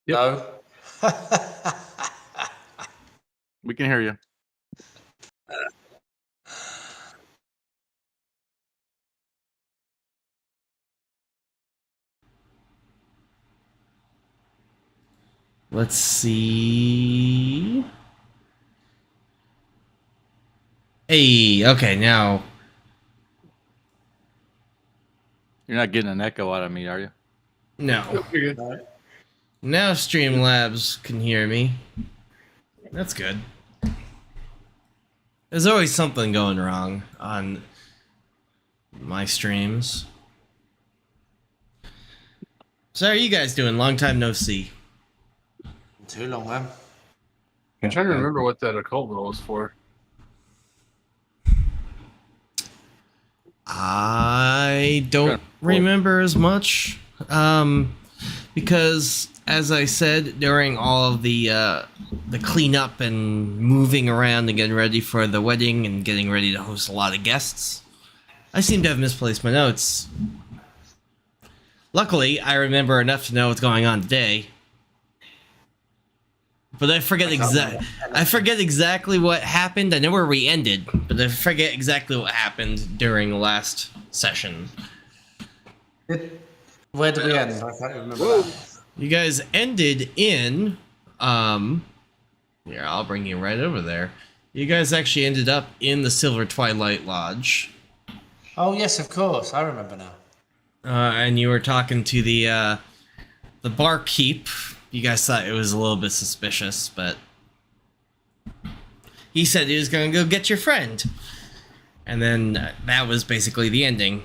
Yep. No. We can hear you. Let's see. Hey, okay, now. You're not getting an echo out of me, are you? No. No. Now Streamlabs can hear me. That's good. There's always something going wrong on my streams. So how are you guys doing? Long time no see. Too long, man. I'm trying to remember what that occult roll was for. I don't remember as much. Because as I said, during all of the cleanup and moving around and getting ready for the wedding and getting ready to host a lot of guests, I seem to have misplaced my notes. Luckily, I remember enough to know what's going on today. But I forget exactly what happened. I know where we ended, but I forget exactly what happened during the last session. Where did we end? I can't remember that. You guys ended in, here, I'll bring you right over there. You guys actually ended up in the Silver Twilight Lodge. Oh, yes, of course. I remember now. And you were talking to the barkeep. You guys thought it was a little bit suspicious, but he said he was going to go get your friend. And then that was basically the ending.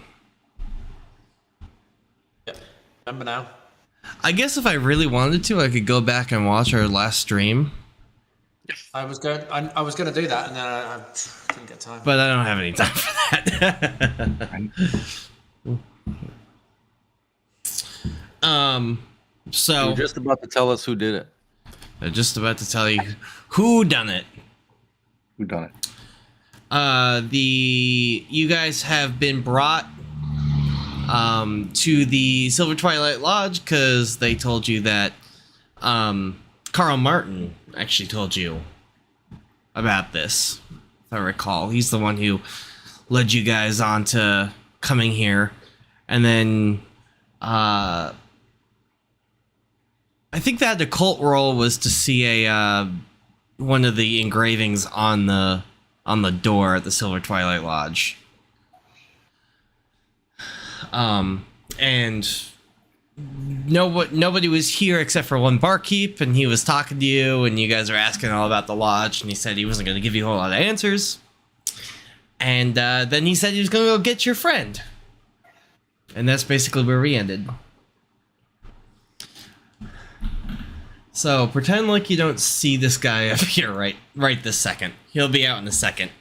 Yep. Remember now. I guess if I really wanted to, I could go back and watch our last stream. I was going to do that, and then I didn't get time. But I don't have any time for that. So You're just about to tell us who did it. I'm just about to tell you who done it. Who done it? You guys have been brought to the Silver Twilight Lodge because they told you that Carl Martin actually told you about this, if I recall. He's the one who led you guys on to coming here. And then I think that the cult roll was to see a one of the engravings on the door at the Silver Twilight Lodge. And nobody was here except for one barkeep, and he was talking to you, and you guys were asking all about the lodge, and he said he wasn't going to give you a whole lot of answers. And then he said he was going to go get your friend. And that's basically where we ended. So pretend like you don't see this guy up here right this second. He'll be out in a second.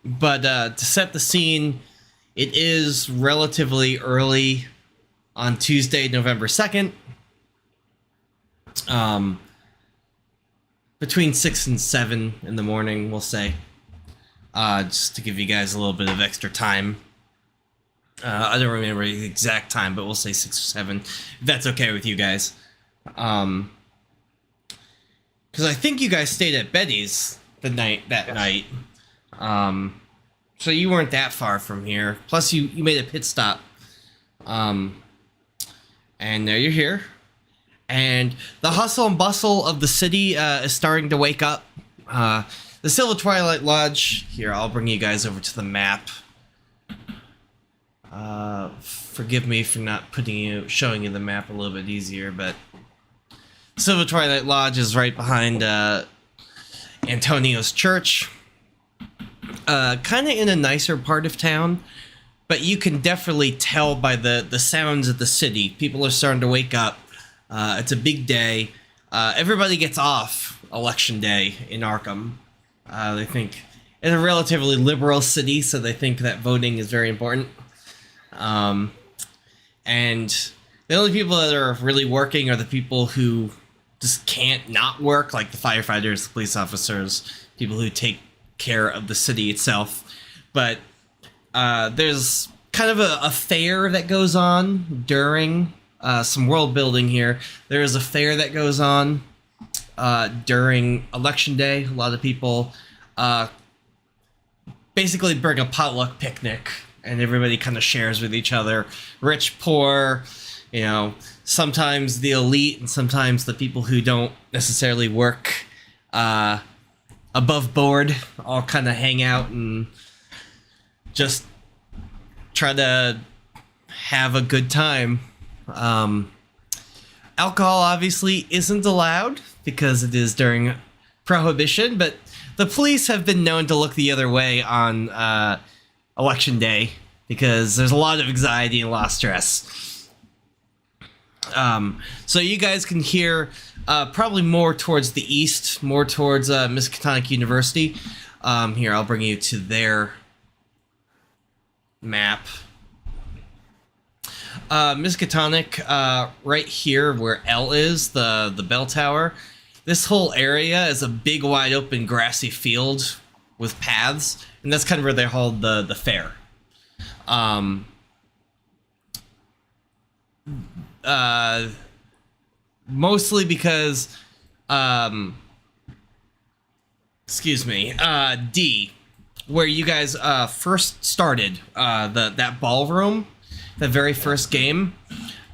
But to set the scene, it is relatively early on Tuesday, November 2nd. Between 6 and 7 in the morning, we'll say. Just to give you guys a little bit of extra time. I don't remember the exact time, but we'll say 6 or 7. If that's okay with you guys. Because I think you guys stayed at Betty's that night. So you weren't that far from here. Plus, you made a pit stop. And now you're here. And the hustle and bustle of the city is starting to wake up. The Silver Twilight Lodge. Here, I'll bring you guys over to the map. Forgive me for not showing you the map a little bit easier, but Silver Twilight Lodge is right behind Antonio's church. Kind of in a nicer part of town, but you can definitely tell by the sounds of the city. People are starting to wake up. It's a big day. Everybody gets off Election Day in Arkham. They think it's a relatively liberal city, so they think that voting is very important. And the only people that are really working are the people who just can't not work, like the firefighters, the police officers, people who take care of the city itself. But there's kind of a fair that goes on during some world building here. There is a fair that goes on during election day. A lot of people basically bring a potluck picnic, and everybody kind of shares with each other. Rich, poor, sometimes the elite, and sometimes the people who don't necessarily work above board all kind of hang out and just try to have a good time. Alcohol obviously isn't allowed because it is during Prohibition, but the police have been known to look the other way on election day because there's a lot of anxiety and a lot of stress. So you guys can hear probably more towards the east, more towards Miskatonic University. Here, I'll bring you to their map. Miskatonic, right here where L is, the bell tower. This whole area is a big, wide open, grassy field with paths, and that's kind of where they hold the fair. Mostly because, D, where you guys first started, that ballroom, the very first game,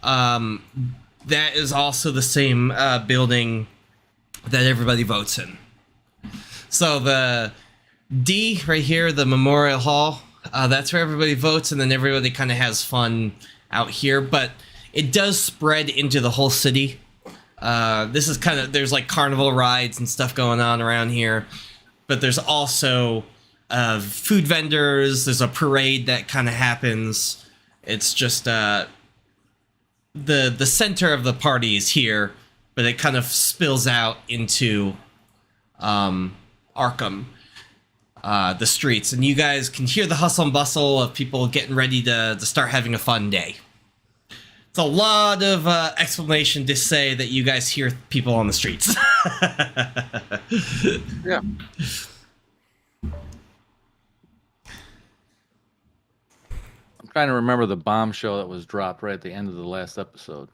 that is also the same building that everybody votes in. So the D right here, the Memorial Hall, that's where everybody votes, and then everybody kind of has fun out here, but it does spread into the whole city. This is kind of, there's like carnival rides and stuff going on around here, but there's also food vendors, there's a parade that kind of happens. It's just the center of the party is here, but it kind of spills out into Arkham, the streets, and you guys can hear the hustle and bustle of people getting ready to start having a fun day. It's a lot of explanation to say that you guys hear people on the streets. Yeah. I'm trying to remember the bombshell that was dropped right at the end of the last episode.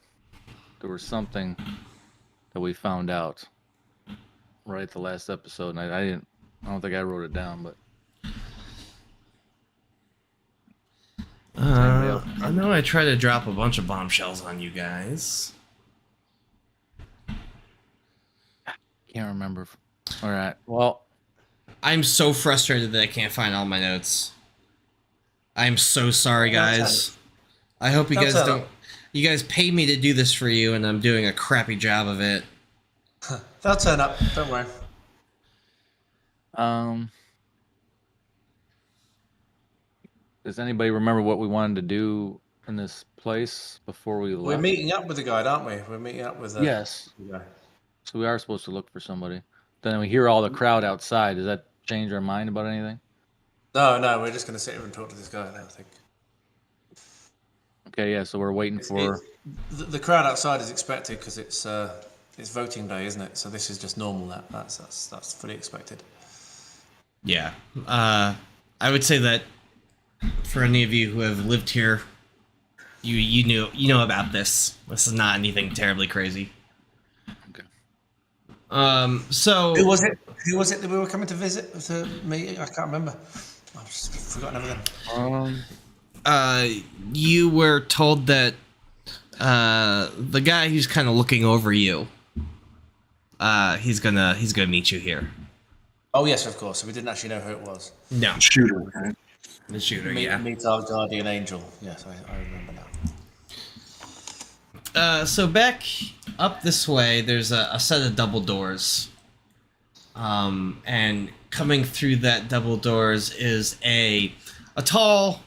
There was something that we found out right at the last episode, and I don't think I wrote it down, but I know I tried to drop a bunch of bombshells on you guys. can't remember. All right. Well, I'm so frustrated that I can't find all my notes. I'm so sorry, guys. I hope you guys don't. You guys pay me to do this for you, and I'm doing a crappy job of it. They'll turn up. Don't worry. Does anybody remember what we wanted to do in this place before we left? We're meeting up with the guide, aren't we? We're meeting up with. Yes. Yeah. So we are supposed to look for somebody. Then we hear all the crowd outside. Does that change our mind about anything? No, we're just going to sit here and talk to this guy, I think. Okay, yeah, so we're waiting for... The crowd outside is expected because it's voting day, isn't it? So this is just normal. That's fully expected. Yeah. I would say that for any of you who have lived here, you know about this. This is not anything terribly crazy. Okay. So... Who was it that we were coming to visit, to meet? I can't remember. I've just forgotten everything. You were told that the guy who's kind of looking over you, he's gonna meet you here. Oh yes, of course. So we didn't actually know who it was. No, Shooter, right? the shooter. Meet our guardian angel. Yes, I remember now. So back up this way, there's a set of double doors. And coming through that double doors is a tall,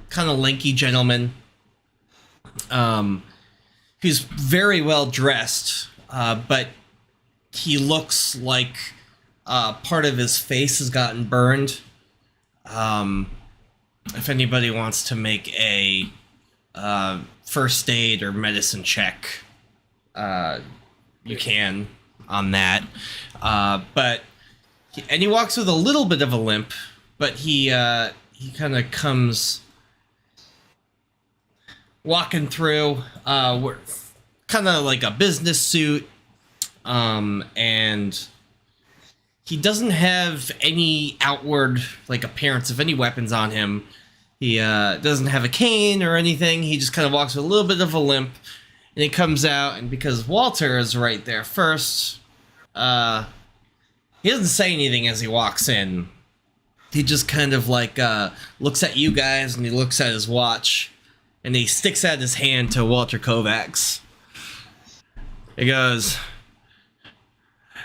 kind of lanky gentleman, who's very well dressed, but he looks like part of his face has gotten burned. If anybody wants to make a first aid or medicine check, you can on that. But And he walks with a little bit of a limp, but he kind of comes walking through, kind of like a business suit, and he doesn't have any outward like appearance of any weapons on him. He doesn't have a cane or anything. He just kind of walks with a little bit of a limp, and he comes out, and because Walter is right there first, he doesn't say anything as he walks in. He just kind of like looks at you guys, and he looks at his watch, and he sticks out his hand to Walter Kovacs. He goes,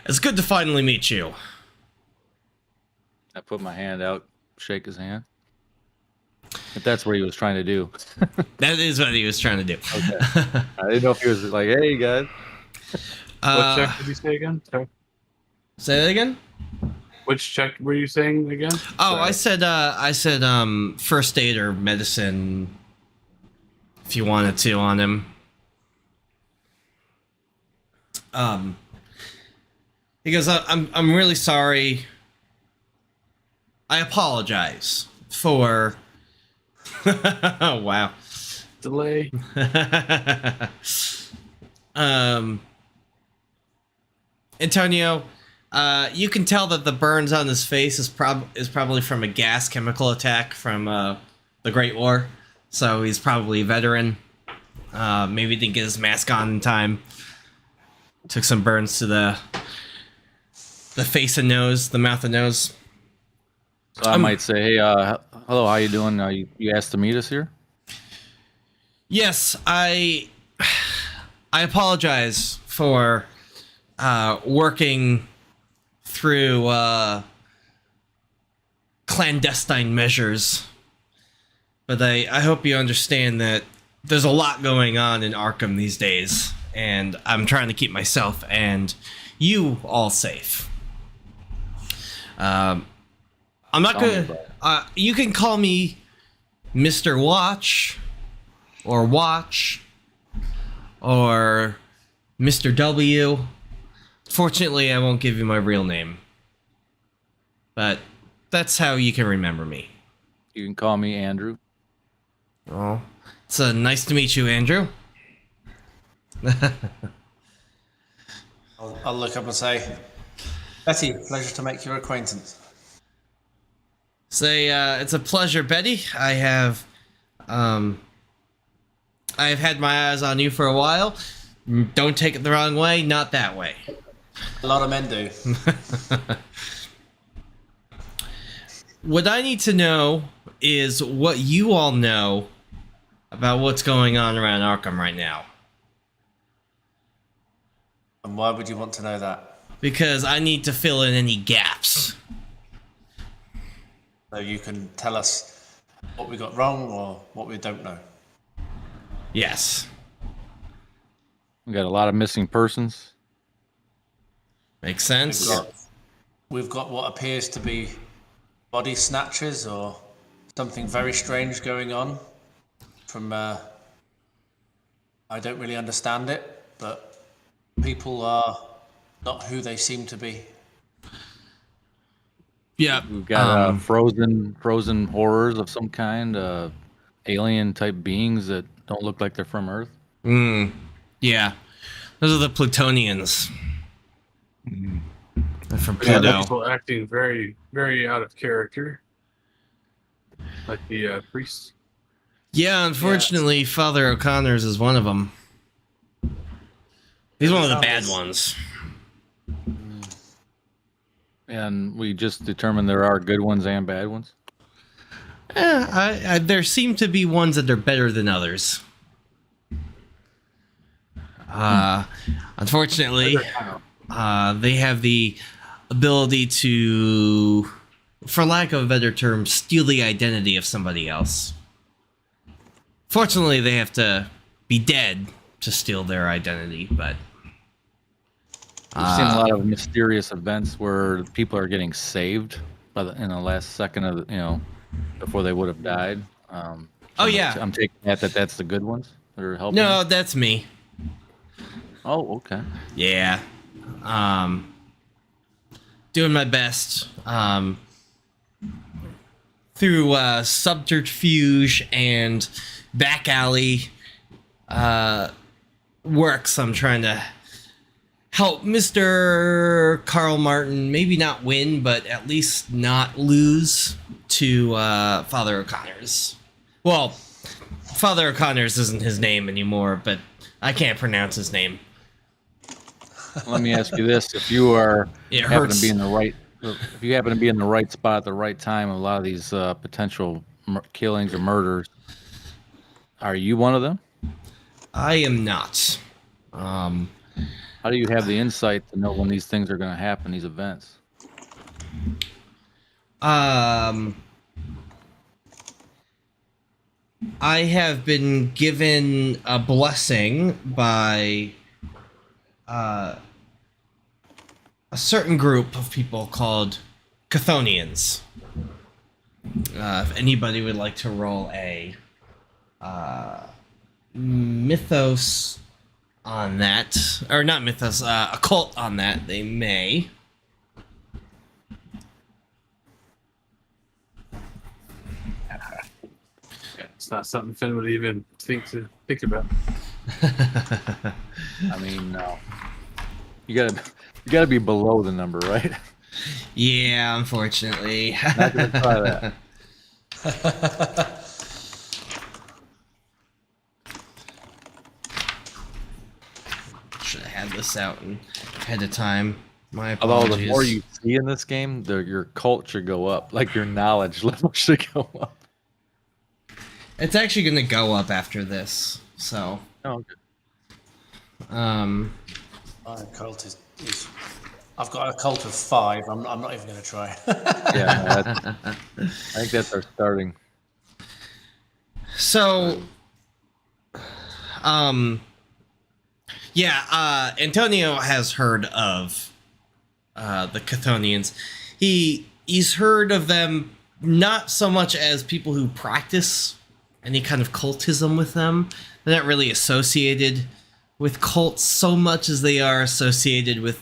"It's good to finally meet you." I put my hand out, shake his hand. If that's what he was trying to do. That is what he was trying to do. Okay. I didn't know if he was like, "Hey guys." What check did you say again? Sorry. Say that again? Which check were you saying again? Oh, I said first aid or medicine if you wanted to on him. He goes, I'm really sorry. I apologize for oh wow. Delay. Antonio, you can tell that the burns on his face is probably from a gas chemical attack from the Great War. So he's probably a veteran. Maybe didn't get his mask on in time. Took some burns to the face and nose, the mouth and nose. So I might say, "Hey, hello, how you doing? You asked to meet us here?" Yes, I apologize for working through clandestine measures, but I hope you understand that there's a lot going on in Arkham these days, and I'm trying to keep myself and you all safe. I'm not gonna. You can call me Mr. Watch, or Watch, or Mr. W. Fortunately, I won't give you my real name, but that's how you can remember me. You can call me Andrew. Oh, it's nice to meet you, Andrew. I'll look up and say, Betty, pleasure to make your acquaintance. Say, it's a pleasure, Betty. I have had my eyes on you for a while. Don't take it the wrong way, not that way. A lot of men do. What I need to know is what you all know about what's going on around Arkham right now. And why would you want to know that? Because I need to fill in any gaps. So you can tell us what we got wrong or what we don't know. Yes. We got a lot of missing persons. Makes sense? We've got what appears to be body snatchers or something very strange going on from, I don't really understand it, but people are not who they seem to be. Yeah. We've got frozen horrors of some kind, alien type beings that don't look like they're from Earth. Yeah. Those are the Plutonians. They're from Yeah, Pluto. people acting very, very out of character, like the priest. Yeah, unfortunately, Father O'Connor's is one of them. He's one of the bad ones. And we just determined there are good ones and bad ones. There seem to be ones that are better than others. Unfortunately, they have the ability to, for lack of a better term, steal the identity of somebody else. Fortunately, they have to be dead to steal their identity, but We've seen a lot of mysterious events where people are getting saved in the last second of before they would have died. Oh, yeah. I'm taking that's the good ones that are helping. No, that's me. Oh, okay. Yeah. doing my best through subterfuge and back alley works. I'm trying to help Mr. Carl Martin maybe not win, but at least not lose to Father O'Connor's. Well, Father O'Connor's isn't his name anymore, but I can't pronounce his name. Let me ask you this: if you are It happen hurts. to be in the right, if you happen to be in the right spot at the right time, a lot of these potential killings or murders, are you one of them? I am not. How do you have the insight to know when these things are going to happen? These events. I have been given a blessing by a certain group of people called Chthonians. If anybody would like to roll a mythos on that, or not mythos, occult on that, they may. It's not something Finn would even think about. I mean, no. You gotta be below the number, right? Yeah, unfortunately. Not gonna try that. Should have had this out ahead of time. My Although apologies. the more you see in this game, your cult should go up. Like your knowledge level should go up. It's actually going to go up after this. So, Oh, okay. My cult is I've got a cult of 5. I'm not even going to try. Yeah, I think that's our starting. So, Antonio has heard of the Chthonians. He's heard of them not so much as people who practice any kind of cultism with them. They're not really associated with cults so much as they are associated with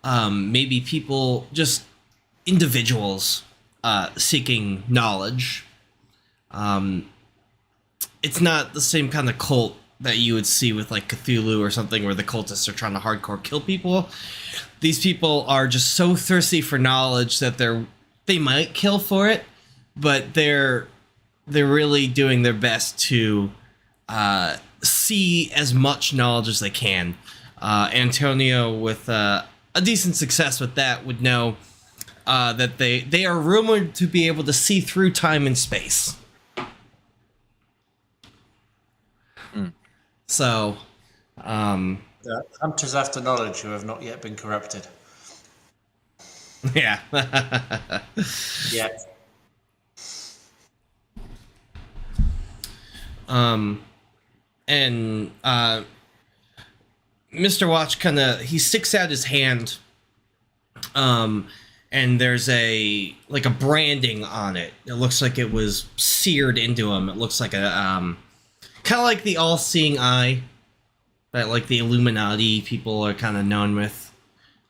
maybe people, just individuals seeking knowledge. It's not the same kind of cult that you would see with like Cthulhu or something where the cultists are trying to hardcore kill people. These people are just so thirsty for knowledge that they might kill for it, but they're really doing their best to see as much knowledge as they can. Antonio, with a decent success with that, would know that they are rumored to be able to see through time and space. So, Hunters after knowledge who have not yet been corrupted. yeah. Yeah. And Mr. Watch he sticks out his hand, and there's a branding on it. It looks like it was seared into him. It looks like a kind of like the all-seeing eye that like the Illuminati people are kind of known with.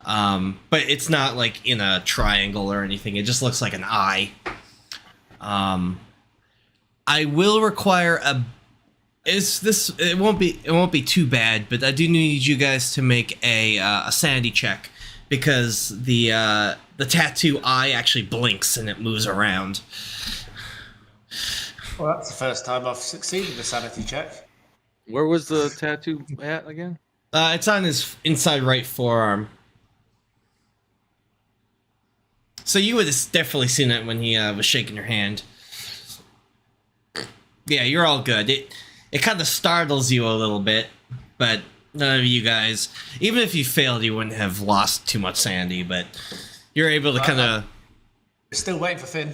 But it's not like in a triangle or anything. It just looks like an eye. I will require it won't be too bad, but I do need you guys to make a sanity check because the tattoo eye actually blinks and it moves around. Well, that's the first time I've succeeded a sanity check. Where was the tattoo at again? It's on his inside right forearm. So you would have definitely seen it when he was shaking your hand. Yeah, you're all good. It kind of startles you a little bit, but none of you guys, even if you failed, you wouldn't have lost too much sanity, but you're able to kind of... Still waiting for Finn.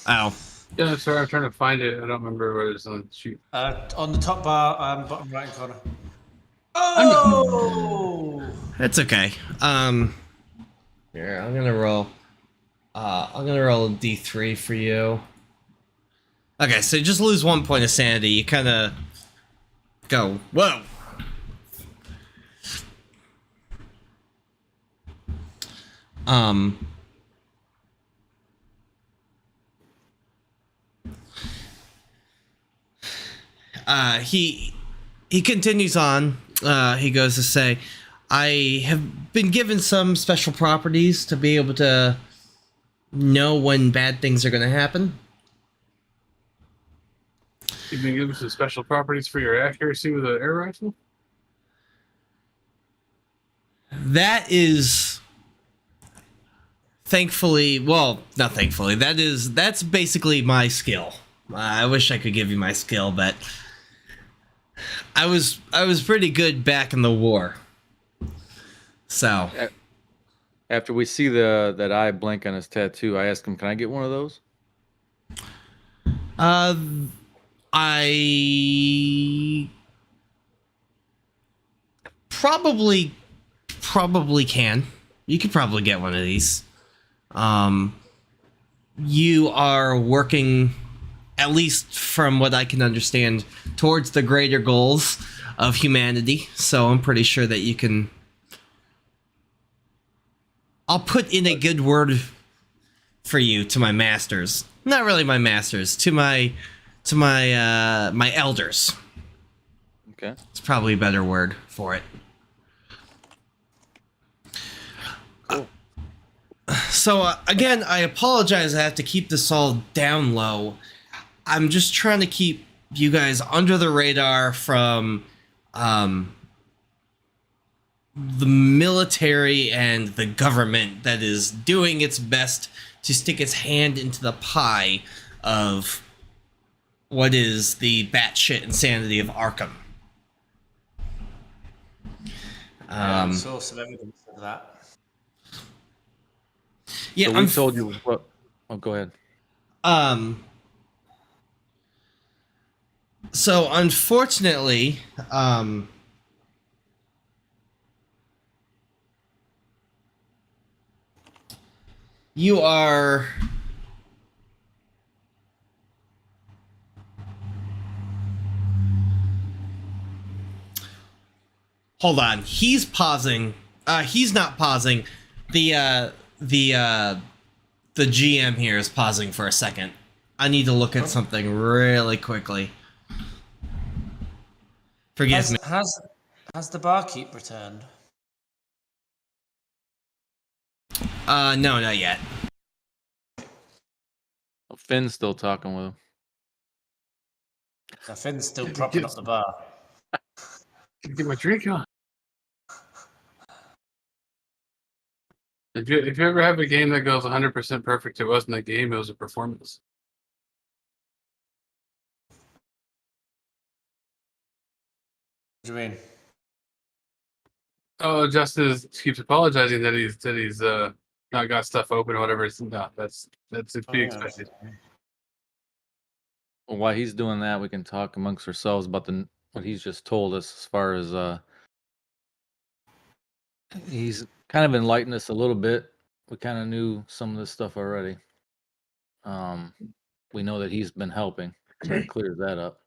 Oh. Yeah, sorry, I'm trying to find it. I don't remember what it is on the sheet. On the top bar, bottom right corner. Oh! That's okay. Here, I'm gonna roll a D3 for you. Okay, so you just lose 1 point of sanity. You kind of go, whoa. He continues on. He goes to say, I have been given some special properties to be able to know when bad things are going to happen. You've been given some special properties for your accuracy with an air rifle? That is, thankfully, well, not thankfully, that's basically my skill. I wish I could give you my skill, but I was pretty good back in the war. So, After we see that eye blink on his tattoo, I ask him, "Can I get one of those?" I probably can. You could probably get one of these. You are working, at least from what I can understand, towards the greater goals of humanity. So I'm pretty sure that you can. I'll put in a good word for you to my masters. Not really my masters, to my elders. Okay. It's probably a better word for it. Cool. So again, I apologize. I have to keep this all down low. I'm just trying to keep you guys under the radar from the military and the government that is doing its best to stick its hand into the pie of what is the batshit insanity of Arkham. Source of evidence of that. Yeah, So we told you what? Oh, go ahead. So unfortunately, you are hold on. He's pausing. He's not pausing. The GM here is pausing for a second. I need to look at something really quickly. Forgive me. Has the barkeep returned? No, not yet. Oh, Finn's still talking with him. So Finn's still propping up the bar. Get my drink on. If you ever have a game that goes 100% perfect, it wasn't a game, it was a performance. What do you mean? Oh, Justin keeps apologizing that he's not got stuff open or whatever. It's not. That's to be expected. Well, while he's doing that, we can talk amongst ourselves about what he's just told us as far as he's kind of enlightened us a little bit. We kind of knew some of this stuff already. We know that he's been helping, so that clears that up.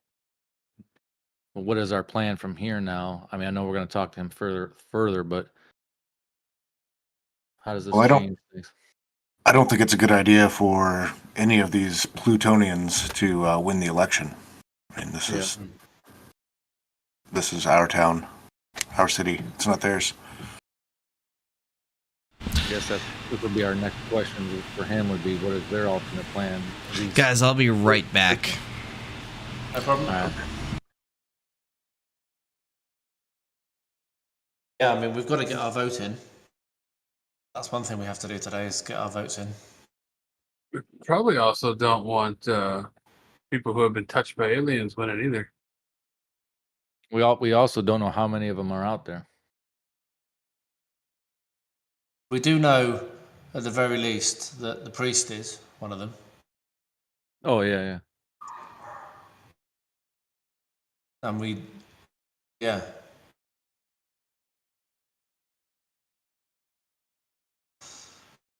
But what is our plan from here now? I mean, I know we're going to talk to him further, but how does this change things? I don't think it's a good idea for any of these Plutonians to win the election. I mean, this is our town, our city. It's not theirs. I guess this would be our next question for him would be, what is their alternate plan? Guys, I'll be right back. No problem. Yeah, I mean, we've got to get our vote in. That's one thing we have to do today is get our votes in. We probably also don't want people who have been touched by aliens winning either. We also don't know how many of them are out there. We do know, at the very least, that the priest is one of them. Oh yeah. And yeah.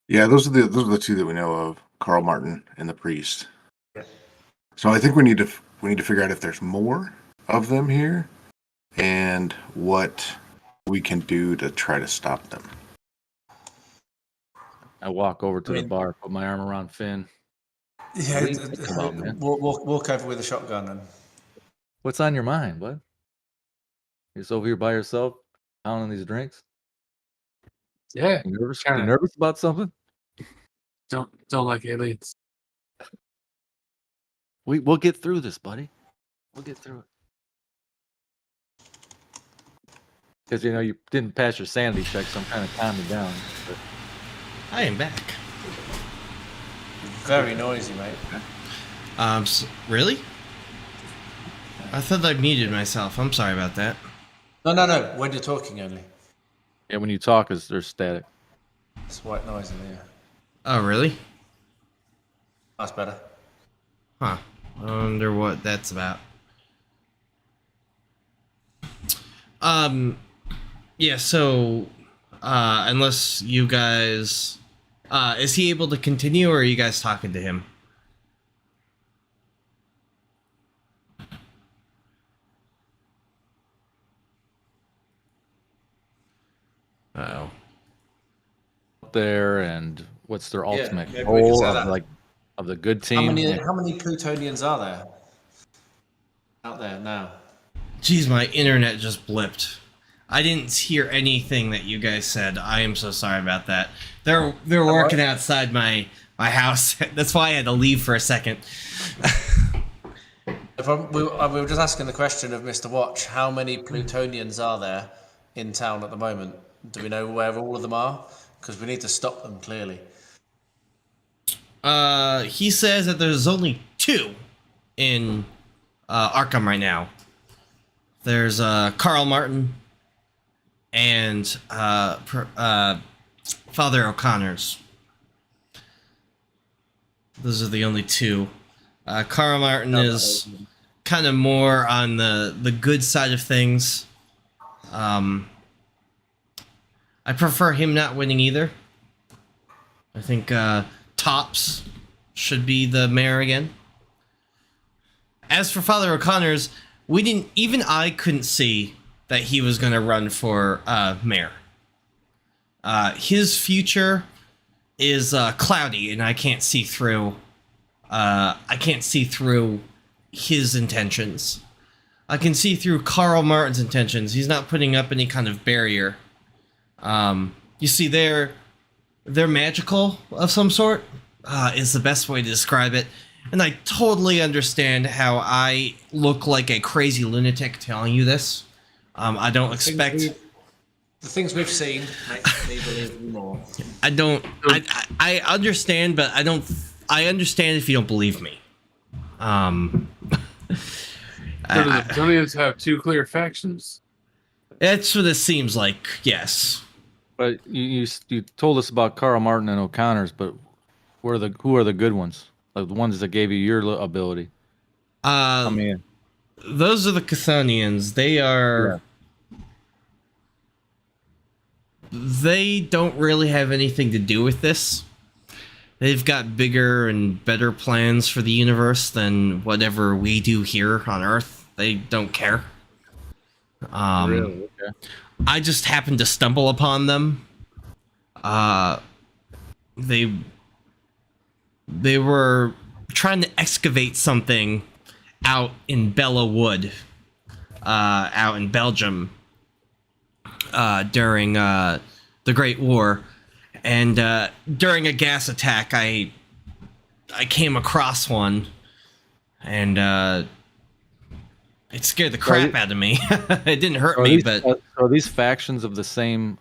Yeah, those are the two that we know of: Carl Martin and the priest. Yeah. So I think we need to figure out if there's more of them here, and what we can do to try to stop them. I walk over to the bar, put my arm around Finn. Yeah, man? walk over with a shotgun and What's on your mind, bud? You're just over here by yourself, pounding these drinks. Yeah. You nervous? Kinda. You nervous about something? Don't like aliens. We'll get through this, buddy. We'll get through it. Because you didn't pass your sanity check, so I'm kind of calming down. But I am back. Very noisy, mate. Really? I thought I muted myself. I'm sorry about that. No. When you're talking only. yeah, when you talk, there's static. It's white noise in here. Oh, really? That's better. Huh. I wonder what that's about. Yeah, so, unless you guys, is he able to continue, or are you guys talking to him? Uh-oh. There, and what's their ultimate maybe we can goal say of that. of the good How team? many Plutonians are there out there now? Jeez, my internet just blipped. I didn't hear anything that you guys said. I am so sorry about that. They're working outside my house. That's why I had to leave for a second. We were just asking the question of Mr. Watch. How many Plutonians are there in town at the moment? Do we know where all of them are? Because we need to stop them, clearly. He says that there's only 2 in Arkham right now. There's Carl Martin and Father O'Connor's. Those are the only 2. Carl Martin is kind of more on the good side of things. I prefer him not winning either. I think Tops should be the mayor again. As for Father O'Connor's, I couldn't see that he was going to run for mayor. His future is cloudy, and I can't see through. I can't see through his intentions. I can see through Carl Martin's intentions. He's not putting up any kind of barrier. You see, they're magical of some sort. Is the best way to describe it. And I totally understand how I look like a crazy lunatic telling you this. I don't expect... The things we've seen make me believe you more. I don't... I understand, but I don't... I understand if you don't believe me. So do the Plutonians have 2 clear factions? That's what it seems like, yes. But you told us about Carl Martin and O'Connor's, but who are the good ones? Like the ones that gave you your ability. Those are the Chthonians. They are... Yeah. They don't really have anything to do with this. They've got bigger and better plans for the universe than whatever we do here on Earth. They don't care. Really? Okay. I just happened to stumble upon them. They were trying to excavate something out in Bella Wood, out in Belgium, during the Great War, and during a gas attack, I came across one, and it scared the crap out of me. It didn't hurt me, but are these factions of the same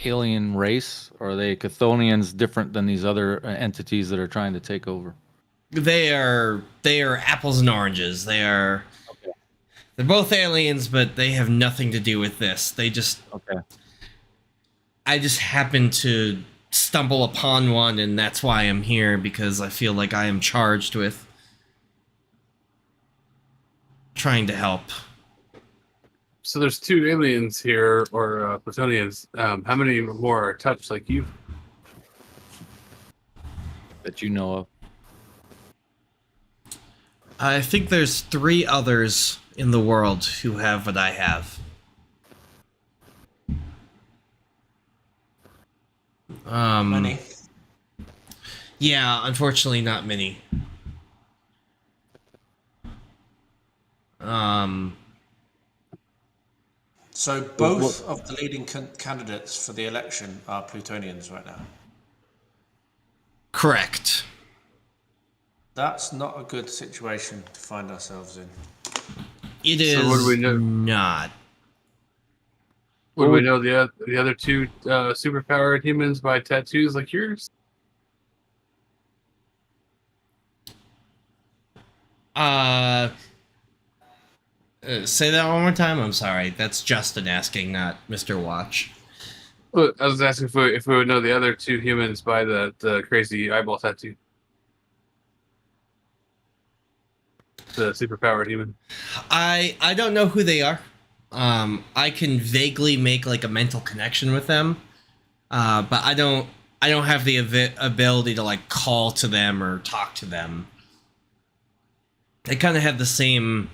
alien race, or are they Chthonians different than these other entities that are trying to take over? they are apples and oranges. They're both aliens, but they have nothing to do with this. They just I just happened to stumble upon one, and that's why I'm here, because I feel like I am charged with trying to help. So there's 2 aliens here, or Plutonians. How many more are touched like you? That you know of? I think there's 3 others in the world who have what I have. Many. Yeah, unfortunately not many. So both of the leading candidates for the election are Plutonians right now. Correct. That's not a good situation to find ourselves in. It is So what do we know? not. Would we know the other two superpowered humans by tattoos like yours? Say that one more time. I'm sorry. That's Justin asking, not Mr. Watch. Well, I was asking if we would know the other two humans by the crazy eyeball tattoo. The superpowered human. I don't know who they are. I can vaguely make like a mental connection with them, but I don't have the ability to like call to them or talk to them. They kind of have the same.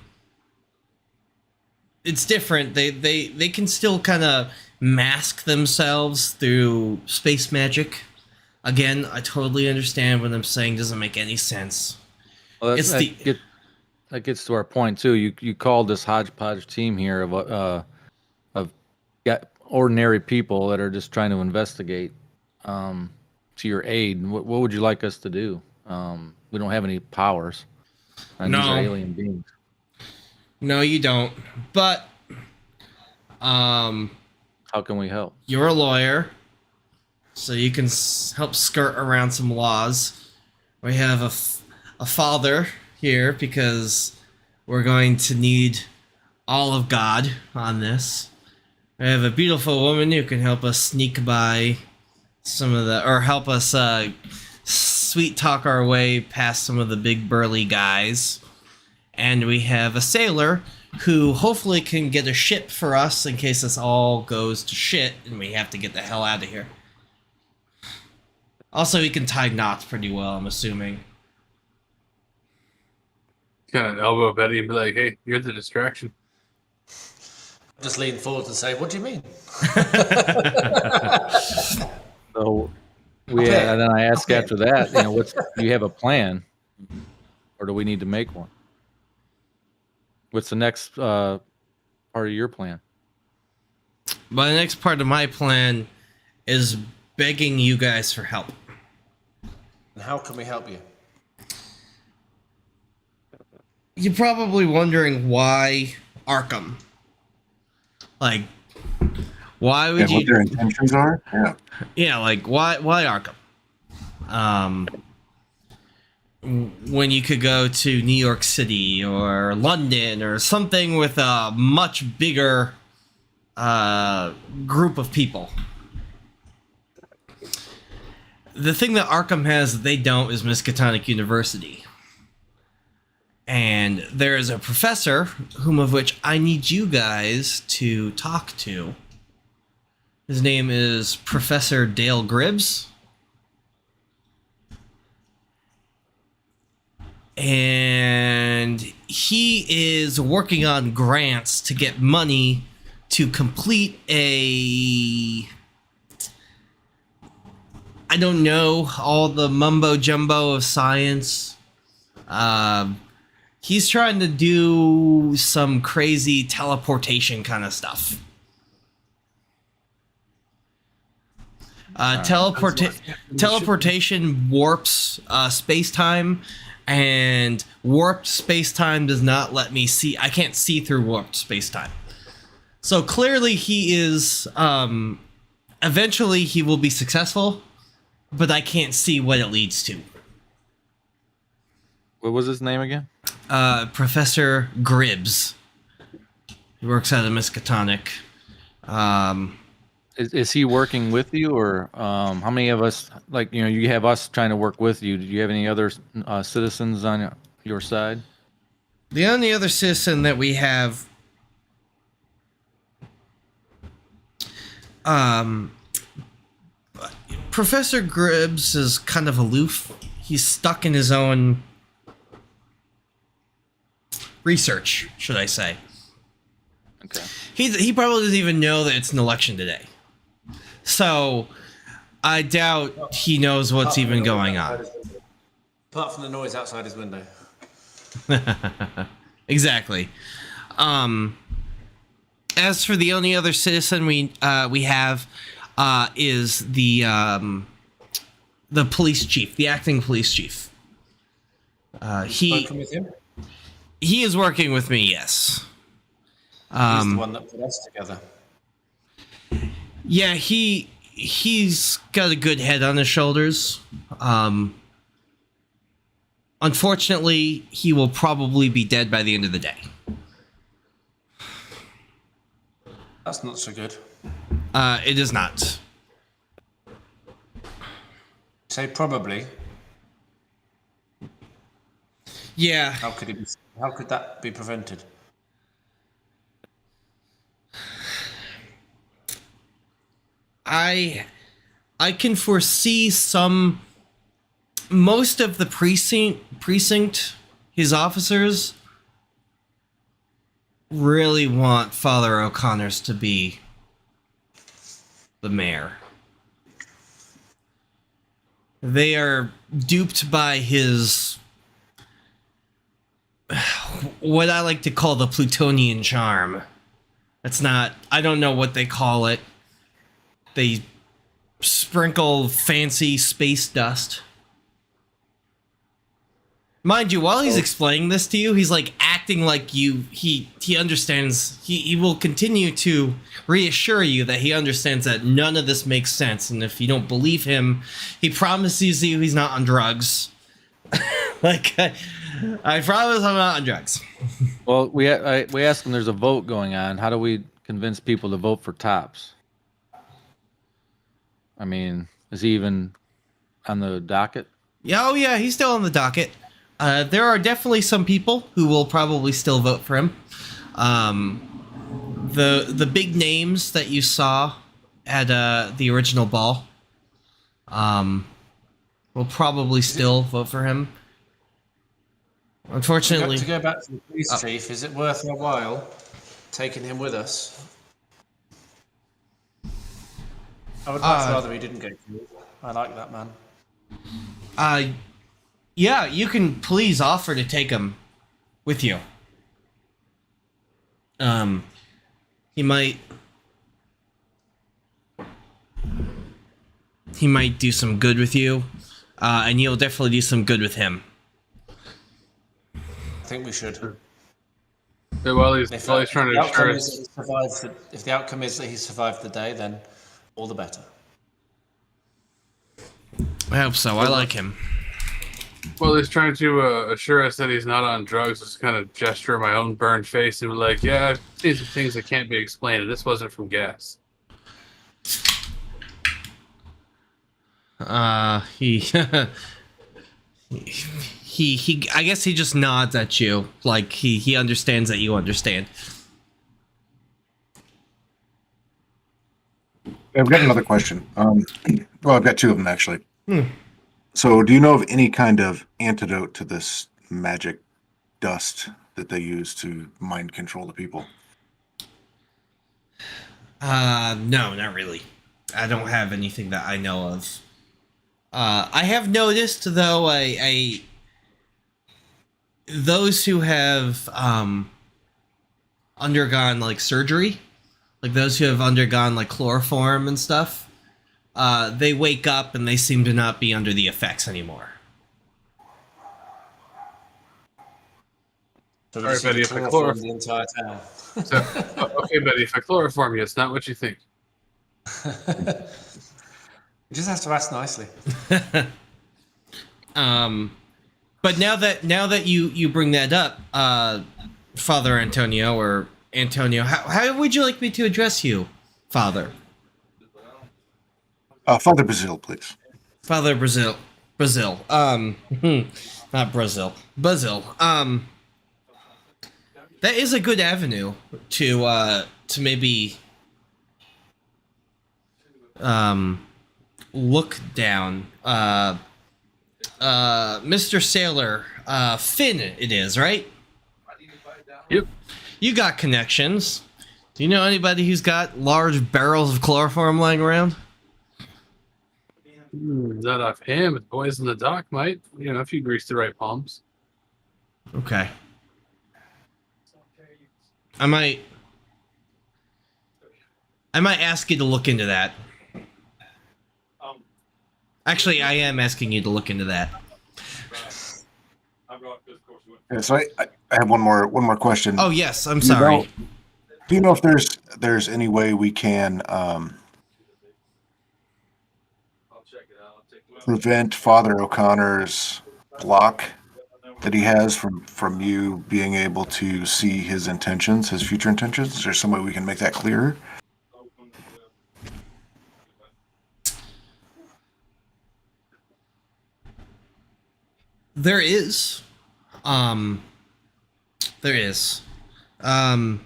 It's different. They can still kind of mask themselves through space magic. Again, I totally understand what I'm saying. Doesn't make any sense. Well, It's that gets to our point too. You called this hodgepodge team here of ordinary people that are just trying to investigate to your aid. What would you like us to do? We don't have any powers. And these are No. alien beings. No, you don't. But How can we help? you're a lawyer, so you can help skirt around some laws. We have a father here because we're going to need all of God on this. We have a beautiful woman who can help us sneak by some of the, or help us sweet talk our way past some of the big burly guys. And we have a sailor who hopefully can get a ship for us in case this all goes to shit and we have to get the hell out of here. Also, he can tie knots pretty well, I'm assuming. Kind of elbow Betty and be like, "Hey, you're the distraction." Just lean forward and say, "What do you mean?" So Okay. and then I ask Okay. after that, do you have a plan, or do we need to make one? What's the next part of your plan? But the next part of my plan is begging you guys for help. And how can we help you? You're probably wondering why Arkham. Like, why would And what you? their intentions are? Yeah. Yeah, like why Arkham? When you could go to New York City or London or something with a much bigger group of people. The thing that Arkham has that they don't is Miskatonic University. And there is a professor, whom of which I need you guys to talk to. His name is Professor Dale Gribbs. And he is working on grants to get money to complete I don't know, all the mumbo jumbo of science. He's trying to do some crazy teleportation kind of stuff. Teleportation warps space-time, and warped space-time does not let me see. I can't see through warped space-time. So clearly he is, eventually he will be successful, but I can't see what it leads to. What was his name again? Professor Gribbs. He works out of Miskatonic. Is he working with you, or how many of us? Like, you have us trying to work with you. Do you have any other citizens on your side? The only other citizen that we have, Professor Gribbs is kind of aloof. He's stuck in his own research, should I say. Okay. He probably doesn't even know that it's an election today. So, I doubt he knows what's even going on. Apart from the noise outside his window. Exactly. As for the only other citizen we have is the police chief, the acting police chief. Spoken with him? He is working with me, yes. He's the one that put us together. Yeah, he's got a good head on his shoulders. Unfortunately, he will probably be dead by the end of the day. That's not so good. It is not. Say probably. Yeah. How could that be prevented? I can foresee most of the precinct, his officers really want Father O'Connor's to be the mayor. They are duped by his, what I like to call the Plutonian charm. It's not, I don't know what they call it. They sprinkle fancy space dust. Mind you, while he's explaining this to you, he's like acting like he understands. He will continue to reassure you that he understands that none of this makes sense, and if you don't believe him, he promises you he's not on drugs. Like, I promise I'm not on drugs. Well, we asked him. There's a vote going on. How do we convince people to vote for Tops? I mean, is he even on the docket? Yeah, oh yeah, he's still on the docket. There are definitely some people who will probably still vote for him. The big names that you saw at the original ball will probably still vote for him. Unfortunately, To go back to the police chief, is it worth our while taking him with us? I would much rather he didn't get killed. I like that man. yeah, you can please offer to take him with you. He might do some good with you, and you'll definitely do some good with him. I think we should. Yeah, while he's trying to assure us. If the outcome is that he survived the day, then all the better. I hope so. I like him. Well, he's trying to assure us that he's not on drugs. Just kind of gesture at my own burned face and be like, yeah, I've seen some things that can't be explained, and this wasn't from gas. He I guess he just nods at you, like he understands that you understand. I've got another question. Well, I've got two of them actually. So, do you know of any kind of antidote to this magic dust that they use to mind control the people? No, not really. I don't have anything that I know of. I have noticed though, those who have undergone like surgery, like those who have undergone like chloroform and stuff, they wake up and they seem to not be under the effects anymore. So All right, Betty, if I chloroform the entire town. So, okay, Betty, if I chloroform you, it's not what you think. You just have to ask nicely. But now that you bring that up, Father Antonio or Antonio, how would you like me to address you, Father? Father Bazil, please. Father Brazil. Not Brazil. Bazil. That is a good avenue to maybe look down. Mr. Sailor, Finn it is, right? Yep. You got connections. Do you know anybody who's got large barrels of chloroform lying around? Not off him, but the boys in the dock might. You know, if you grease the right palms. Okay. I might ask you to look into that. Actually, I am asking you to look into that. Yeah, so I have one more question. Oh yes, I'm Do you sorry. know- Do you know if there's any way we can prevent Father O'Connor's block that he has from you being able to see his intentions, his future intentions? Is there some way we can make that clearer? There is. There is. Um,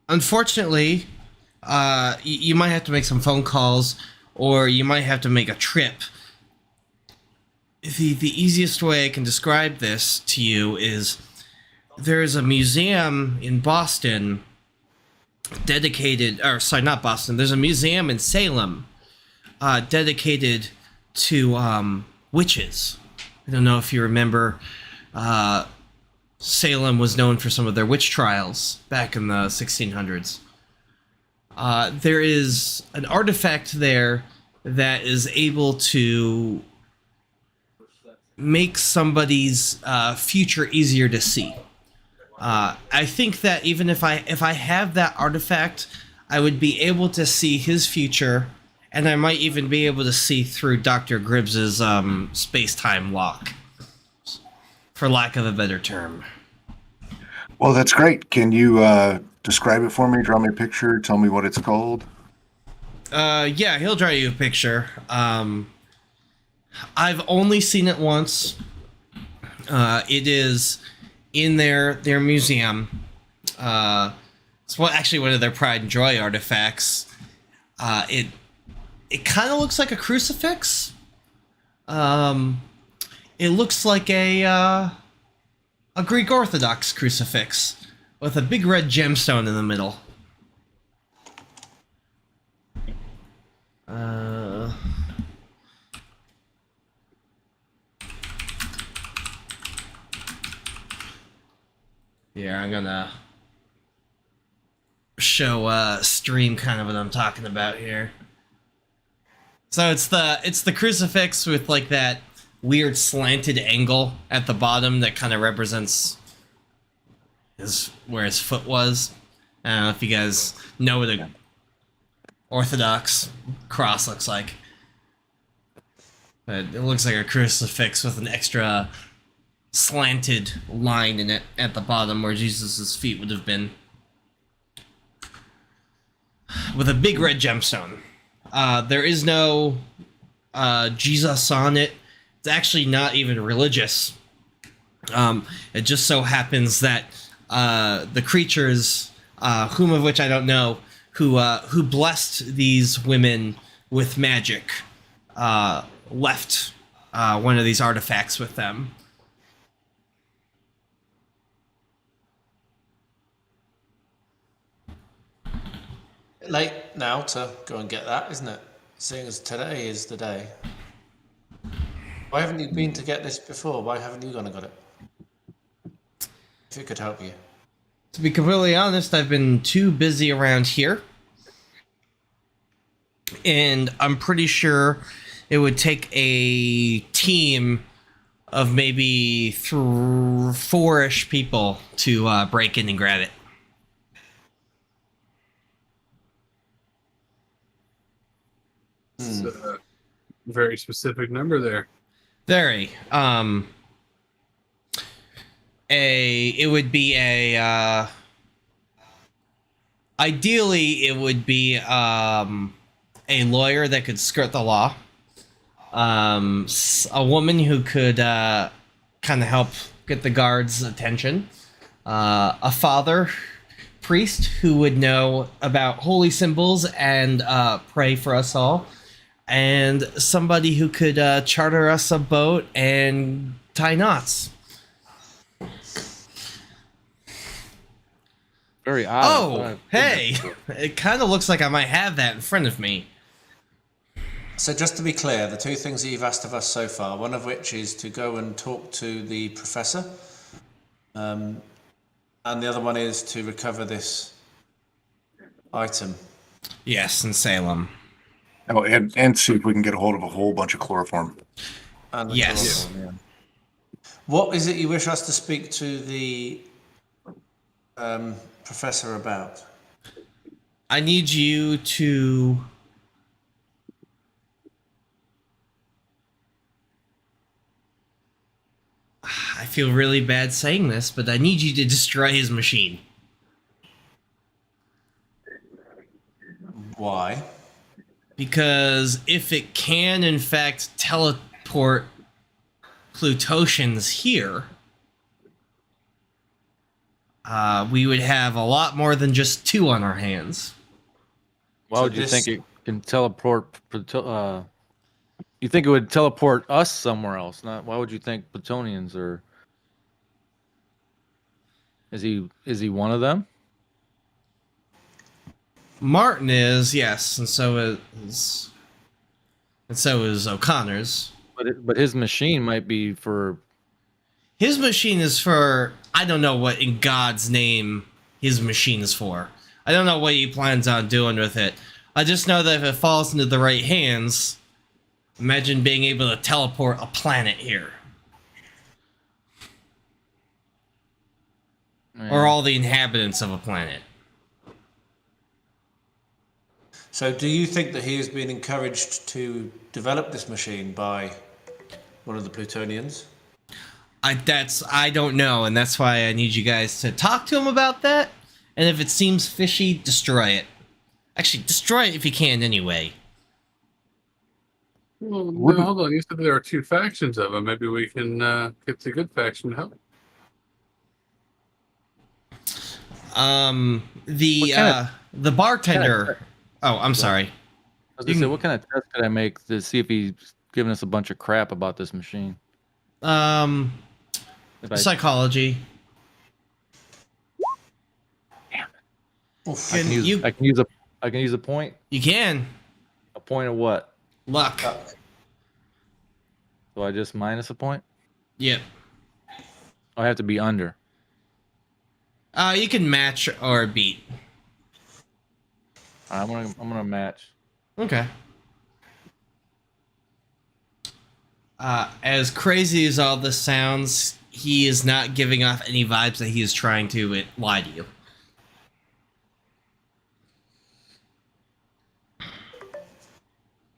Unfortunately, you might have to make some phone calls, or you might have to make a trip. The easiest way I can describe this to you is there is a museum in Boston dedicated, or sorry, not Boston. There's a museum in Salem dedicated to witches. I don't know if you remember. Salem was known for some of their witch trials back in the 1600s. There is an artifact there that is able to make somebody's future easier to see. I think that even if I have that artifact, I would be able to see his future, and I might even be able to see through Dr. Gribbs's space-time lock, for lack of a better term. Well, that's great. Can you describe it for me? Draw me a picture. Tell me what it's called. Yeah, he'll draw you a picture. I've only seen it once. It is in their museum. It's actually one of their pride and joy artifacts. It kind of looks like a crucifix. It looks like a Greek Orthodox crucifix with a big red gemstone in the middle. Yeah, I'm gonna show stream kind of what I'm talking about here. So it's the crucifix with like that weird slanted angle at the bottom that kind of represents where his foot was. I don't know if you guys know what a Orthodox cross looks like. But it looks like a crucifix with an extra slanted line in it at the bottom where Jesus' feet would have been. With a big red gemstone. There is no Jesus on it. It's actually not even religious. It just so happens that the creatures, whom of which I don't know, who blessed these women with magic, left one of these artifacts with them. Late now to go and get that, isn't it? Seeing as today is the day. Why haven't you been to get this before? Why haven't you gone and got it? If it could help you. To be completely honest, I've been too busy around here. And I'm pretty sure it would take a team of maybe four-ish people to break in and grab it. It's a very specific number there. Very. It would be a ideally it would be a lawyer that could skirt the law. A woman who could kind of help get the guards' attention. A father priest who would know about holy symbols and pray for us all. And somebody who could charter us a boat and tie knots. Very odd. Oh, hey! It kind of looks like I might have that in front of me. So just to be clear, the two things that you've asked of us so far, one of which is to go and talk to the professor, and the other one is to recover this item. Yes, in Salem. Oh, and see if we can get a hold of a whole bunch of chloroform. And the Yes. chloroform, yeah. What is it you wish us to speak to the professor about? I need you to... I feel really bad saying this, but I need you to destroy his machine. Why? Because if it can, in fact, teleport Plutosians here, we would have a lot more than just 2 on our hands. Why So would you this- think it can teleport? You think it would teleport us somewhere else? Not. Why would you think Plutonians are? Is he one of them? Martin is, yes, and so is O'Connor's. But his machine might be for. His machine is for, I don't know what in God's name his machine is for. I don't know what he plans on doing with it. I just know that if it falls into the right hands, imagine being able to teleport a planet here. Or all the inhabitants of a planet. So do you think that he has been encouraged to develop this machine by one of the Plutonians? I don't know, and that's why I need you guys to talk to him about that. And if it seems fishy, destroy it. Actually, destroy it if you can anyway. Well, no, hold on. You said there are 2 factions of them. Maybe we can get the good faction to help. The bartender. Oh, I'm sorry. I was gonna say, what kind of test could I make to see if he's giving us a bunch of crap about this machine? If I, Psychology. Oof. I can use a point. You can. A point of what? Luck. So I just minus a point? Yep. I have to be under. You can match or beat. I'm gonna match. Okay. As crazy as all this sounds, he is not giving off any vibes that he is trying to lie to you.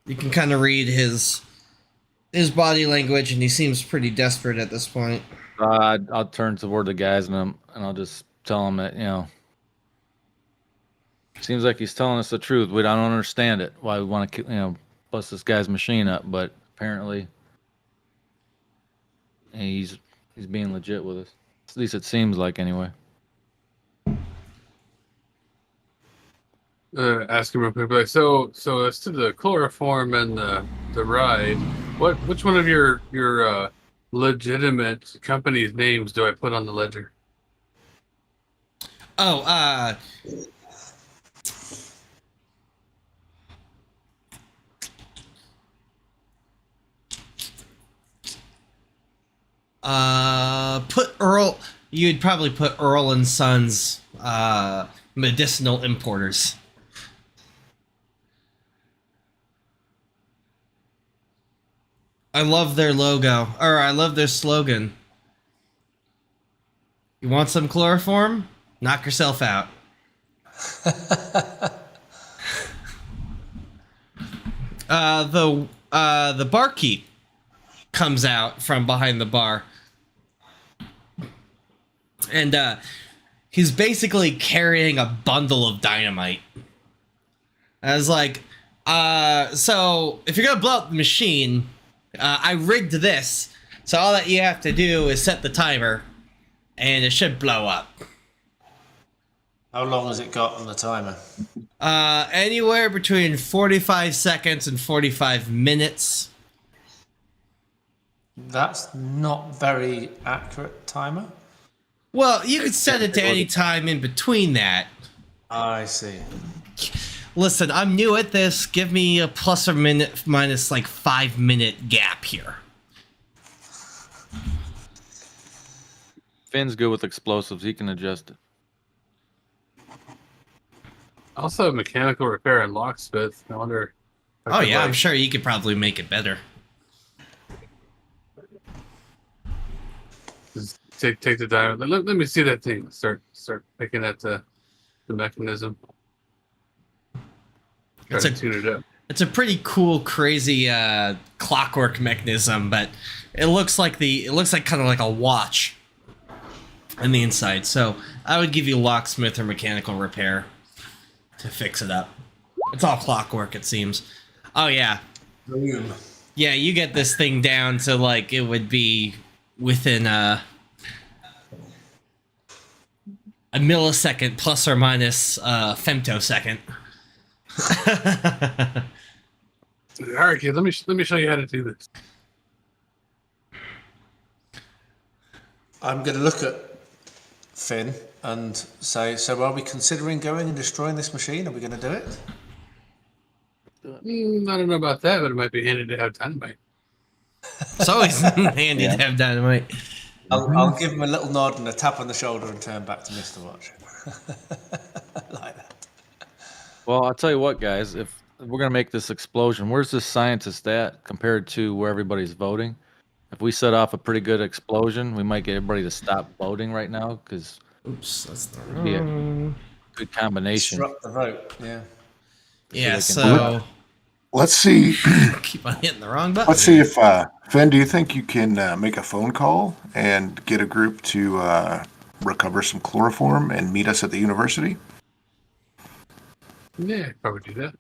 You can kind of read his body language, and he seems pretty desperate at this point. I'll turn toward the guys and I'll just tell them that, seems like he's telling us the truth. I don't understand it. Why we want to, bust this guy's machine up, but apparently he's being legit with us. At least it seems like, anyway. Ask him real quick. Like, so as to the chloroform and the ride, which one of your legitimate company's names do I put on the ledger? Oh, put Earl. You'd probably put Earl and Sons, medicinal importers. I love their logo, or I love their slogan. You want some chloroform? Knock yourself out. The barkeep comes out from behind the bar, and he's basically carrying a bundle of dynamite. I was like, so if you're gonna blow up the machine, I rigged this, so all that you have to do is set the timer, and it should blow up. How long has it got on the timer? Anywhere between 45 seconds and 45 minutes. That's not very accurate timer. Well, you could set it to any time in between that. I see. Listen, I'm new at this. Give me a plus or minus like 5-minute gap here. Finn's good with explosives. He can adjust it. I also have mechanical repair and locksmith. I wonder. if I Oh could, yeah, I'm like- sure you could probably make it better. Just take the dynamite. Let me see that thing. Start picking at the mechanism. Try It's to a- tune it up. It's a pretty cool, crazy clockwork mechanism, but it looks like kind of like a watch on the inside. So I would give you locksmith or mechanical repair to fix it up. It's all clockwork, it seems. Oh yeah, Boom. yeah. You get this thing down to like it would be within a millisecond plus or minus femtosecond. All right, kid. Let me show you how to do this. I'm going to look at Finn and say, so are we considering going and destroying this machine? Are we going to do it? I don't know about that, but it might be handy to have dynamite. It's always handy to have dynamite. I'll give him a little nod and a tap on the shoulder and turn back to Mr. Watch. Like that. Well, I'll tell you what, guys. If we're gonna make this explosion, where's this scientist at compared to where everybody's voting? If we set off a pretty good explosion, we might get everybody to stop voting right now because Oops, that's the it'd be a wrong. good combination. Disrupt the vote, yeah. Yeah, they can- so Let's see. keep on hitting the wrong button. Let's see if Finn. Do you think you can make a phone call and get a group to recover some chloroform and meet us at the university? Yeah, probably do that.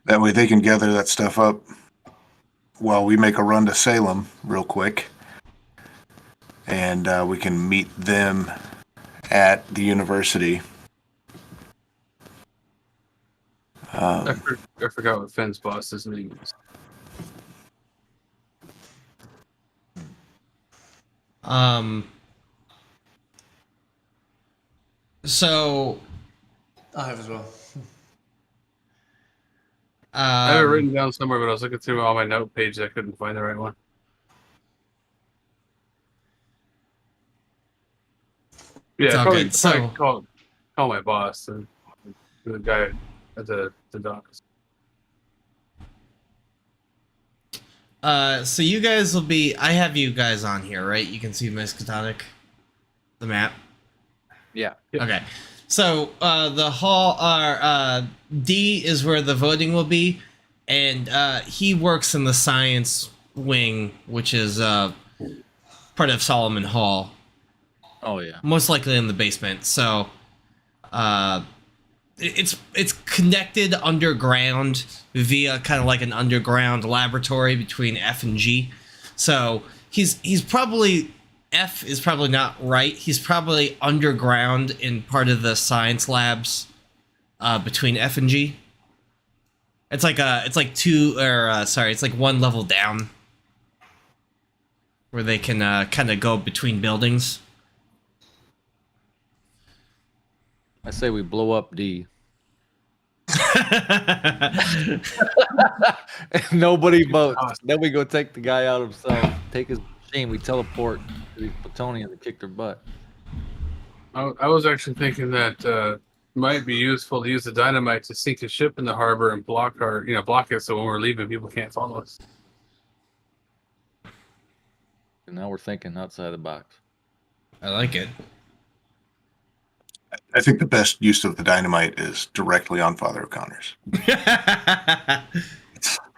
That way they can gather that stuff up while we make a run to Salem real quick. And we can meet them at the university. I forgot what Finn's boss's name is. So I have as well. I have it written down somewhere, but I was looking through all my note pages. I couldn't find the right one. Yeah, It's all probably, good. So- probably call my boss and the guy at the docks. so you guys will be. I have you guys on here, right? You can see Miskatonic, the map. Yeah. Yep. Okay. So the hall, D is where the voting will be, and he works in the science wing, which is part of Solomon Hall, Oh yeah. most likely in the basement. So it's connected underground via kind of like an underground laboratory between F and G. So he's probably. F is probably not right. He's probably underground in part of the science labs between F and G. It's like it's like one level down where they can kind of go between buildings. I say we blow up D. Nobody votes. Then we go take the guy out himself. Take his machine. We teleport to these plutonium to kick their butt. I was actually thinking that might be useful to use the dynamite to sink a ship in the harbor and block it so when we're leaving, people can't follow us. And now we're thinking outside the box. I like it. I think the best use of the dynamite is directly on Father O'Connor's.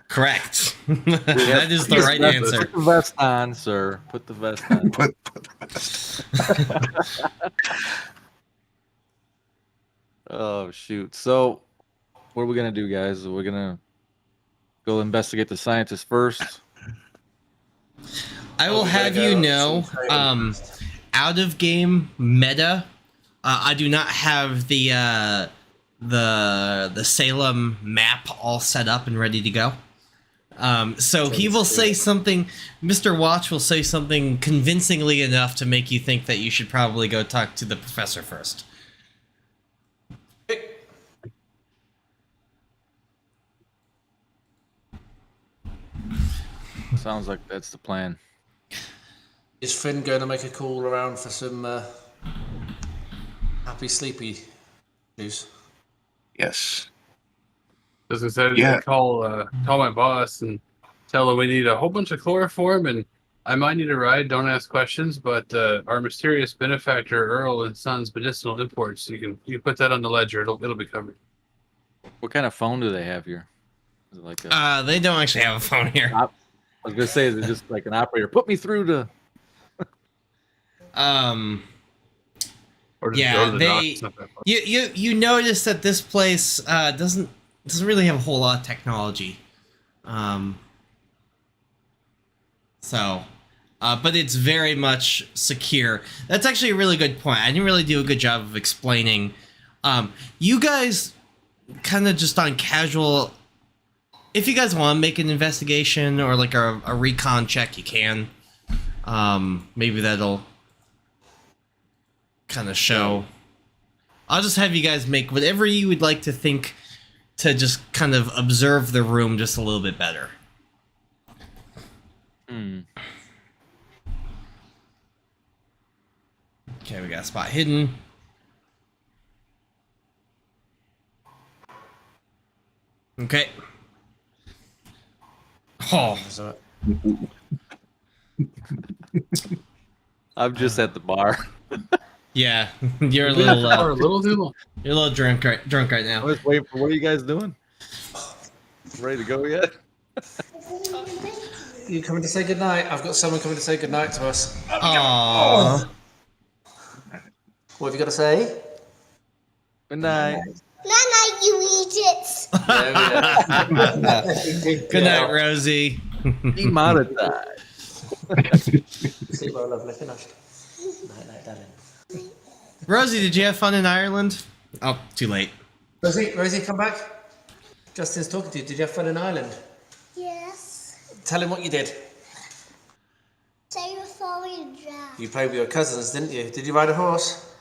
Correct. That is the right answer. Put the vest on, sir. Put the vest on. But Oh shoot! So, what are we gonna do, guys? We're gonna go investigate the scientists first. I will we have gotta you go know, to out of game meta, I do not have the Salem map all set up and ready to go. So he will say something. Mr. Watch will say something convincingly enough to make you think that you should probably go talk to the professor first. Sounds like that's the plan. Is Finn going to make a call around for some happy sleepy juice? Yes. As I said, Yeah. call my boss and tell him we need a whole bunch of chloroform and I might need a ride. Don't ask questions, but our mysterious benefactor Earl and Sons medicinal imports. You can put that on the ledger. It'll be covered. What kind of phone do they have here? Is it like a, They don't actually have a phone here. I was gonna say, is it just like an operator? Put me through to. Or just Yeah, go to the dock. they. It's not that far. You notice that this place doesn't really have a whole lot of technology. But it's very much secure. That's actually a really good point. I didn't really do a good job of explaining. You guys kind of just on casual. If you guys want to make an investigation or like a recon check, you can. Maybe that'll kind of show. I'll just have you guys make whatever you would like to think to just kind of observe the room just a little bit better. Okay, we got a spot hidden. Okay. Oh, I'm just at the bar. yeah. You're a little Or a little too long. you're a little drunk right I now. was waiting for. What are you guys doing? Ready to go yet? You coming to say goodnight? I've got someone coming to say goodnight to us. Aww. What have you got to say? Good night. Nana, you eat it. Good night, Rosie. Demonetized. Sleep well, lovely. Finished. Night, darling. Rosie, did you have fun in Ireland? Oh, too late. Rosie, come back. Justin's talking to you. Did you have fun in Ireland? Yes. Tell him what you did. Say you're sorry, Jack. You played with your cousins, didn't you? Did you ride a horse?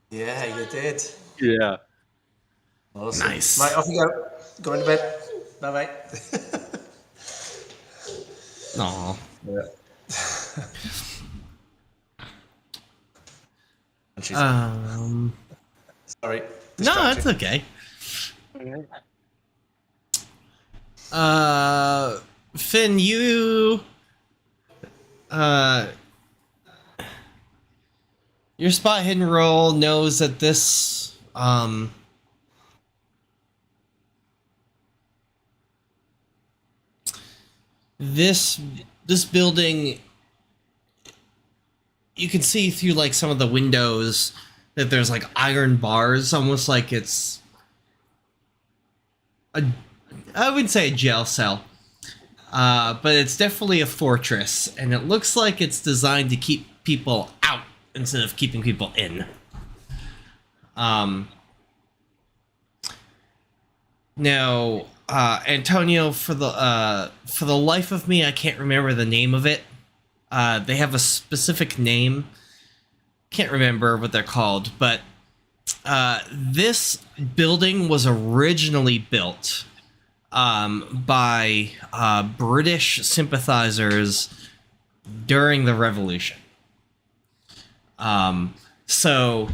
Yeah, you did. Yeah. Awesome. Nice. Right, off you go. Go into bed. Bye bye. Aw. Sorry. No, it's okay. Finn, your spot hidden roll knows that this this building, you can see through like some of the windows that there's like iron bars, almost like it's I wouldn't say a jail cell, but it's definitely a fortress, and it looks like it's designed to keep people out instead of keeping people in. Now, Antonio, for the life of me, I can't remember the name of it. They have a specific name. Can't remember what they're called, but this building was originally built by British sympathizers during the Revolution. So,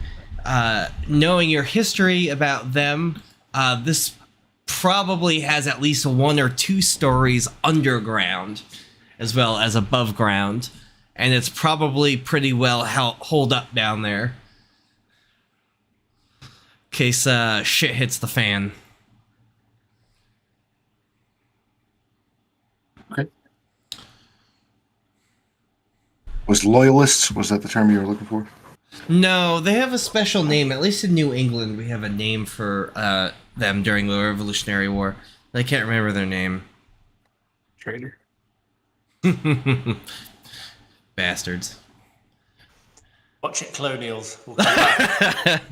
knowing your history about them, this probably has at least 1 or 2 stories underground as well as above ground, and it's probably pretty well holed up down there in case shit hits the fan. Okay. Was loyalists, was that the term you were looking for? No, they have a special name. At least in New England, we have a name for them during the Revolutionary War. I can't remember their name. Traitor. Bastards. Watch it, Colonials. We'll come back.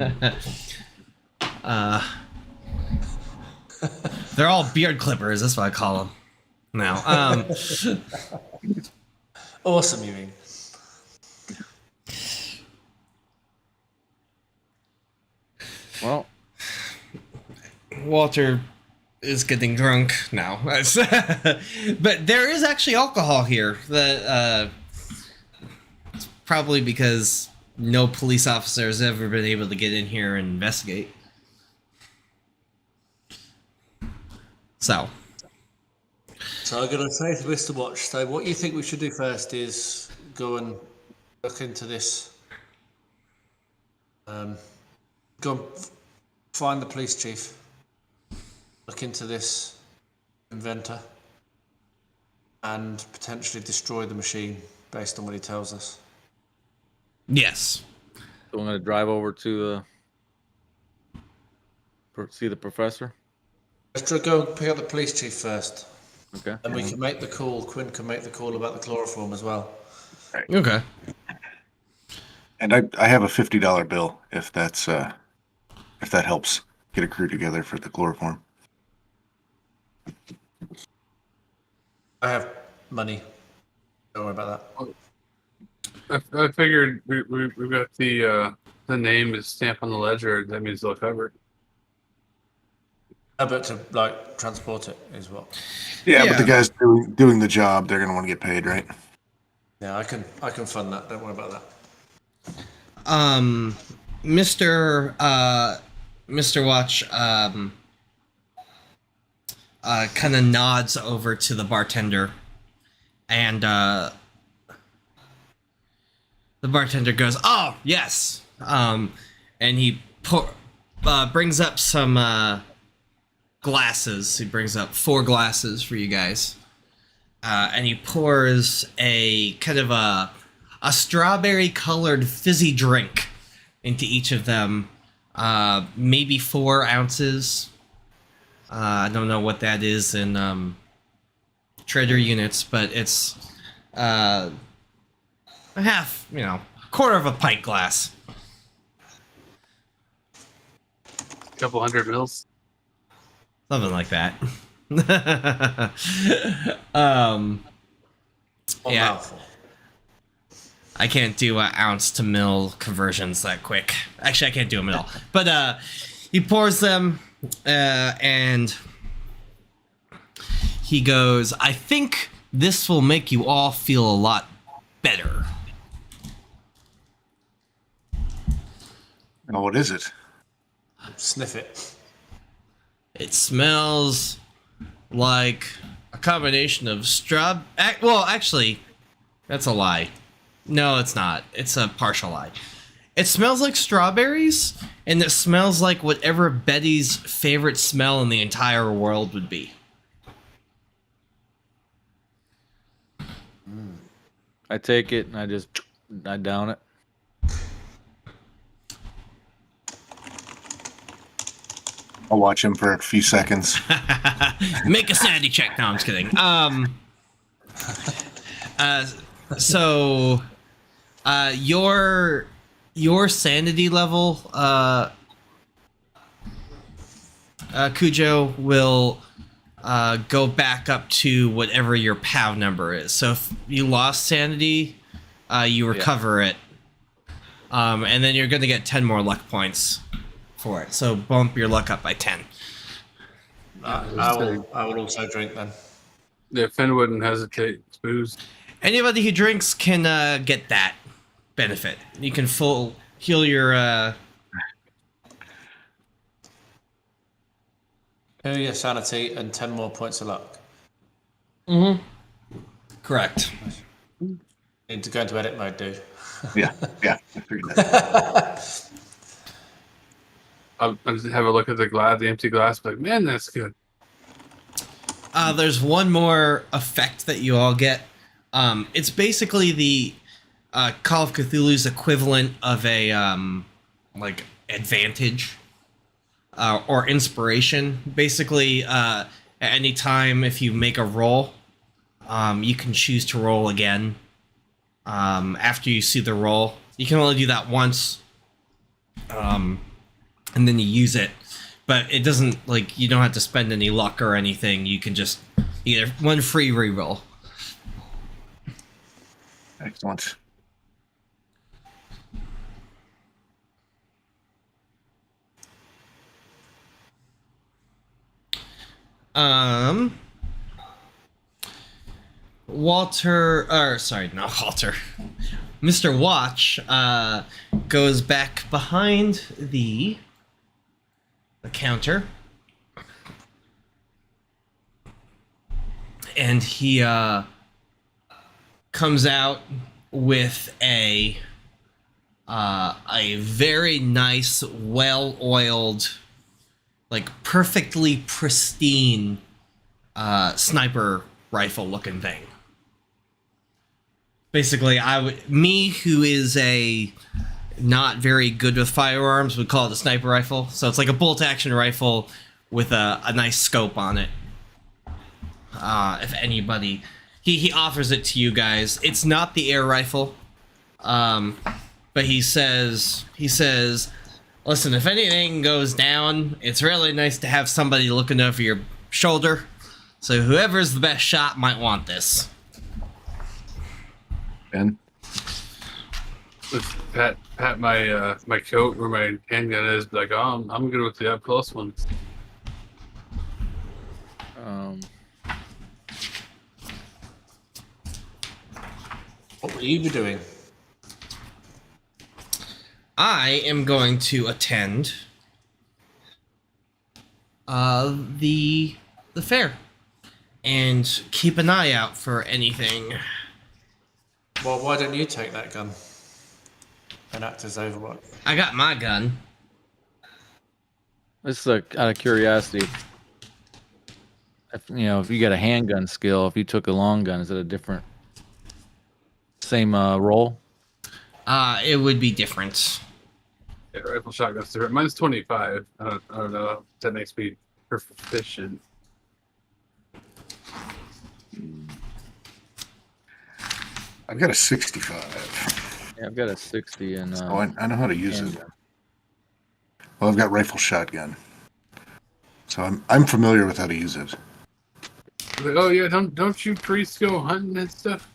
They're all beard clippers. That's what I call them. Now, Awesome, you mean? Well, Walter, is getting drunk now. But there is actually alcohol here. That it's probably because no police officer has ever been able to get in here and investigate. So I'm going to say to Mr. Watch, so what you think we should do first is go and look into this. Go and find the police chief. Look into this inventor. And potentially destroy the machine based on what he tells us. yes. So I'm going to drive over to see the professor. Let's go and pick up the police chief first. Okay. And we can make the call. Quinn can make the call about the chloroform as well. Okay. And I have a $50 bill if that helps get a crew together for the chloroform. I have money. Don't worry about that. I figured we've got the name is stamped on the ledger. That means they'll cover it. But to like transport it is what. Yeah, but the guys doing the job, they're gonna want to get paid, right? Yeah, I can fund that. Don't worry about that. Mr. Watch kind of nods over to the bartender, and the bartender goes, "Oh, yes." And he brings up some glasses. He brings up 4 glasses for you guys. And he pours a kind of a strawberry colored fizzy drink into each of them. Maybe 4 ounces. I don't know what that is in trader units, but it's a half, quarter of a pint glass. A couple 100 mils. Something like that. Yeah. Mouthful. I can't do ounce to mil conversions that quick. Actually, I can't do them at all. But he pours them, and he goes, "I think this will make you all feel a lot better." Oh, what is it? Sniff it. It smells like a combination of well, actually, that's a lie. No, it's not. It's a partial lie. It smells like strawberries, and it smells like whatever Betty's favorite smell in the entire world would be. I take it and I down it. I'll watch him for a few seconds. Make a sanity check. No, I'm just kidding. So, your sanity level, Cujo, will go back up to whatever your POW number is. So if you lost sanity, you recover it, and then you're going to get 10 more luck points for it. So bump your luck up by 10. I will also drink then. Yeah, Finn wouldn't hesitate. It's booze. Anybody who drinks can get that benefit. You can heal your Heal your sanity and 10 more points of luck. correct. Need to go into edit mode, dude. Yeah. I figured that. I'll just have a look at the empty glass. Like, man, that's good. There's one more effect that you all get. It's basically the Call of Cthulhu's equivalent of a like advantage or inspiration. Basically, at any time if you make a roll, you can choose to roll again. After you see the roll, you can only do that once, and then you use it. But it doesn't, like, you don't have to spend any luck or anything. You can just either one free reroll. Excellent. Walter, or sorry, not Walter. Mr. Watch goes back behind the counter, and he comes out with a very nice, well-oiled, like perfectly pristine sniper rifle looking thing. Basically, me who is a not very good with firearms would call it a sniper rifle. So it's like a bolt action rifle with a nice scope on it. If anybody, he offers it to you guys. It's not the air rifle, but he says, listen, if anything goes down, it's really nice to have somebody looking over your shoulder. So whoever's the best shot might want this. Ben? Just pat my my coat where my handgun is, be like, oh, I'm good with the up close ones. What will you be doing? I am going to attend the fair and keep an eye out for anything. Well, why don't you take that gun and act as Overwatch? I got my gun. This is out of curiosity. If you got a handgun skill, if you took a long gun, is it a different, same role? It would be different. Yeah, rifle shotgun's different. Mine's 25. I don't know if that makes me proficient. I've got a 65. Yeah, I've got a 60 and. Oh, I know how to use it. handgun. Well, I've got rifle shotgun. So I'm familiar with how to use it. Like, oh yeah, don't you priests go hunting and stuff?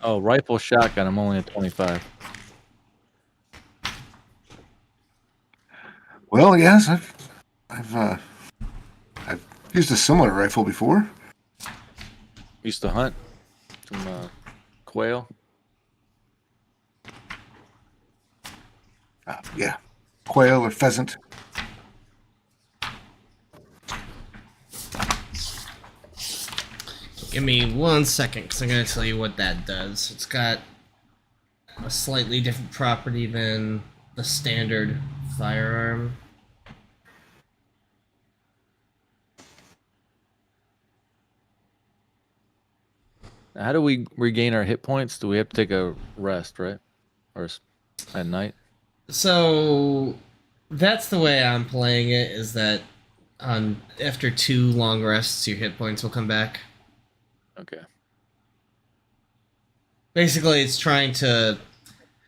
Oh, rifle shotgun. I'm only at 25. Well, yes, I've used a similar rifle before. Used to hunt some quail. Yeah, quail or pheasant. Give me 1 second, because I'm going to tell you what that does. It's got a slightly different property than the standard firearm. How do we regain our hit points? Do we have to take a rest, right? Or at night? So that's the way I'm playing it, is that after 2 long rests, your hit points will come back. Okay. Basically, it's trying to,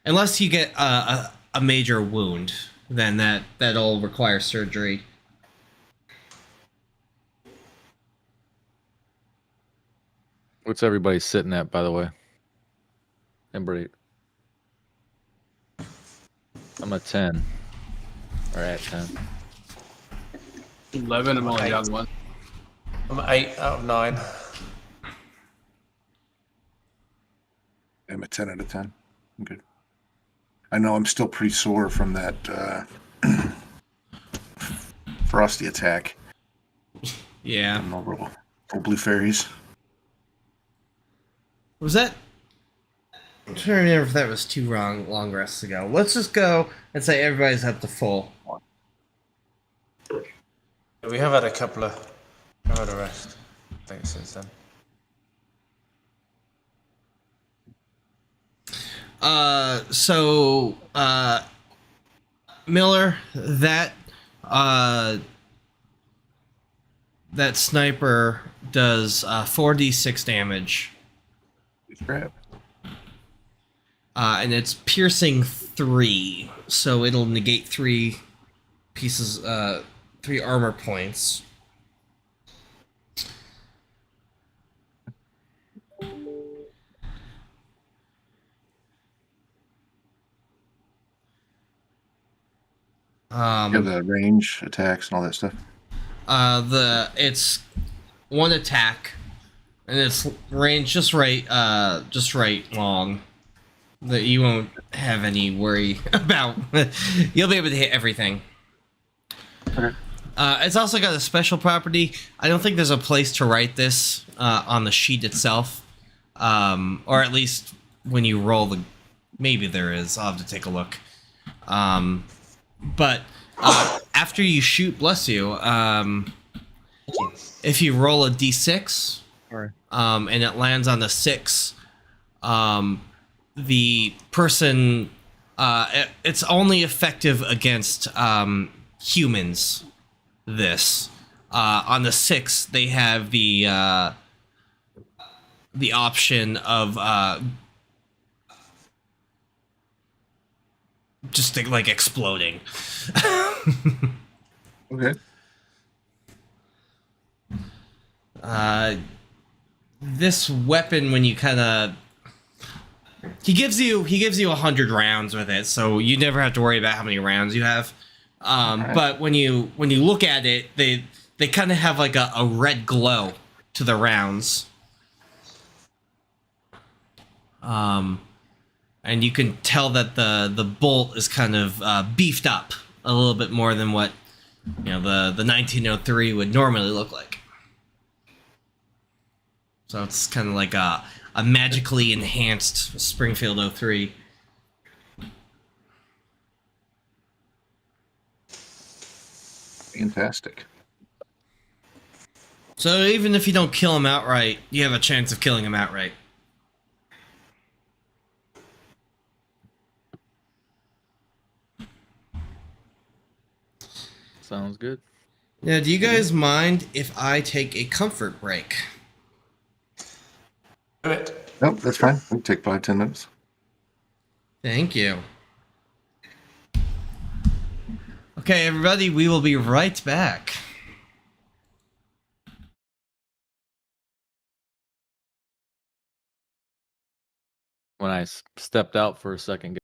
unless you get a major wound, then that'll require surgery. What's everybody sitting at, by the way? Everybody. I'm at 10. Or at 10. 11. I'm only down 1. I'm at 8 out of 9. I'm a 10 out of 10. I'm good. I know I'm still pretty sore from that frosty attack. Yeah. From the little blue fairies. Was that? I'm trying to remember if that was 2 long rests ago. Let's just go and say everybody's at the full. We have had a couple of. I've had a rest, I think, since then. Miller, that sniper does 4d6 damage. Crap. And it's piercing 3, so it'll negate 3 pieces, 3 armor points. You have the range attacks and all that stuff. It's one attack, and it's range just right long that you won't have any worry about. You'll be able to hit everything. Okay. It's also got a special property. I don't think there's a place to write this on the sheet itself, or at least when you roll the. Maybe there is. I'll have to take a look. But after you shoot, bless you. If you roll a d6, and it lands on the 6, the person, it's only effective against humans. This on the 6, they have the option of just like exploding. Okay. This weapon, when you kind of he gives you 100 rounds with it, so you never have to worry about how many rounds you have. Right. But when you look at it, they kind of have like a red glow to the rounds. And you can tell that the bolt is kind of beefed up a little bit more than what the 1903 would normally look like. So it's kind of like a magically enhanced Springfield 03. Fantastic. So even if you don't kill him outright, you have a chance of killing him outright. Sounds good. Now, do you guys mind if I take a comfort break? Do it. Nope, that's fine. We can take 5-10 minutes. Thank you. Okay, everybody, we will be right back. When I stepped out for a second,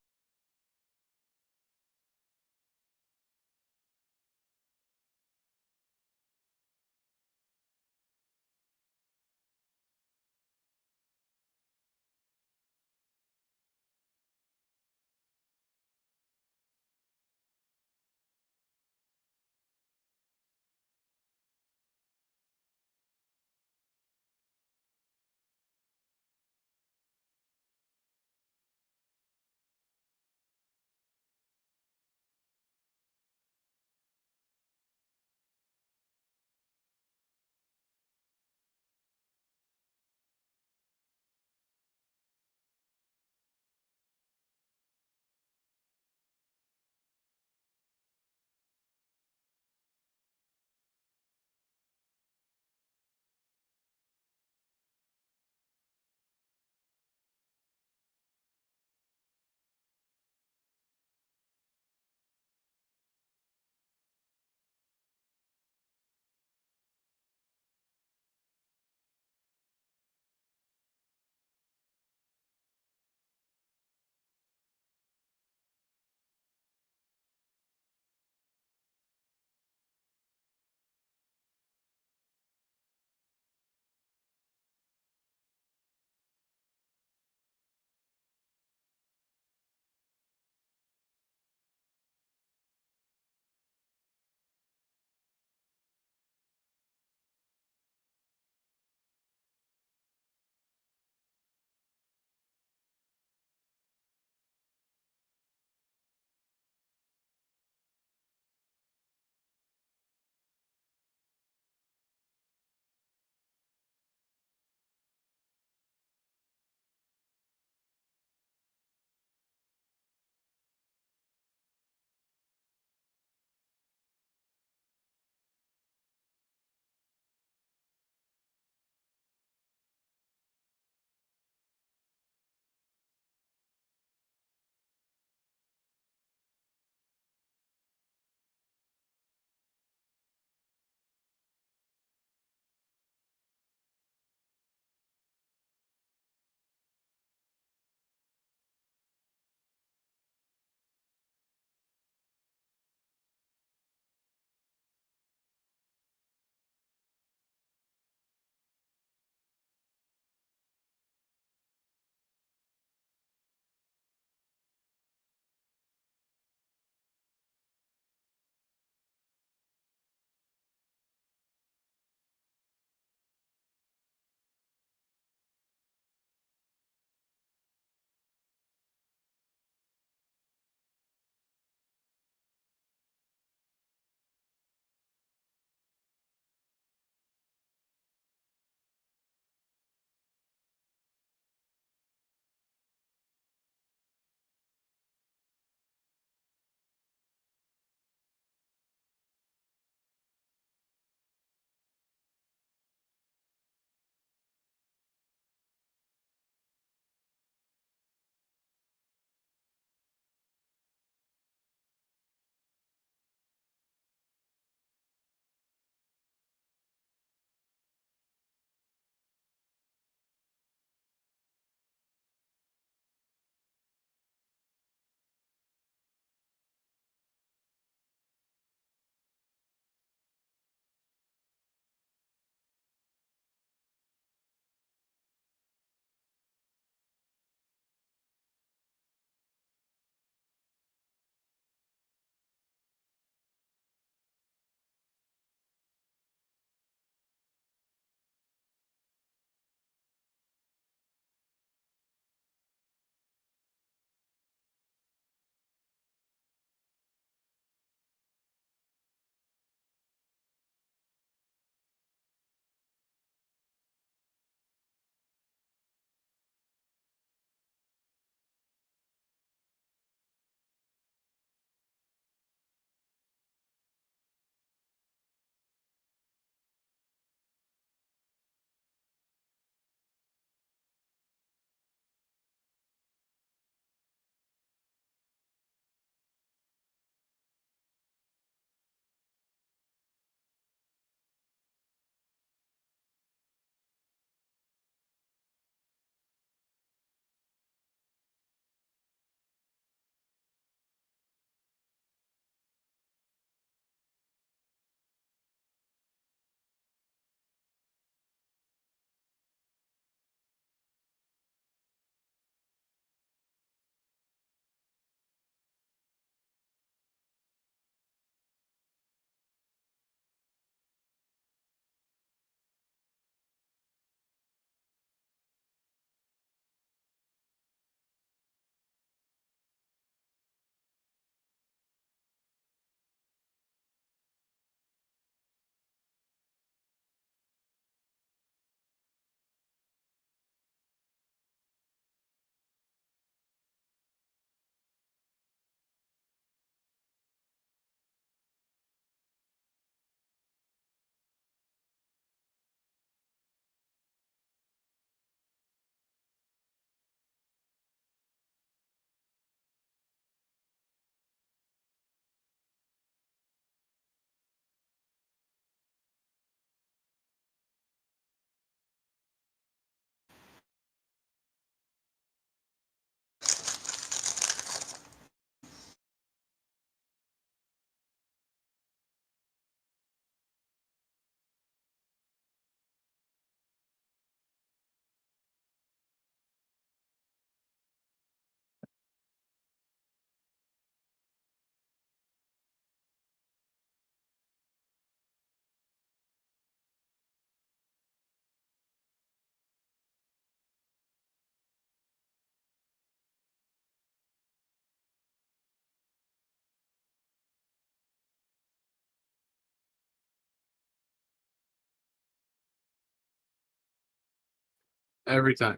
Every time.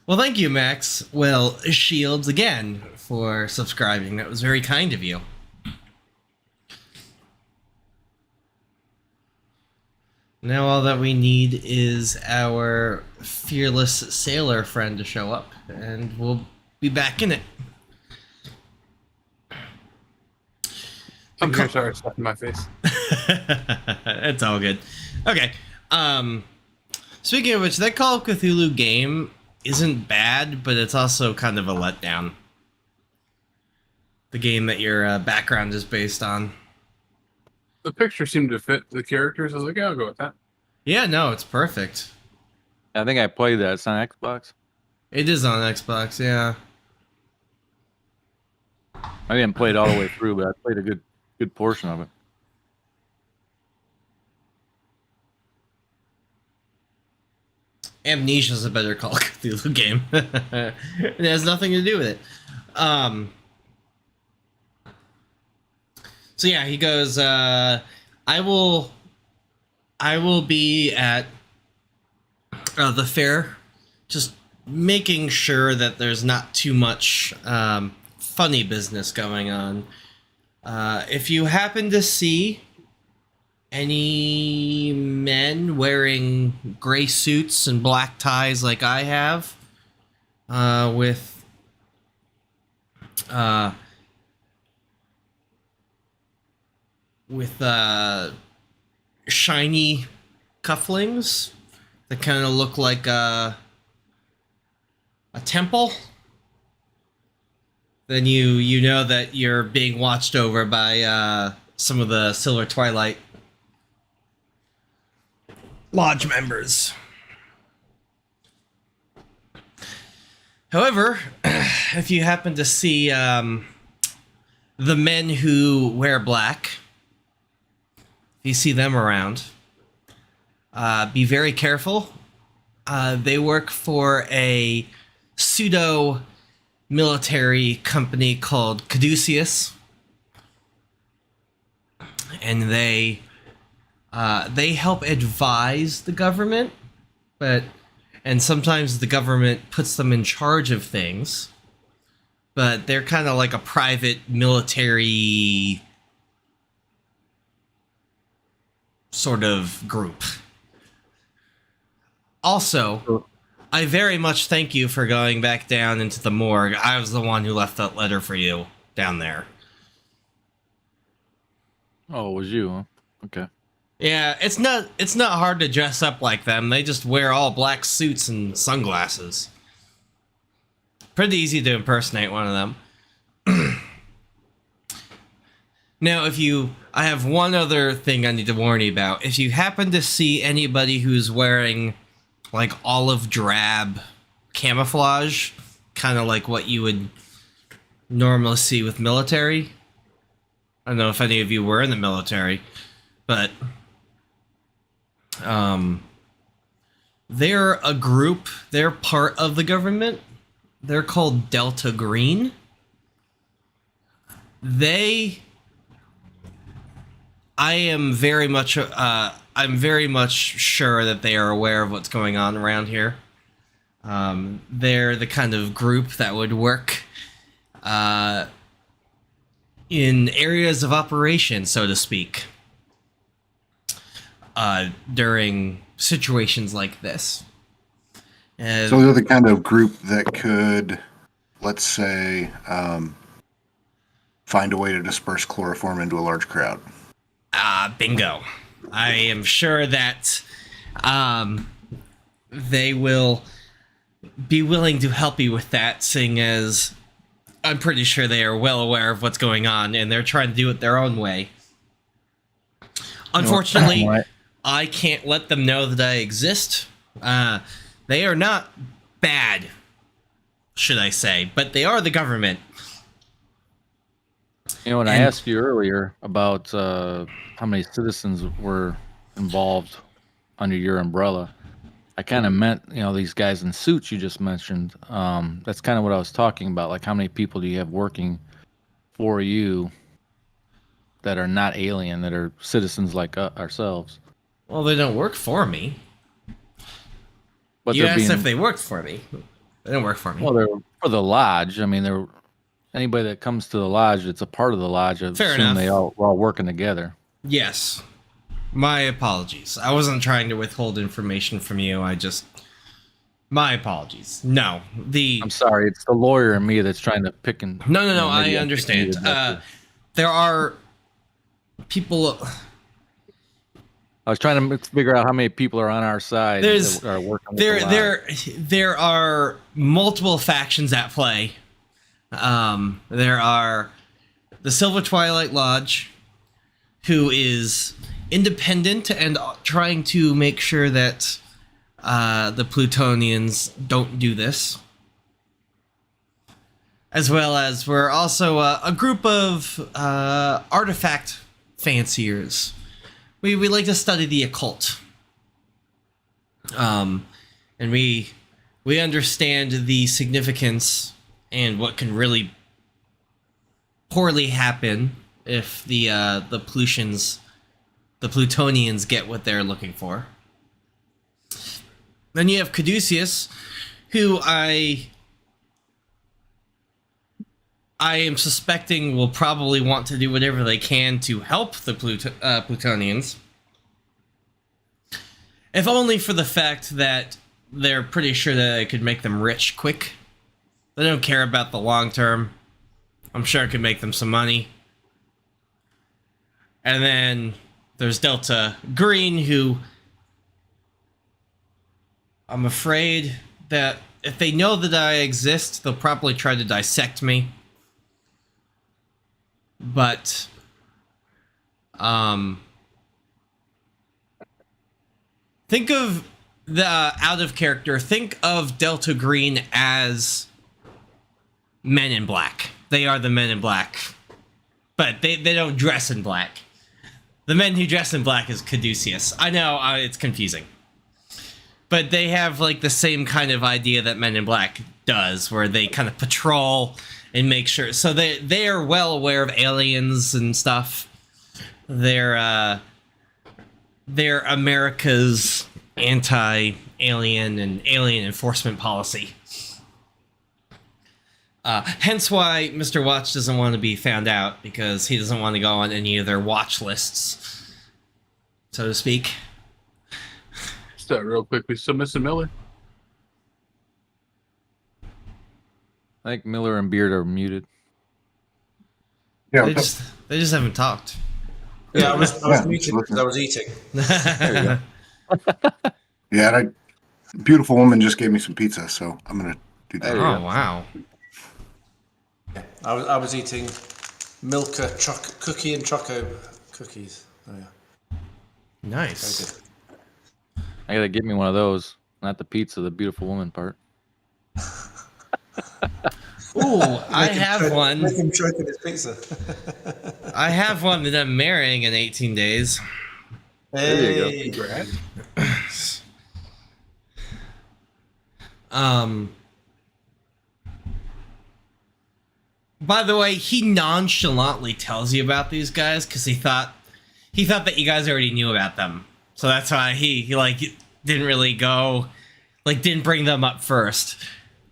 Well, thank you, Max. Well, Shields again for subscribing. That was very kind of you. Now all that we need is our fearless sailor friend to show up, and we'll be back in it. I'm sorry, stuff in my face. It's all good. Okay. Speaking of which, that Call of Cthulhu game isn't bad, but it's also kind of a letdown. The game that your background is based on. The picture seemed to fit the characters. I was like, yeah, I'll go with that. Yeah, no, it's perfect. I think I played that. It's on Xbox. It is on Xbox, yeah. I didn't play it all the way through, but I played a good portion of it. Amnesia's a better Call of Cthulhu game. It has nothing to do with it. So yeah, he goes, I will be at the fair, just making sure that there's not too much funny business going on. If you happen to see any men wearing gray suits and black ties like I have, with shiny cufflings that kind of look like a temple, then you know that you're being watched over by some of the Silver Twilight Lodge members. However, if you happen to see the men who wear black, if you see them around, be very careful. They work for a pseudo military company called Caduceus, and they help advise the government, and sometimes the government puts them in charge of things, but they're kind of like a private military sort of group. Also, I very much thank you for going back down into the morgue. I was the one who left that letter for you down there. Oh, it was you, huh? Okay. Yeah, it's not hard to dress up like them. They just wear all black suits and sunglasses. Pretty easy to impersonate one of them. Now, I have one other thing I need to warn you about. If you happen to see anybody who's wearing like olive drab camouflage, kind of like what you would normally see with military. I don't know if any of you were in the military, but they're a group. They're part of the government. They're called Delta Green. I'm very much sure that they are aware of what's going on around here. They're the kind of group that would work in areas of operation, so to speak, during situations like this. And So they're the kind of group that could, let's say, find a way to disperse chloroform into a large crowd. Bingo. I am sure that they will be willing to help you with that, seeing as I'm pretty sure they are well aware of what's going on, and they're trying to do it their own way. Unfortunately, I can't let them know that I exist. They are not bad, should I say, but they are the government. You know, when I asked you earlier about how many citizens were involved under your umbrella, I kind of meant, these guys in suits you just mentioned. That's kind of what I was talking about. Like, how many people do you have working for you that are not alien, that are citizens like ourselves? Well, they don't work for me. But You they're asked being, if they worked for me. They don't work for me. well, they're for the lodge. I mean, they're anybody that comes to the lodge that's a part of the lodge. I Fair assume enough. we're all working together. Yes. My apologies. I wasn't trying to withhold information from you. My apologies. No. I'm sorry, it's the lawyer in me that's trying to pick and. No. maybe I I'm understand. picking you to- There are people. I was trying to figure out how many people are on our side that are working with the lodge. There are multiple factions at play. There are the Silver Twilight Lodge, who is independent and trying to make sure that the Plutonians don't do this. As well as we're also a group of artifact fanciers. We like to study the occult. And we understand the significance and what can really poorly happen if the Plutonians get what they're looking for. Then you have Caduceus, who I am suspecting will probably want to do whatever they can to help the Plutonians. If only for the fact that they're pretty sure that it could make them rich quick. They don't care about the long term. I'm sure it could make them some money. And then there's Delta Green, who I'm afraid that if they know that I exist, they'll probably try to dissect me. But think of the out of character. Think of Delta Green as Men in Black. They are the Men in Black, but they don't dress in black. The men who dress in black is Caduceus. I know it's confusing, but they have like the same kind of idea that Men in Black does, where they kind of patrol and make sure. So they are well aware of aliens and stuff. They're America's anti-alien and alien enforcement policy. Hence why Mr. Watch doesn't want to be found out, because he doesn't want to go on any of their watch lists, so to speak. Start real quick. We still missing Miller. I think Miller and Beard are muted. Yeah, They just haven't talked. Yeah, I was Yeah, muted because I was eating. There you go. yeah. And beautiful woman just gave me some pizza, so I'm gonna do that. There you Oh, go. wow. I was eating Milka cookie and choco cookies. Oh yeah, Nice. very good. I gotta get me one of those. Not the pizza, the beautiful woman part. Ooh, I have one. Make him choke in his pizza. I have one that I'm marrying in 18 days. There you go. Hey. Congrats. By the way, he nonchalantly tells you about these guys because he thought that you guys already knew about them. So that's why he like didn't really go, like didn't bring them up first.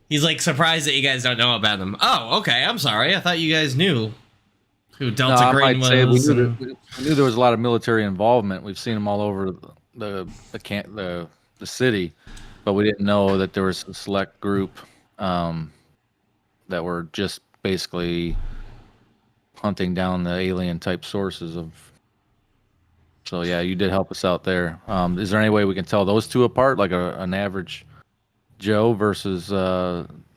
He's like surprised that you guys don't know about them. Oh, okay. I'm sorry. I thought you guys knew who Delta I Green might say was. we knew there was a lot of military involvement. We've seen them all over the city, but we didn't know that there was a select group that were just basically hunting down the alien type sources of. So yeah, you did help us out there. Is there any way we can tell those two apart, like an average Joe versus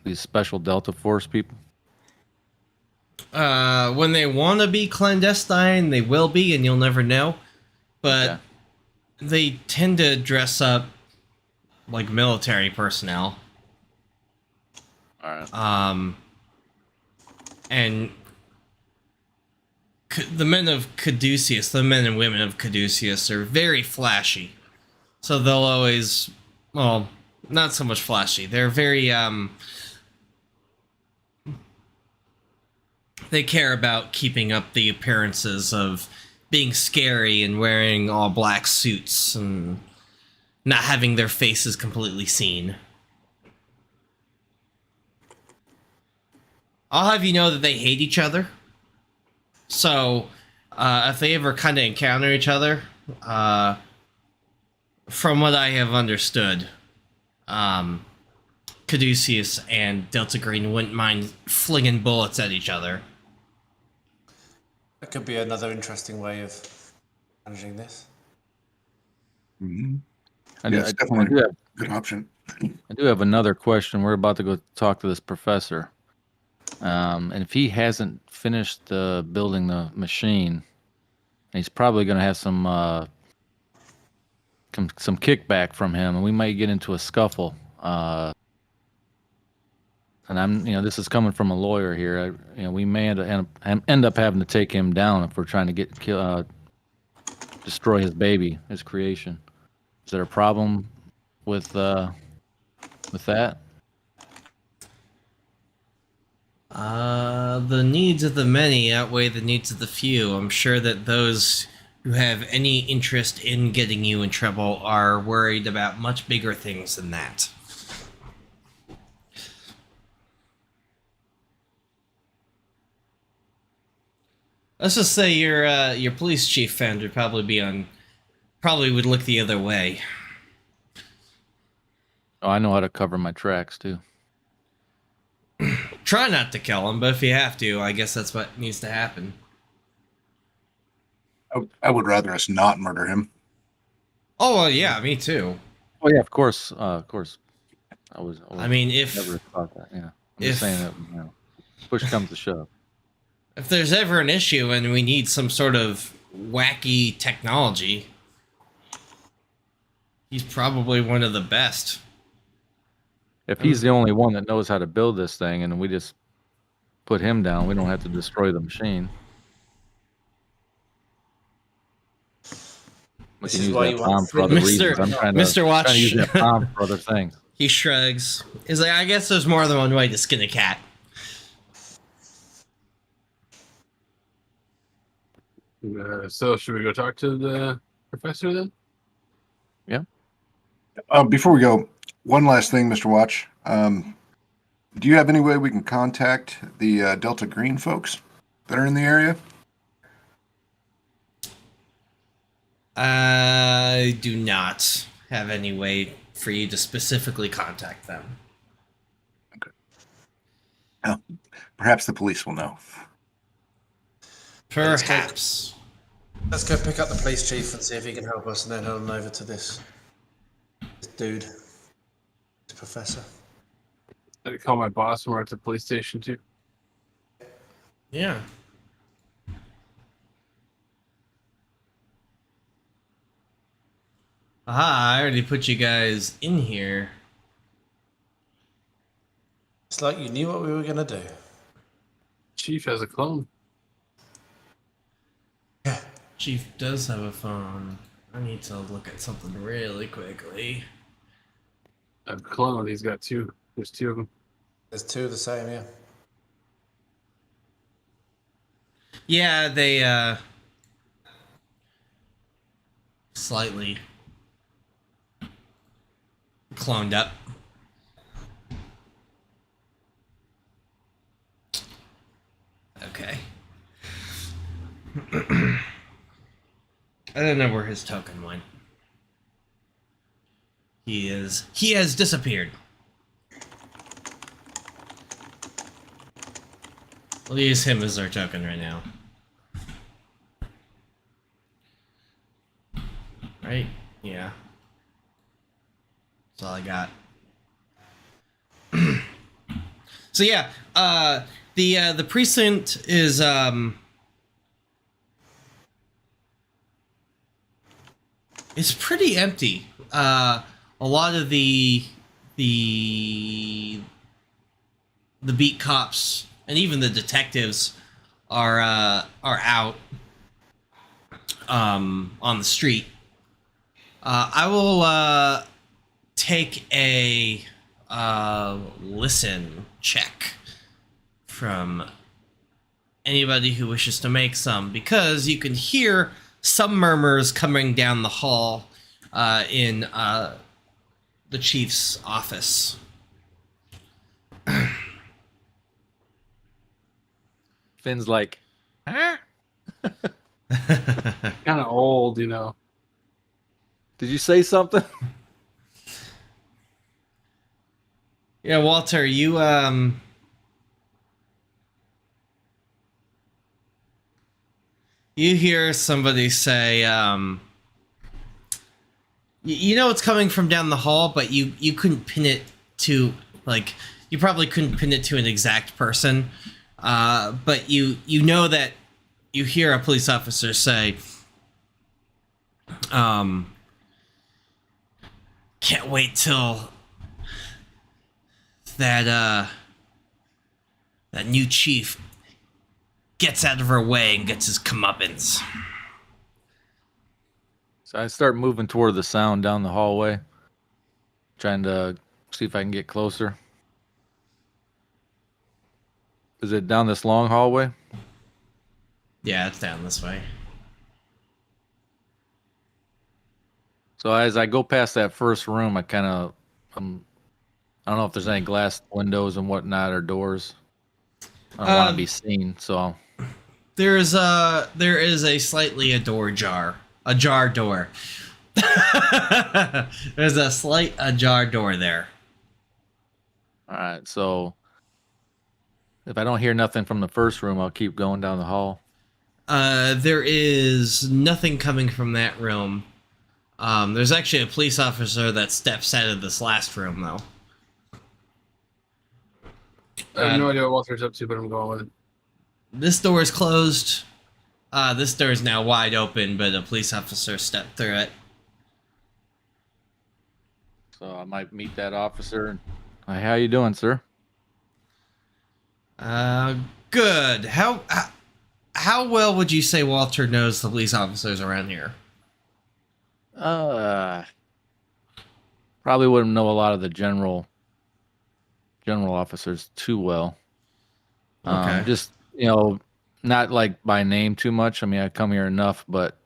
these special Delta Force people? When they want to be clandestine, they will be, and you'll never know. But Okay. they tend to dress up like military personnel. All right. And the men of Caduceus, the men and women of Caduceus, are very flashy. So they'll always well, not so much flashy. They're very they care about keeping up the appearances of being scary and wearing all black suits and not having their faces completely seen. I'll have you know that they hate each other. So, if they ever kind of encounter each other, from what I have understood, Caduceus and Delta Green wouldn't mind flinging bullets at each other. That could be another interesting way of managing this. Mm-hmm. I, Yeah, do- it's I definitely do have, a good option. I do have another question. We're about to go talk to this professor. And if he hasn't finished building the machine, he's probably going to have some kickback from him, and we might get into a scuffle. And this is coming from a lawyer here. We may end up having to take him down if we're trying to destroy his baby, his creation. Is there a problem with that? The needs of the many outweigh the needs of the few. I'm sure that those who have any interest in getting you in trouble are worried about much bigger things than that. Let's just say your police chief friend would probably would look the other way. Oh, I know how to cover my tracks too. Try not to kill him, but if you have to, I guess that's what needs to happen. I would rather us not murder him. Oh, well, yeah, me too. Oh yeah, of course, of course. I mean, never thought that. Yeah, I'm just saying that. Push comes to shove. If there's ever an issue and we need some sort of wacky technology, he's probably one of the best. If he's the only one that knows how to build this thing, and we just put him down, we don't have to destroy the machine. We This can is use why that you want bomb for other Mr. reasons. I'm trying Mr. Watch. to use that bomb for other things. He shrugs. He's like, I guess there's more than one way to skin a cat. So should we go talk to the professor then? Before we go, one last thing, Mr. Watch. Do you have any way we can contact the Delta Green folks that are in the area? I do not have any way for you to specifically contact them. Okay. Oh, perhaps the police will know. Perhaps. Let's go pick up the police chief and see if he can help us, and then head on over to this dude, this professor. I call my boss when we're at the police station too. Yeah. Aha, I already put you guys in here. It's like you knew what we were gonna do. Chief has a clone. Yeah. Chief does have a phone. I need to look at something really quickly. A clone. He's got two. There's two of them. There's two of the same, yeah. Yeah, they slightly cloned up. Okay. I don't know where his token went. He has disappeared. We'll use him as our token right now. Right? Yeah. That's all I got. So yeah, the precinct is it's pretty empty. A lot of the beat cops and even the detectives are out on the street. I will take a listen check from anybody who wishes to make some, because you can hear some murmurs coming down the hall in the chief's office. Finn's like, huh? Kind of old, you know. Did you say something? Yeah, Walter, you hear somebody say, you know it's coming from down the hall, but you couldn't pin it to, like, you probably couldn't pin it to an exact person, but you know that you hear a police officer say, can't wait till that new chief gets out of our way and gets his comeuppance. So I start moving toward the sound down the hallway, trying to see if I can get closer. Is it down this long hallway? Yeah, it's down this way. So as I go past that first room, I don't know if there's any glass windows and whatnot or doors. I don't want to be seen, so There is a slightly a jar door. There's a slight ajar door there. all right. So if I don't hear nothing from the first room, I'll keep going down the hall. There is nothing coming from that room. There's actually a police officer that steps out of this last room, though. I have no idea what Walter's up to, but I'm going with it. This door is closed. This door is now wide open, but a police officer stepped through it. So I might meet that officer. Hi, how you doing, sir? Good. How well would you say Walter knows the police officers around here? Probably wouldn't know a lot of the general officers too well. Okay. Just, not like by name too much. I mean, I come here enough, but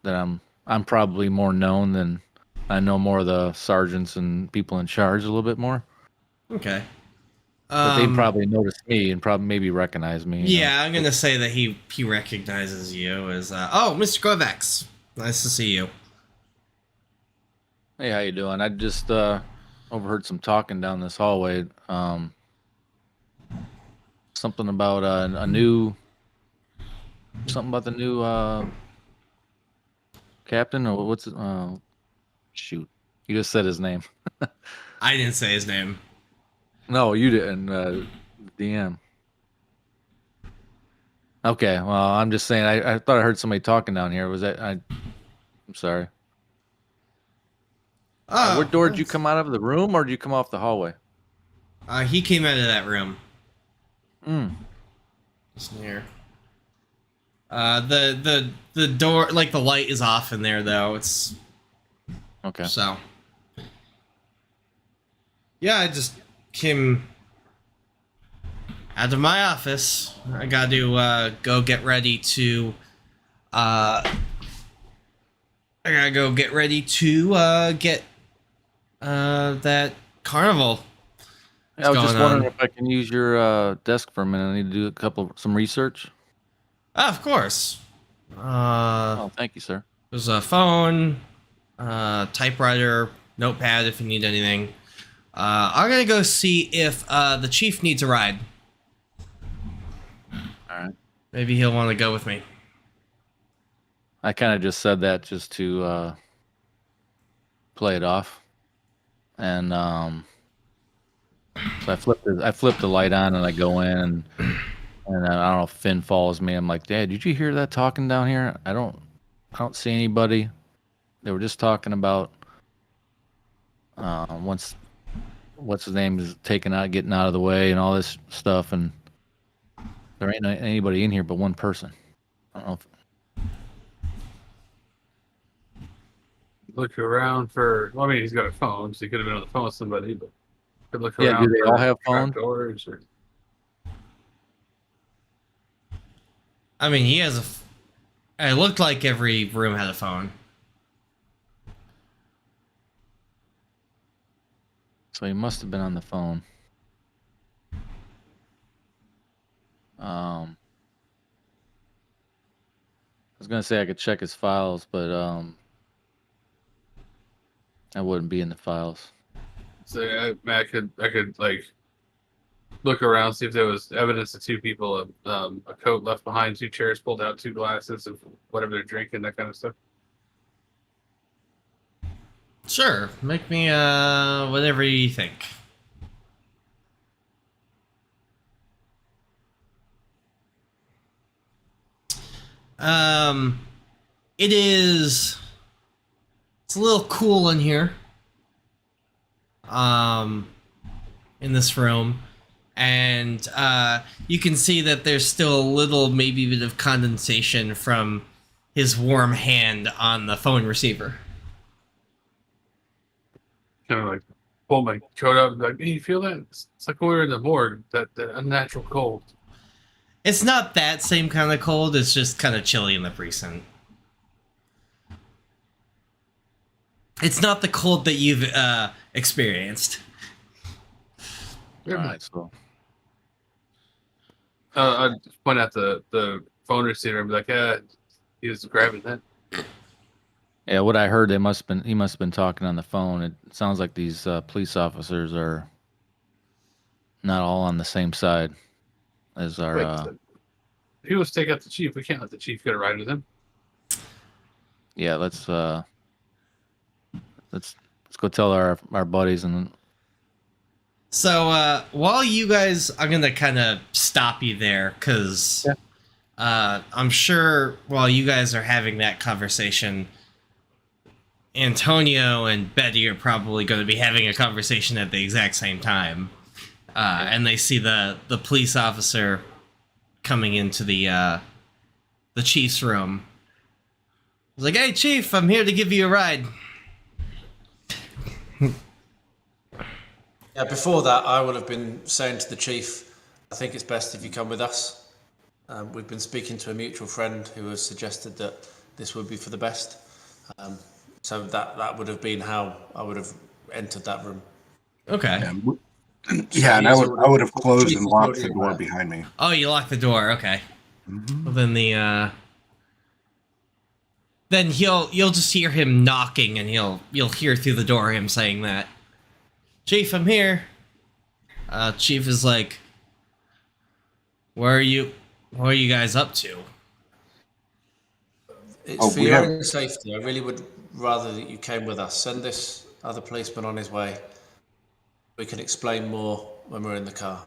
that I'm probably more known than I know more of the sergeants and people in charge a little bit more. Okay. But they probably notice me and probably maybe recognize me. Yeah, I'm gonna say that he recognizes you as Mr. Kovacs. Nice to see you. Hey, how you doing? I just overheard some talking down this hallway. Something about the new captain, or what's it? Shoot, you just said his name. I didn't say his name. No, you didn't. DM. Okay, well, I'm just saying. I thought I heard somebody talking down here. Was that? I'm sorry. What door did you come out of? The room, or did you come off the hallway? He came out of that room. Just here. The door, like, the light is off in there, though. It's okay. So yeah, I just came out of my office. I got to go get ready to get that carnival. I was just wondering if I can use your desk for a minute. I need to do some research. Of course. Thank you, sir. There's a phone, typewriter, notepad if you need anything. I'm gonna go see if the chief needs a ride. All right. Maybe he'll want to go with me. I kind of just said that just to play it off, and so I flipped the light on and I go in and I don't know if Finn follows me. I'm like, Dad, did you hear that talking down here? I don't see anybody. They were just talking about once what's his name is getting out of the way and all this stuff, and there ain't anybody in here but one person. I don't know if look around for. Well, I mean, he's got a phone, so he could have been on the phone with somebody, but could look Yeah, around do they for all have phones? doors or. I mean, he has a. It looked like every room had a phone. So he must have been on the phone. I was gonna say I could check his files, but I wouldn't be in the files. So I could like look around, see if there was evidence of two people, a coat left behind, two chairs pulled out, two glasses of whatever they're drinking, that kind of stuff. Sure, make me whatever you think. It is. It's a little cool in here. In this room, and you can see that there's still a little, maybe bit of condensation from his warm hand on the phone receiver. Kind of like pull my coat up, and be like, hey, you feel that? It's like when we were in the morgue, that unnatural cold. It's not that same kind of cold. It's just kind of chilly in the precinct. It's not the cold that you've experienced. All right, so I'd just point out the phone receiver and be like, yeah, he was grabbing that. yeah, what I heard, he must have been talking on the phone. It sounds like these police officers are not all on the same side as our. Wait, if he was to take out the chief, we can't let the chief get a ride with him. Yeah, let's go tell our buddies and. So while you guys, I'm gonna kind of stop you there because I'm sure while you guys are having that conversation, Antonio and Betty are probably going to be having a conversation at the exact same time, and they see the police officer coming into the chief's room. He's like, "Hey, Chief, I'm here to give you a ride." Yeah, before that, I would have been saying to the chief, I think it's best if you come with us. We've been speaking to a mutual friend who has suggested that this would be for the best. So that would have been how I would have entered that room. Okay. Yeah, and I would have closed and locked the door behind me. Oh, you locked the door. Okay. Mm-hmm. Well, then then you'll just hear him knocking, and you'll hear through the door him saying that, "Chief, I'm here." Chief is like, What are you guys up to?" It's for your own safety. I really would rather that you came with us. Send this other policeman on his way. We can explain more when we're in the car.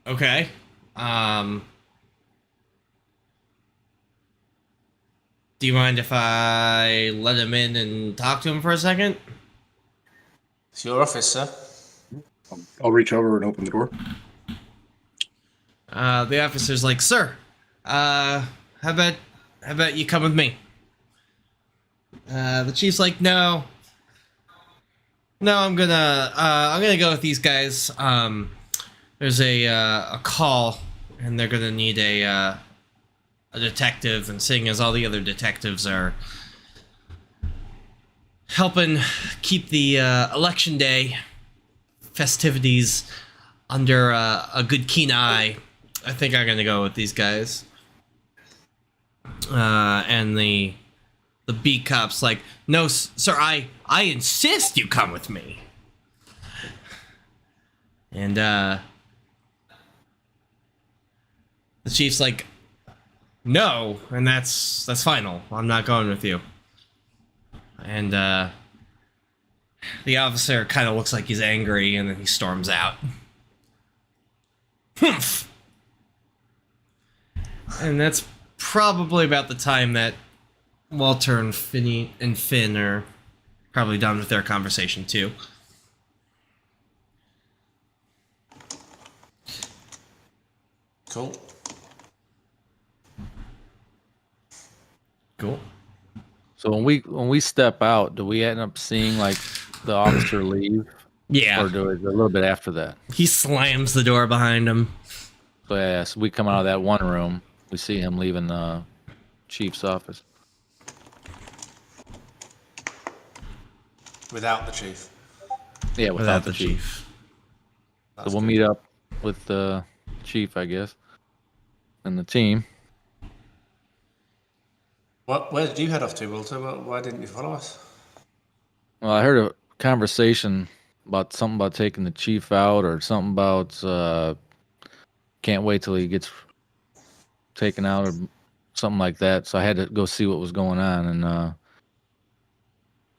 Okay. Do you mind if I let him in and talk to him for a second? It's your office, sir. I'll reach over and open the door. The officer's like, "Sir, how about you come with me?" The chief's like, "No, I'm gonna go with these guys. There's a call, and they're gonna need a detective, and seeing as all the other detectives are helping keep the election day festivities under a good keen eye, I think I'm gonna go with these guys." And the beat cop's like, "No, sir, I insist you come with me." And the chief's like, "No," and that's final. "I'm not going with you." And the officer kind of looks like he's angry, and then he storms out. Humph. And that's probably about the time that Walter and Finn are probably done with their conversation too. Cool. Cool. So when we step out, do we end up seeing like the officer leave, Yeah. or do it a little bit after that? He slams the door behind him. So yeah, so we come out of that one room, we see him leaving the chief's office. Without the chief. Yeah, without the chief. So That's we'll good. meet up with the chief, I guess, and the team. Where did you head off to, Walter? Why didn't you follow us? Well, I heard a conversation about something about taking the chief out, or something about can't wait till he gets taken out, or something like that. So I had to go see what was going on, and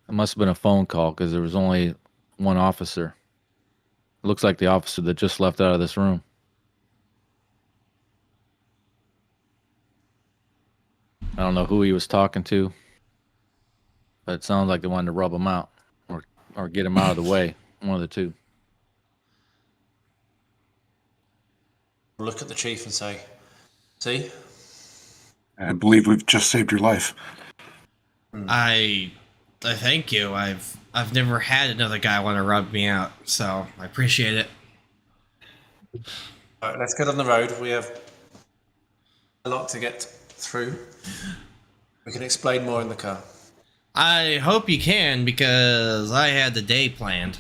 it must have been a phone call because there was only one officer. It looks like the officer that just left out of this room. I don't know who he was talking to, but it sounds like they wanted to rub him out or get him out of the way. One of the two. Look at the chief and say, see? I believe we've just saved your life. I thank you. I've never had another guy want to rub me out, so I appreciate it. All right, let's get on the road. We have a lot to get through. We can explain more in the car. I hope you can, because I had the day planned.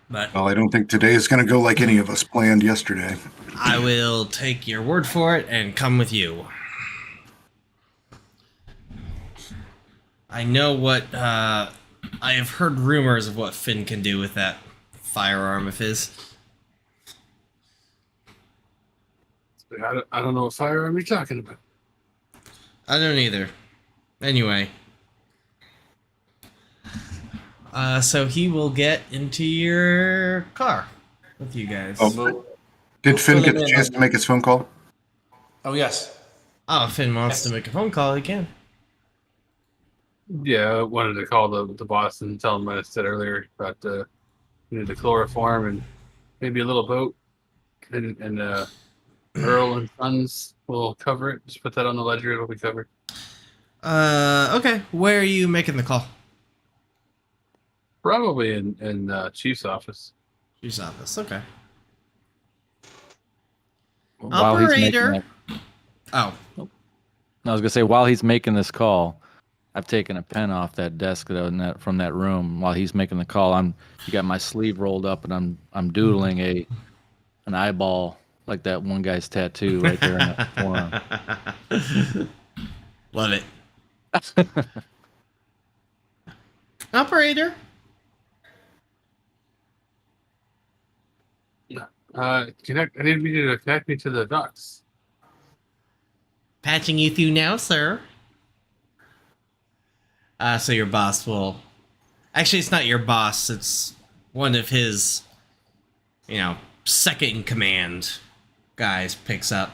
But Well, I don't think today is going to go like any of us planned yesterday. I will take your word for it and come with you. I know what, I have heard rumors of what Finn can do with that firearm of his. I don't know what firearm you're talking about. I don't either. Anyway. So he will get into your car with you guys. Oh, did Finn get the chance to make his phone call? Oh, yes. Oh, if Finn wants Yes. to make a phone call, he can. Yeah, I wanted to call the boss and tell him what I said earlier about you know, the chloroform and maybe a little boat, and Earl and Sons will cover it. Just put that on the ledger; it'll be covered. Okay. Where are you making the call? Probably in Chief's office. Chief's office. Okay. While he's making Operator. that- Oh, I was gonna say, while he's making this call, I've taken a pen off that desk from that room. While he's making the call, you got my sleeve rolled up, and I'm doodling an eyeball like that one guy's tattoo right there in that forearm. love it. Operator. I need you to connect me to the docks. Patching you through now, sir. So your boss will... Actually, it's not your boss. It's one of his, second in command guys picks up.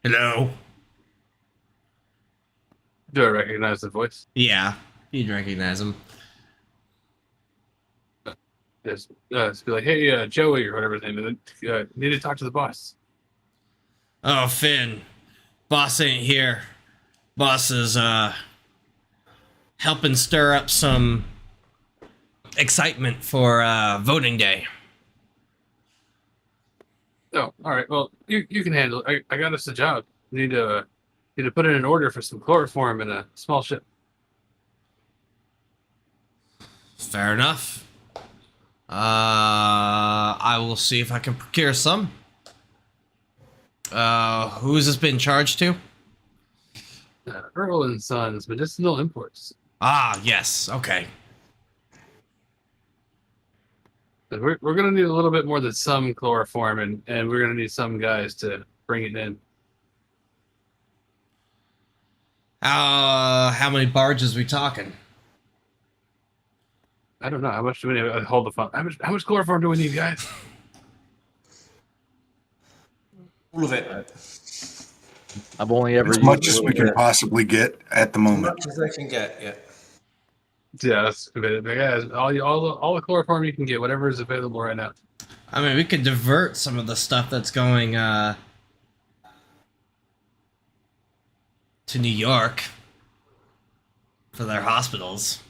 Hello? Do I recognize the voice? Yeah, you'd recognize him. Just be like, hey, Joey, or whatever his name is. Need to talk to the boss. Oh, Finn. Boss ain't here. Boss is, helping stir up some excitement for, voting day. Oh, all right. Well, you can handle it. I got us a job. Need to put in an order for some chloroform in a small ship. Fair enough. I will see if I can procure some. Who's this been charged to? Earl and Sons Medicinal Imports. Ah, yes. Okay. We're gonna need a little bit more than some chloroform, and we're gonna need some guys to bring it in. How many barges we talking? I don't know how much do we need. Hold the phone. How much chloroform do we need, guys? All of it. I've only ever As used much a as little we can bit. possibly get at the As moment. much as they can get, yeah. Yeah, that's good. Guys, all the chloroform you can get, whatever is available right now. I mean, we could divert some of the stuff that's going, to New York for their hospitals.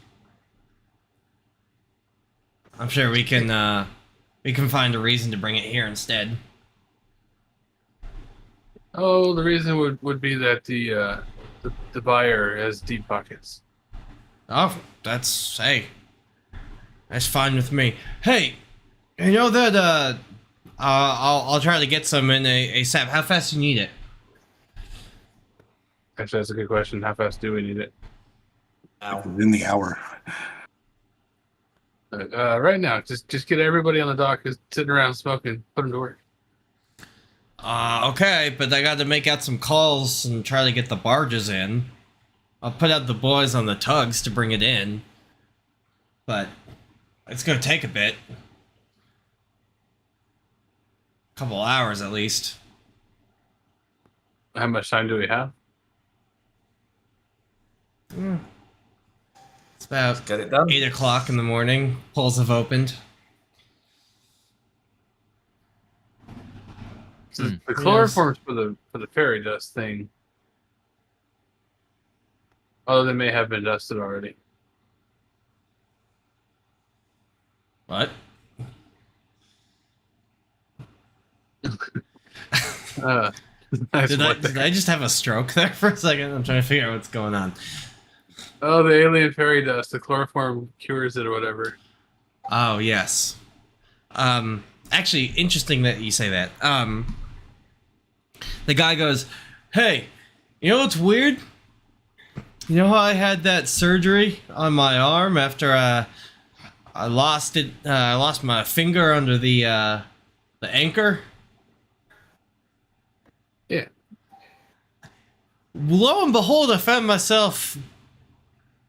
I'm sure we can find a reason to bring it here instead. Oh, the reason would be that the buyer has deep pockets. Oh, that's fine with me. Hey, you know that I'll try to get some in a sap. How fast do you need it? Actually, that's a good question. How fast do we need it? In the hour. Right now, just get everybody on the dock who's sitting around smoking. Put them to work. Okay, but I got to make out some calls and try to get the barges in. I'll put out the boys on the tugs to bring it in, but it's gonna take a bit. Couple hours at least. How much time do we have? It's about Get it done. 8 o'clock in the morning. Polls have opened. The chloroform's for the fairy dust thing. Although they may have been dusted already. What? Nice Did work I just have a stroke there for a second? I'm trying to figure out what's going on. Oh, the alien fairy dust. The chloroform cures it or whatever. Oh, yes. Actually, interesting that you say that. The guy goes, "Hey, you know what's weird? You know how I had that surgery on my arm after I lost it? I lost my finger under the anchor. Yeah. Lo and behold, I found myself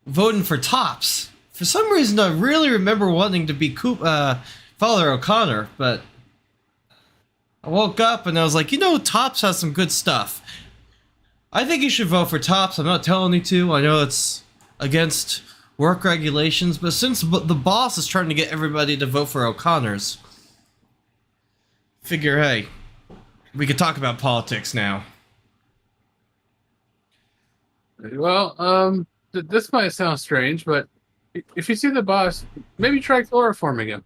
voting for Tops. For some reason, I really remember wanting to be Father O'Connor, but I woke up and I was like, you know, Tops has some good stuff. I think you should vote for Tops. I'm not telling you to. I know it's against work regulations, but since the boss is trying to get everybody to vote for O'Connor's, figure, hey, we could talk about politics now." Well, this might sound strange, but if you see the boss, maybe try chloroforming him.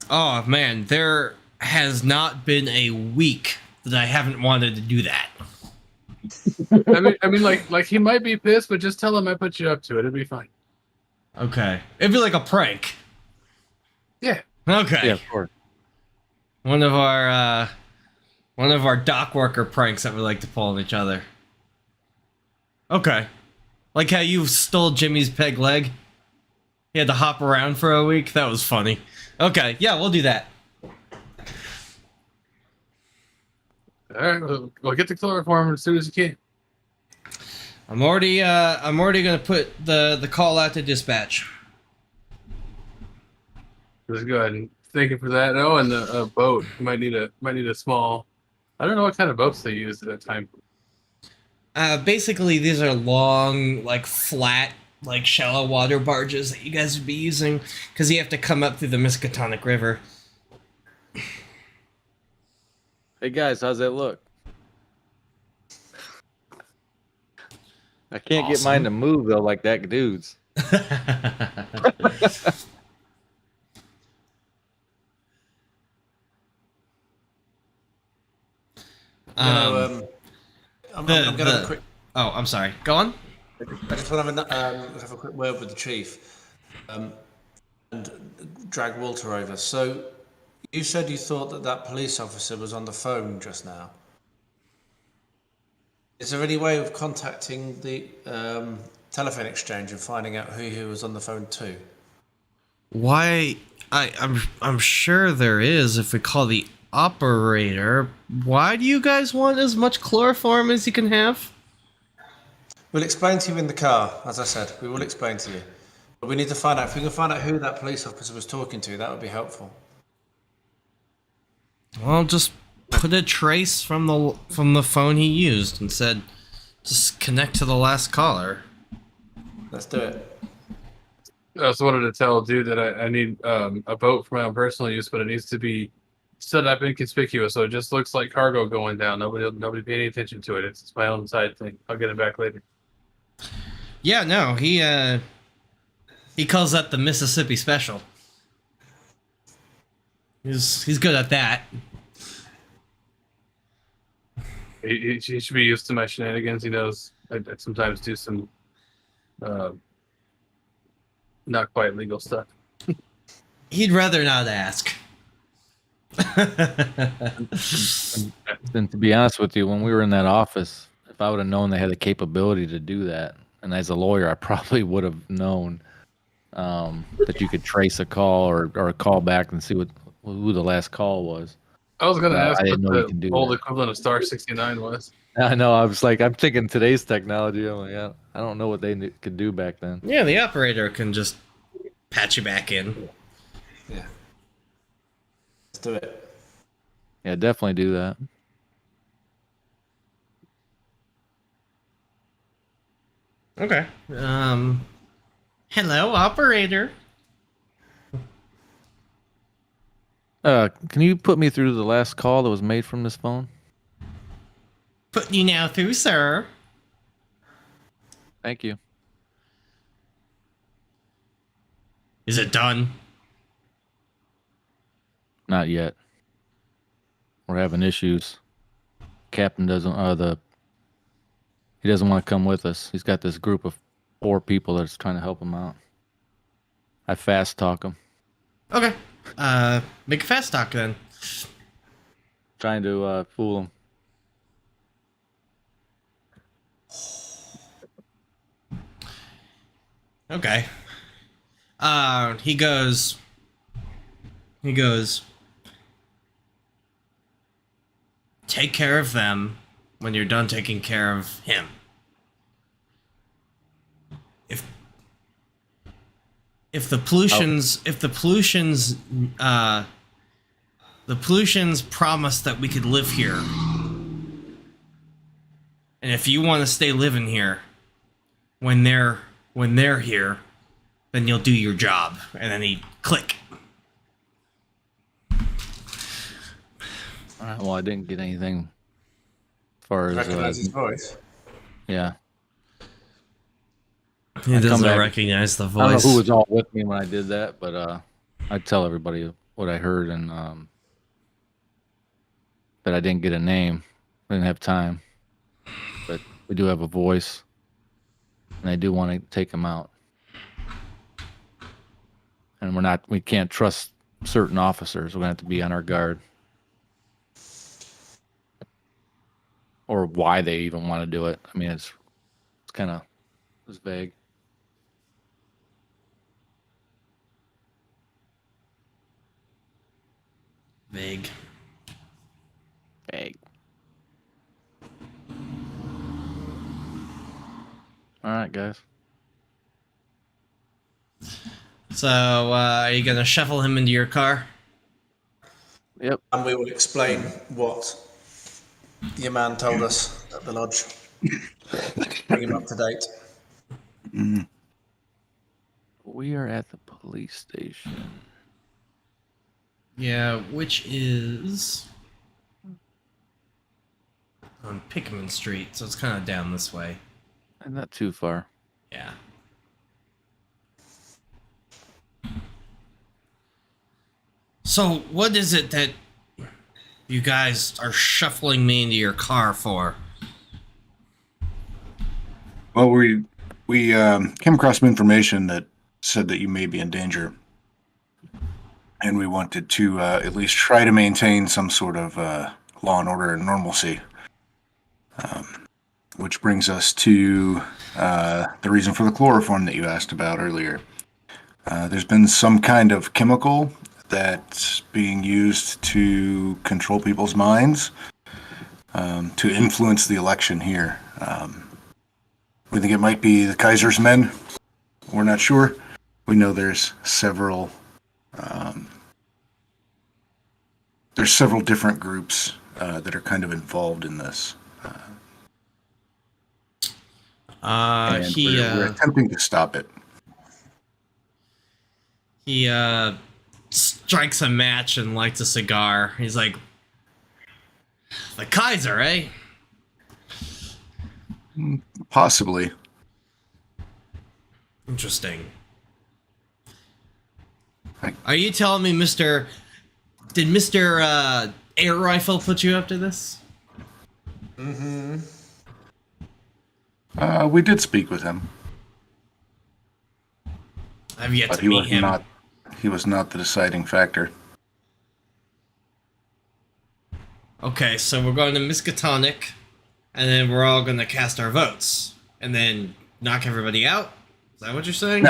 Oh man, there has not been a week that I haven't wanted to do that. I mean, like he might be pissed, but just tell him I put you up to it. It'll be fine. Okay, it'd be like a prank. Yeah. Okay. Yeah, of course. One of our dock worker pranks that we like to pull on each other. Okay. Like how you stole Jimmy's peg leg. He had to hop around for a week. That was funny. Okay, yeah, we'll do that. All right, we'll get the chloroform as soon as you can. I'm already gonna put the call out to dispatch. Let's go ahead and thank you for that. Oh, and the boat might need a small. I don't know what kind of boats they used at that time. Basically, these are long, like flat, like shallow water barges that you guys would be using because you have to come up through the Miskatonic River. Hey guys, how's that look? I can't get mine to move though, like that dude's. I'm gonna have a quick. Oh, I'm sorry. Go on. I just want to have a quick word with the chief, and drag Walter over. So, you said you thought that police officer was on the phone just now. Is there any way of contacting the telephone exchange and finding out who he was on the phone to? Why? I'm sure there is if we call the operator. Why do you guys want as much chloroform as you can have? We'll explain to you in the car, as I said. We will explain to you. But we need to find out, if we can find out who that police officer was talking to, that would be helpful. Well, just put a trace from the phone he used and said, just connect to the last caller. Let's do it. I also wanted to tell dude that I need a boat for my own personal use, but it needs to be stood up inconspicuous, so it just looks like cargo going down. Nobody paid any attention to it. It's my own side thing. I'll get it back later. Yeah, no, he calls that the Mississippi Special. He's good at that. He should be used to my shenanigans. He knows I sometimes do some not quite legal stuff. He'd rather not ask. And to be honest with you, when we were in that office, if I would have known they had the capability to do that, and as a lawyer, I probably would have known that you could trace a call or a call back and see who the last call was. I was going to ask I didn't know you what can the do old that. equivalent of Star 69 was. I know. I was like, I'm thinking today's technology. I'm like, I don't know what they could do back then. Yeah, the operator can just patch you back in. Yeah. Let's do it. Yeah, definitely do that. Okay. Hello, operator. Can you put me through the last call that was made from this phone? Putting you now through, sir. Thank you. Is it done? Not yet. We're having issues. Captain doesn't. He doesn't want to come with us. He's got this group of 4 people that's trying to help him out. I fast talk him. Okay. Make a fast talk then. Trying to fool him. Okay. He goes, take care of them when you're done taking care of him. If the pollutions promised that we could live here, and if you want to stay living here when they're here, then you'll do your job. And then he click. All right, well, I didn't get anything as far as Recognize his voice. yeah. He come doesn't back. recognize the I don't know voice. who was all with me when I did that, but I'd tell everybody what I heard and that I didn't get a name. I didn't have time, but we do have a voice, and I do want to take him out. And we can't trust certain officers. We're gonna have to be on our guard, or why they even want to do it. I mean, it's vague. Vague. Vague. All right, guys. So, are you gonna shuffle him into your car? Yep. And we will explain what your man told us at the lodge. Bring him up to date. We are at the police station. Yeah, which is on Pickman Street, so it's kind of down this way. And not too far. Yeah. So, what is it that you guys are shuffling me into your car for? Well, we came across some information that said that you may be in danger, and we wanted to at least try to maintain some sort of law and order and normalcy. Which brings us to the reason for the chloroform that you asked about earlier. There's been some kind of chemical that's being used to control people's minds, to influence the election here. We think it might be the Kaiser's men. We're not sure. We know there's several different groups that are kind of involved in this. And we're attempting to stop it. He strikes a match and lights a cigar. He's like, "The Kaiser, eh?" Possibly. Interesting. Right. Are you telling me Did Mr. Air Rifle put you up to this? Mm-hmm. We did speak with him, I've yet but to he meet was him. not. He was not the deciding factor. Okay, so we're going to Miskatonic, and then we're all going to cast our votes, and then knock everybody out? Is that what you're saying?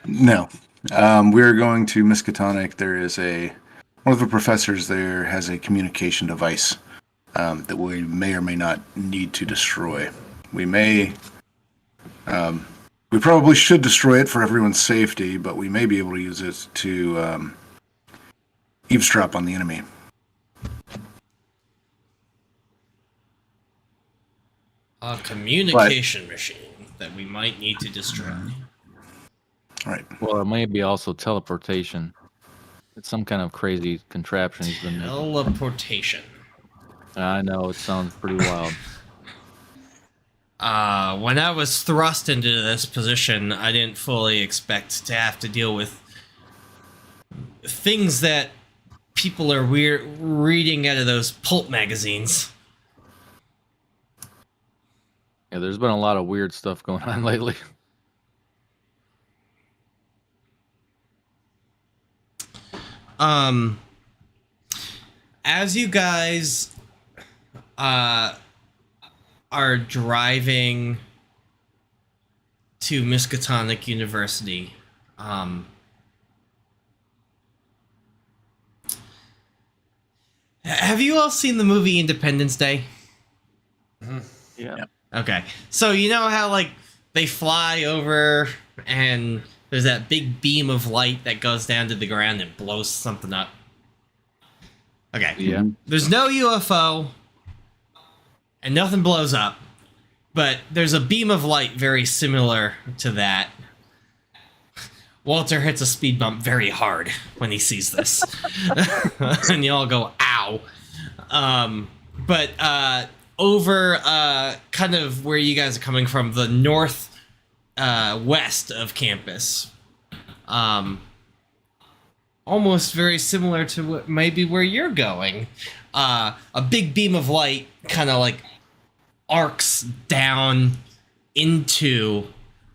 No. We're going to Miskatonic. There is one of the professors there has a communication device that we may or may not need to destroy. We probably should destroy it for everyone's safety, but we may be able to use it to eavesdrop on the enemy. A communication machine that we might need to destroy. All right. Well, it may be also teleportation. It's some kind of crazy contraption he's been making. Teleportation. I know, it sounds pretty wild. When I was thrust into this position, I didn't fully expect to have to deal with things that people are reading out of those pulp magazines. Yeah, there's been a lot of weird stuff going on lately. As you guys are driving to Miskatonic University, have you all seen the movie Independence Day? Yeah. Okay, so you know how like they fly over and there's that big beam of light that goes down to the ground and blows something up? Okay. Yeah. There's no UFO and nothing blows up, but there's a beam of light very similar to that. Walter hits a speed bump very hard when he sees this. And you all go, ow. But over kind of where you guys are coming from, the north west of campus, almost very similar to what maybe where you're going, a big beam of light kind of like arcs down into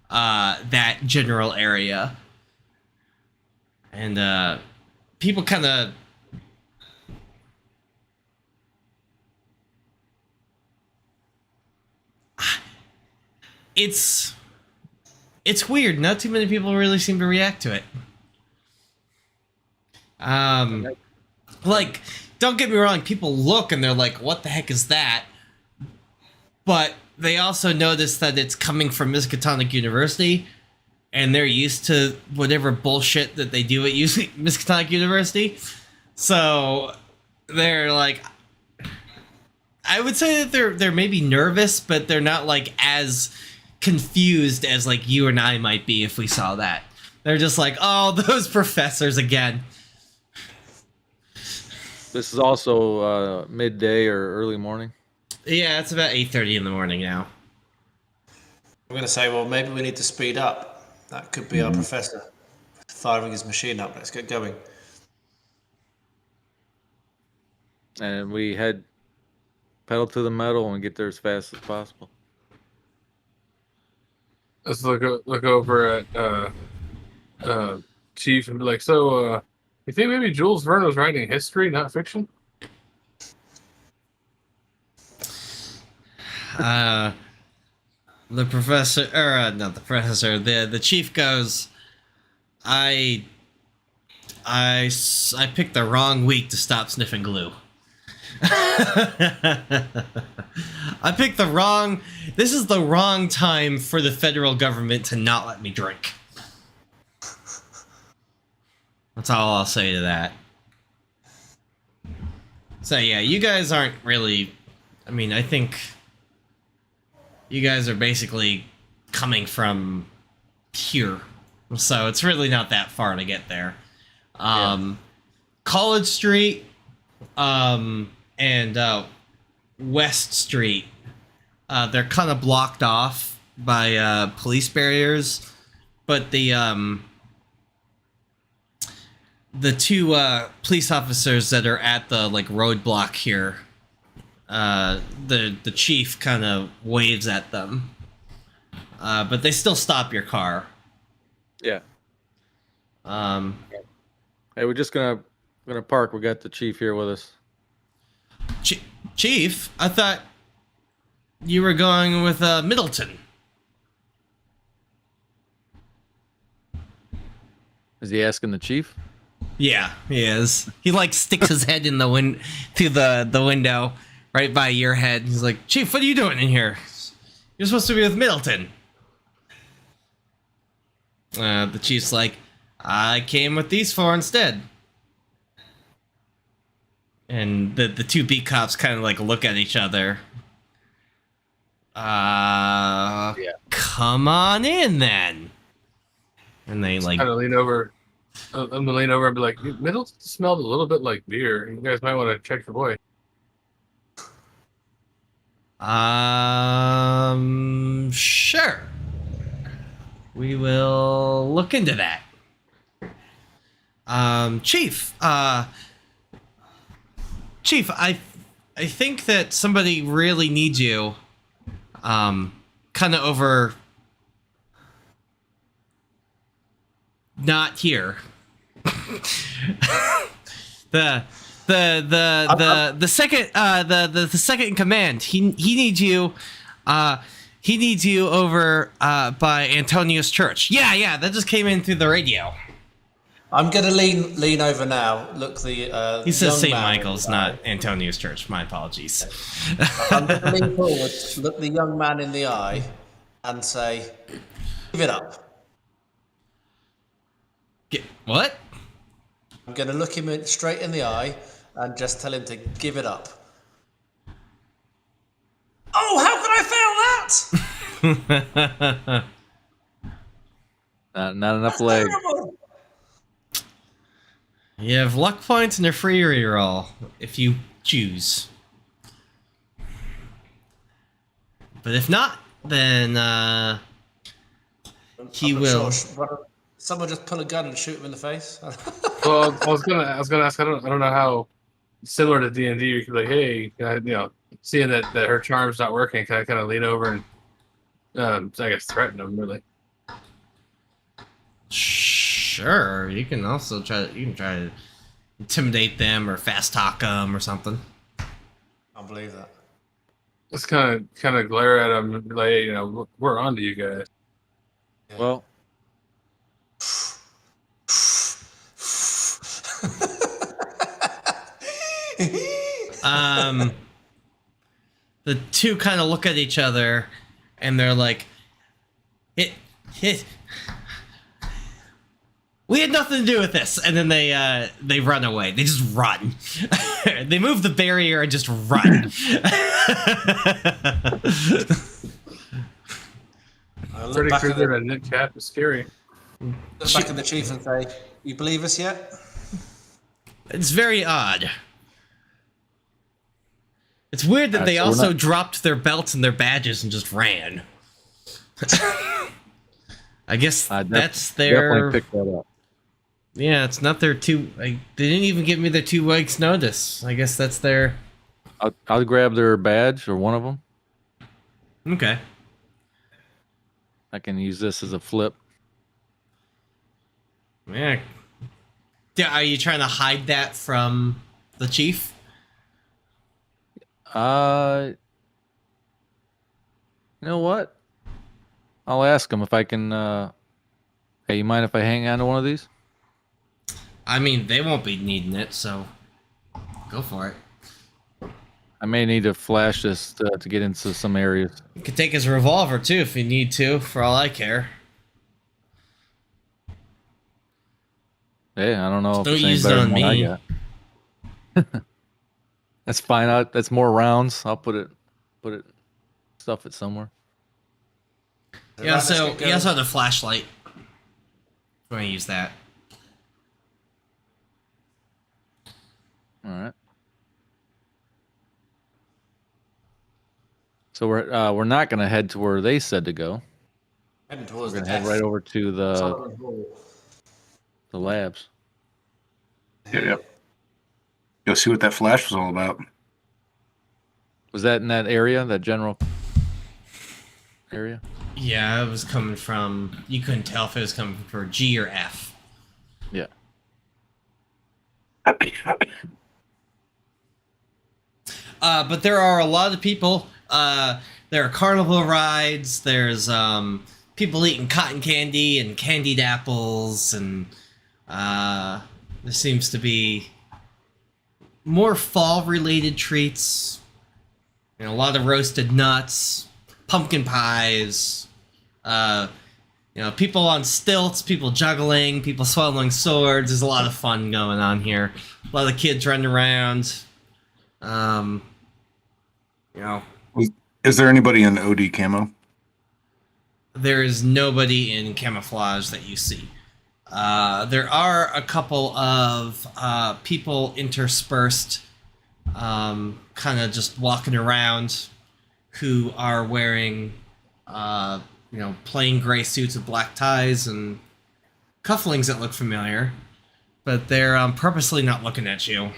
that general area, and people kind of it's weird. Not too many people really seem to react to it. Like, don't get me wrong, people look and they're like, what the heck is that? But they also notice that it's coming from Miskatonic University, and they're used to whatever bullshit that they do at Miskatonic University. So they're like, I would say that they're maybe nervous, but they're not like as confused as like you and I might be if we saw that. They're just like, oh, those professors again. This is also midday or early morning. Yeah, it's about 8:30 in the morning now. I'm going to say, well, maybe we need to speed up. That could be our professor firing his machine up. Let's get going. And we head pedal to the metal and get there as fast as possible. Let's look over at Chief and be like, so you think maybe Jules Verne was writing history, not fiction? The professor, or not the professor, the chief goes, I picked the wrong week to stop sniffing glue. This is the wrong time for the federal government to not let me drink. That's all I'll say to that. So yeah, you guys aren't really, I mean, I think you guys are basically coming from here. So it's really not that far to get there. College Street, and West Street. They're kind of blocked off by police barriers, but the two police officers that are at the roadblock here, the chief kind of waves at them, but they still stop your car. Yeah. Hey, we're just gonna park. We got the chief here with us. Chief, I thought you were going with Middleton. Is he asking the chief? Yeah, he is. He sticks his head in the through the window right by your head. He's like, Chief, what are you doing in here? You're supposed to be with Middleton. The chief's like, I came with these four instead. And the two beat cops kind of look at each other. Come on in then. And they kind of lean over. I'm gonna lean over and be like, Middleton smelled a little bit like beer. You guys might want to check your boy. Sure. We will look into that. Chief, Chief, I think that somebody really needs you. Kind of over. Not here. the second the second in command. He needs you. He needs you over by Antonio's church. Yeah, that just came in through the radio. I'm gonna lean over now. Look, he says St. Michael's, not Antonio's church. My apologies. I'm gonna lean forward, look the young man in the eye, and say, "Give it up." What? I'm gonna look him straight in the eye and just tell him to give it up. Oh, how could I fail that? Not enough leg. Terrible. You have luck points and a free reroll if you choose. But if not, then he will. Someone just pull a gun and shoot him in the face. Well, I was gonna ask. I don't know how similar to D&D. You could be like, hey, seeing that her charm's not working, can I kind of lean over and I guess threaten him really? Sure, you can also try to intimidate them or fast talk them or something. I can't believe that. Just kind of glare at him and be like, hey, we're on to you guys. Yeah. Well, the two kind of look at each other and they're like, we had nothing to do with this. And then they run away. They just run. They move the barrier and just run. Pretty sure that a knit cap is scary. Look back at the chief and say, "You believe us yet?" It's very odd. It's weird that they also dropped their belts and their badges and just ran. I guess that's their. Definitely picked that up. Yeah, it's not their two. They didn't even give me their 2 weeks notice. I guess that's their. I'll grab their badge or one of them. Okay. I can use this as a flip. Yeah. Are you trying to hide that from the chief? You know what? I'll ask him if I can. Hey, you mind if I hang on to one of these? I mean, they won't be needing it, so go for it. I may need to flash this to get into some areas. You could take his revolver too if you need to, for all I care. Hey, I don't know if Don't it's any use it better on than what I me. got. That's fine. That's more rounds. I'll put it, stuff it somewhere. Yeah. So he also had a flashlight. I'm gonna use that. All right. So we're not going to head to where they said to go. Heading We're towards going the to head death. right over to the Solomon Hall. labs. Yeah. Go see what that flash was all about. Was that in that area, that general area? Yeah, it was coming from. You couldn't tell if it was coming from G or F. Yeah. But there are a lot of people. There are carnival rides. There's people eating cotton candy and candied apples, and there seems to be more fall-related treats. A lot of roasted nuts, pumpkin pies. People on stilts, people juggling, people swallowing swords. There's a lot of fun going on here. A lot of kids running around. Is there anybody in OD camo? There is nobody in camouflage that you see. There are a couple of people interspersed, kind of just walking around, who are wearing, plain gray suits with black ties and cufflinks that look familiar, but they're purposely not looking at you.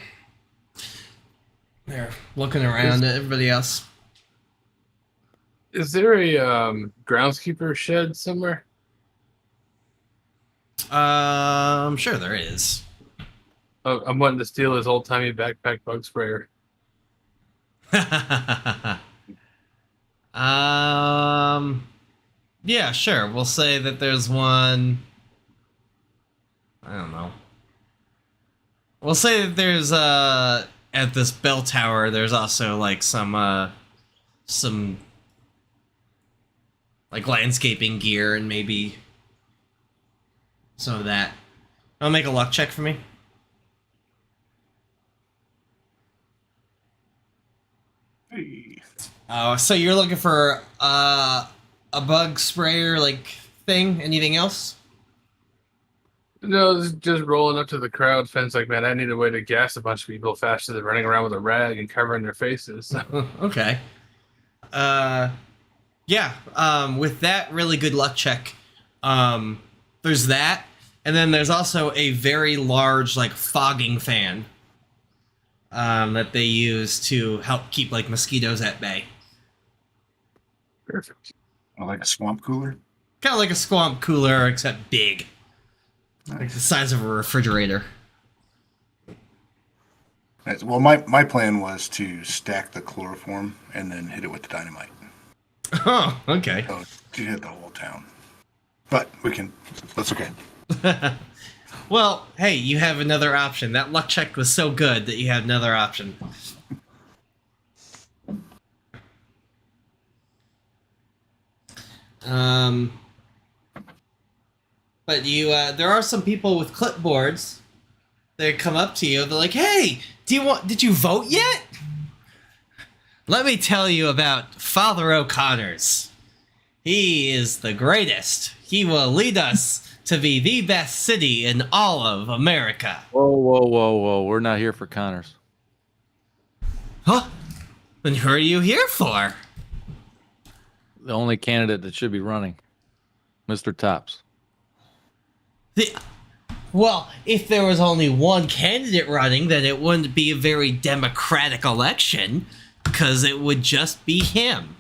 They're looking around at everybody else. Is there a groundskeeper shed somewhere? I'm sure there is. Oh, I'm wanting to steal his old timey backpack bug sprayer. Yeah, sure. We'll say that there's one. I don't know. We'll say that there's at this bell tower. There's also like some like landscaping gear and maybe some of that. I'll make a luck check for me. Hey. So you're looking for a bug sprayer like thing? Anything else? No, just rolling up to the crowd fence like, man, I need a way to gas a bunch of people faster than running around with a rag and covering their faces. Okay. Yeah. With that really good luck check, there's that, and then there's also a very large like fogging fan that they use to help keep like mosquitoes at bay. Perfect. Like a swamp cooler? Kind of like a swamp cooler, except big. Like the size of a refrigerator. Nice. Well, my plan was to stack the chloroform and then hit it with the dynamite. Oh, okay. So to hit the whole town. But that's okay. Well, hey, you have another option. That luck check was so good that you had another option. But there are some people with clipboards. They come up to you. They're like, "Hey, did you vote yet? Let me tell you about Father O'Connor's. He is the greatest. He will lead us to be the best city in all of America." Whoa. We're not here for Connors. Huh? Then who are you here for? The only candidate that should be running, Mr. Tops. Well, if there was only one candidate running, then it wouldn't be a very democratic election, because it would just be him.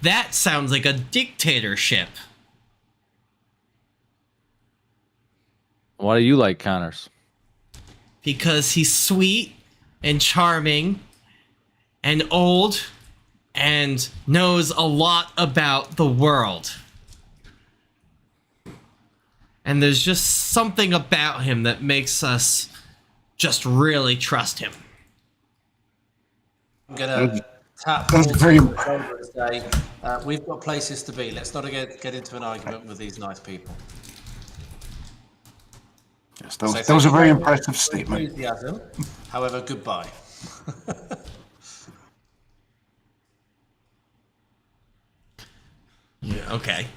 That sounds like a dictatorship. Why do you like Connors? Because he's sweet and charming and old and knows a lot about the world. And there's just something about him that makes us just really trust him. I'm gonna tap That's Paul's very- shoulder and say, "We've got places to be. Let's not get into an argument with these nice people." Yes, So that was a very thank you impressive for your statement. enthusiasm. However, goodbye. Yeah, okay.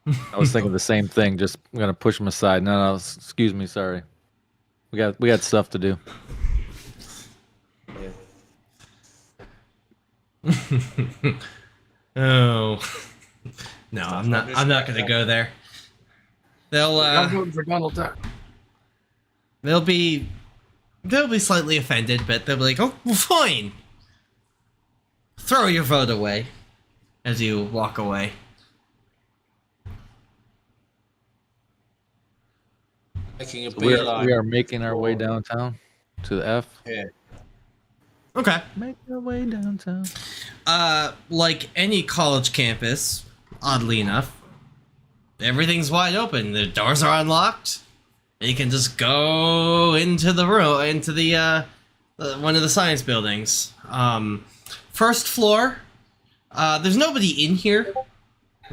I was thinking the same thing. Just I'm gonna push him aside. No, excuse me, sorry. We got stuff to do. Oh. No, I'm not gonna go there. I'm voting for Donald Duck. They'll be slightly offended, but they'll be like, "Oh, well, fine." Throw your vote away as you walk away. Making a We beeline. are making our way downtown to the F. Here. Okay. Make our way downtown. Like any college campus, oddly enough, everything's wide open. The doors are unlocked. And you can just go into the room, into the one of the science buildings. First floor. There's nobody in here.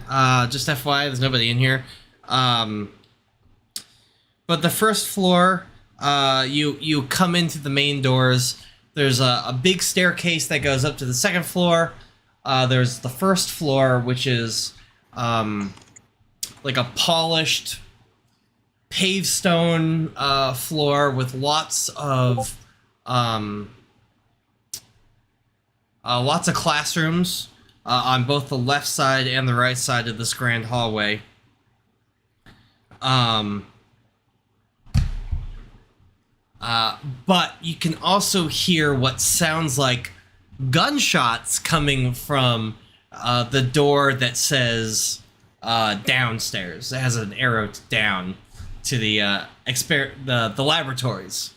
Just FYI, there's nobody in here. But the first floor, you come into the main doors. There's a big staircase that goes up to the second floor. There's the first floor, which is like a polished paved stone floor with lots of classrooms on both the left side and the right side of this grand hallway. But you can also hear what sounds like gunshots coming from the door that says downstairs. It has an arrow down to the laboratories.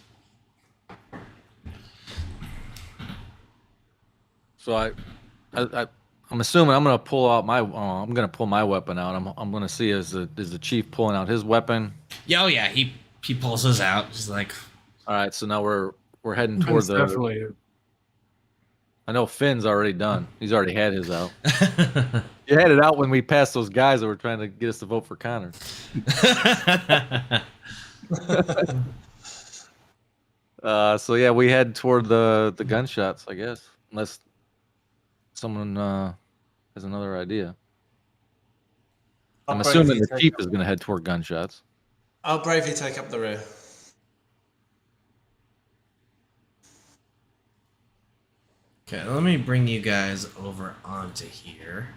So I'm assuming I'm gonna pull out my I'm gonna pull my weapon out. I'm gonna see is the chief pulling out his weapon. Yeah, oh yeah, he pulls his out. He's like, all right, so now we're heading toward the. Definitely. I know Finn's already done. He's already had his out. You had it out when we passed those guys that were trying to get us to vote for Connor. So yeah, we head toward the gunshots, I guess, unless someone has another idea. I'm assuming the chief is going to head toward gunshots. I'll bravely take up the rear. okay, let me bring you guys over onto here.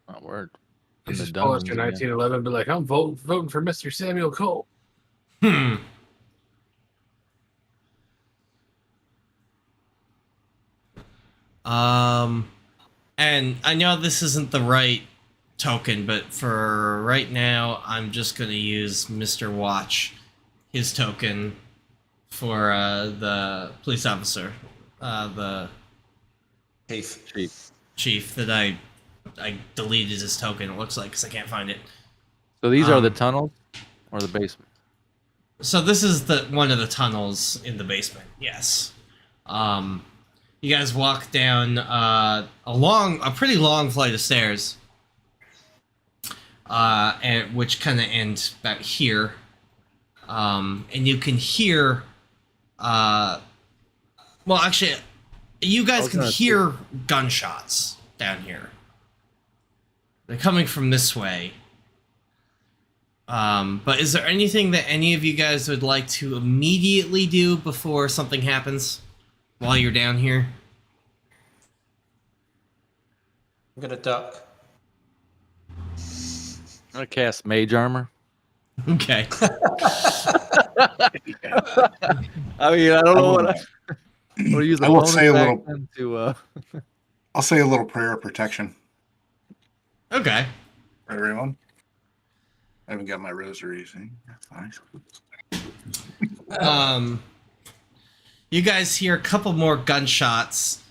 Oh, word. This In is the Hollister dungeons again. 1911, be like, I'm voting for Mr. Samuel Cole. And I know this isn't the right token, but for right now, I'm just gonna use Mr. Watch, his token for the police officer, the chief that I deleted his token. It looks like because I can't find it. So these are the tunnels or the basement? So this is the one of the tunnels in the basement. Yes. You guys walk down a pretty long flight of stairs, and which kind of ends about here. And you can hear. Well, actually, you guys can hear gunshots down here. They're coming from this way. But is there anything that any of you guys would like to immediately do before something happens while you're down here? I'm gonna duck. I'm gonna cast mage armor. Okay. I mean, I don't know what we'll use. I will say a little. To I'll say a little prayer of protection Okay. for everyone. I haven't got my rosary. See? That's nice. You guys hear a couple more gunshots.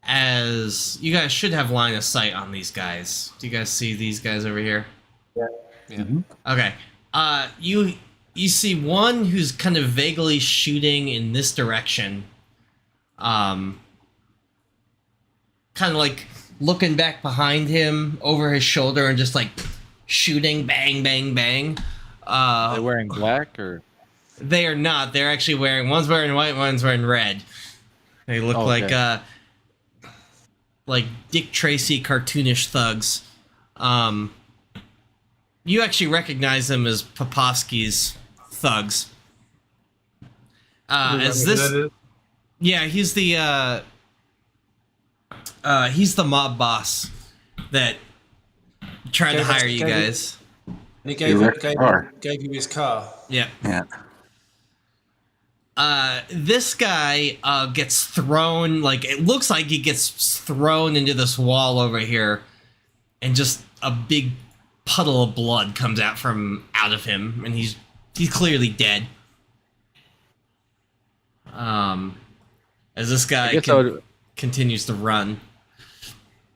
As you guys should have line of sight on these guys. Do you guys see these guys over here? Yeah. Mhm. Okay. You see one who's kind of vaguely shooting in this direction. Kind of like looking back behind him over his shoulder and just like shooting, bang, bang, bang. are they wearing black or? They are not. They're actually wearing. One's wearing white. One's wearing red. They look like Dick Tracy cartoonish thugs. You actually recognize them as Popovsky's thugs. As Who this, that is? yeah, he's the mob boss that tried to Gave us- hire you gave it- guys. And he You wrecked the car. gave you his car. Yeah. Yeah. This guy gets thrown, like, it looks like he gets thrown into this wall over here, and just a big puddle of blood comes out of him, and he's clearly dead. As this guy guess I would- continues to run.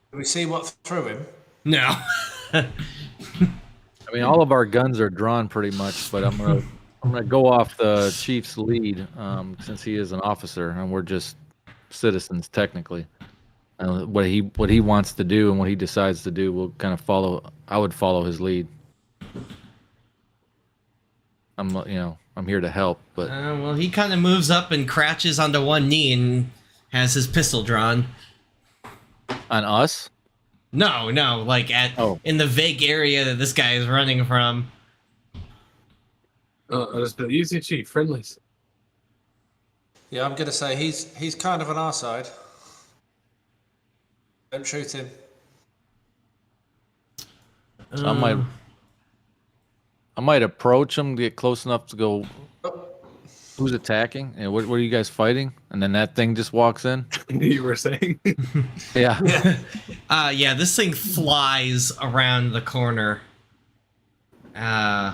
Can we see what threw him? No. I mean, all of our guns are drawn pretty much, but I'm gonna go off the chief's lead since he is an officer and we're just citizens technically. What he wants to do and what he decides to do, we'll kind of follow. I would follow his lead. I'm here to help, but Well, he kind of moves up and crouches onto one knee and has his pistol drawn. on us, No, like in the vague area that this guy is running from. Just the easy chief, friendlies. Yeah, I'm gonna say he's kind of on our side. Don't shoot him. so I might approach him, get close enough to go. Who's attacking? And what are you guys fighting? And then that thing just walks in. You were saying. Yeah. Yeah, this thing flies around the corner. And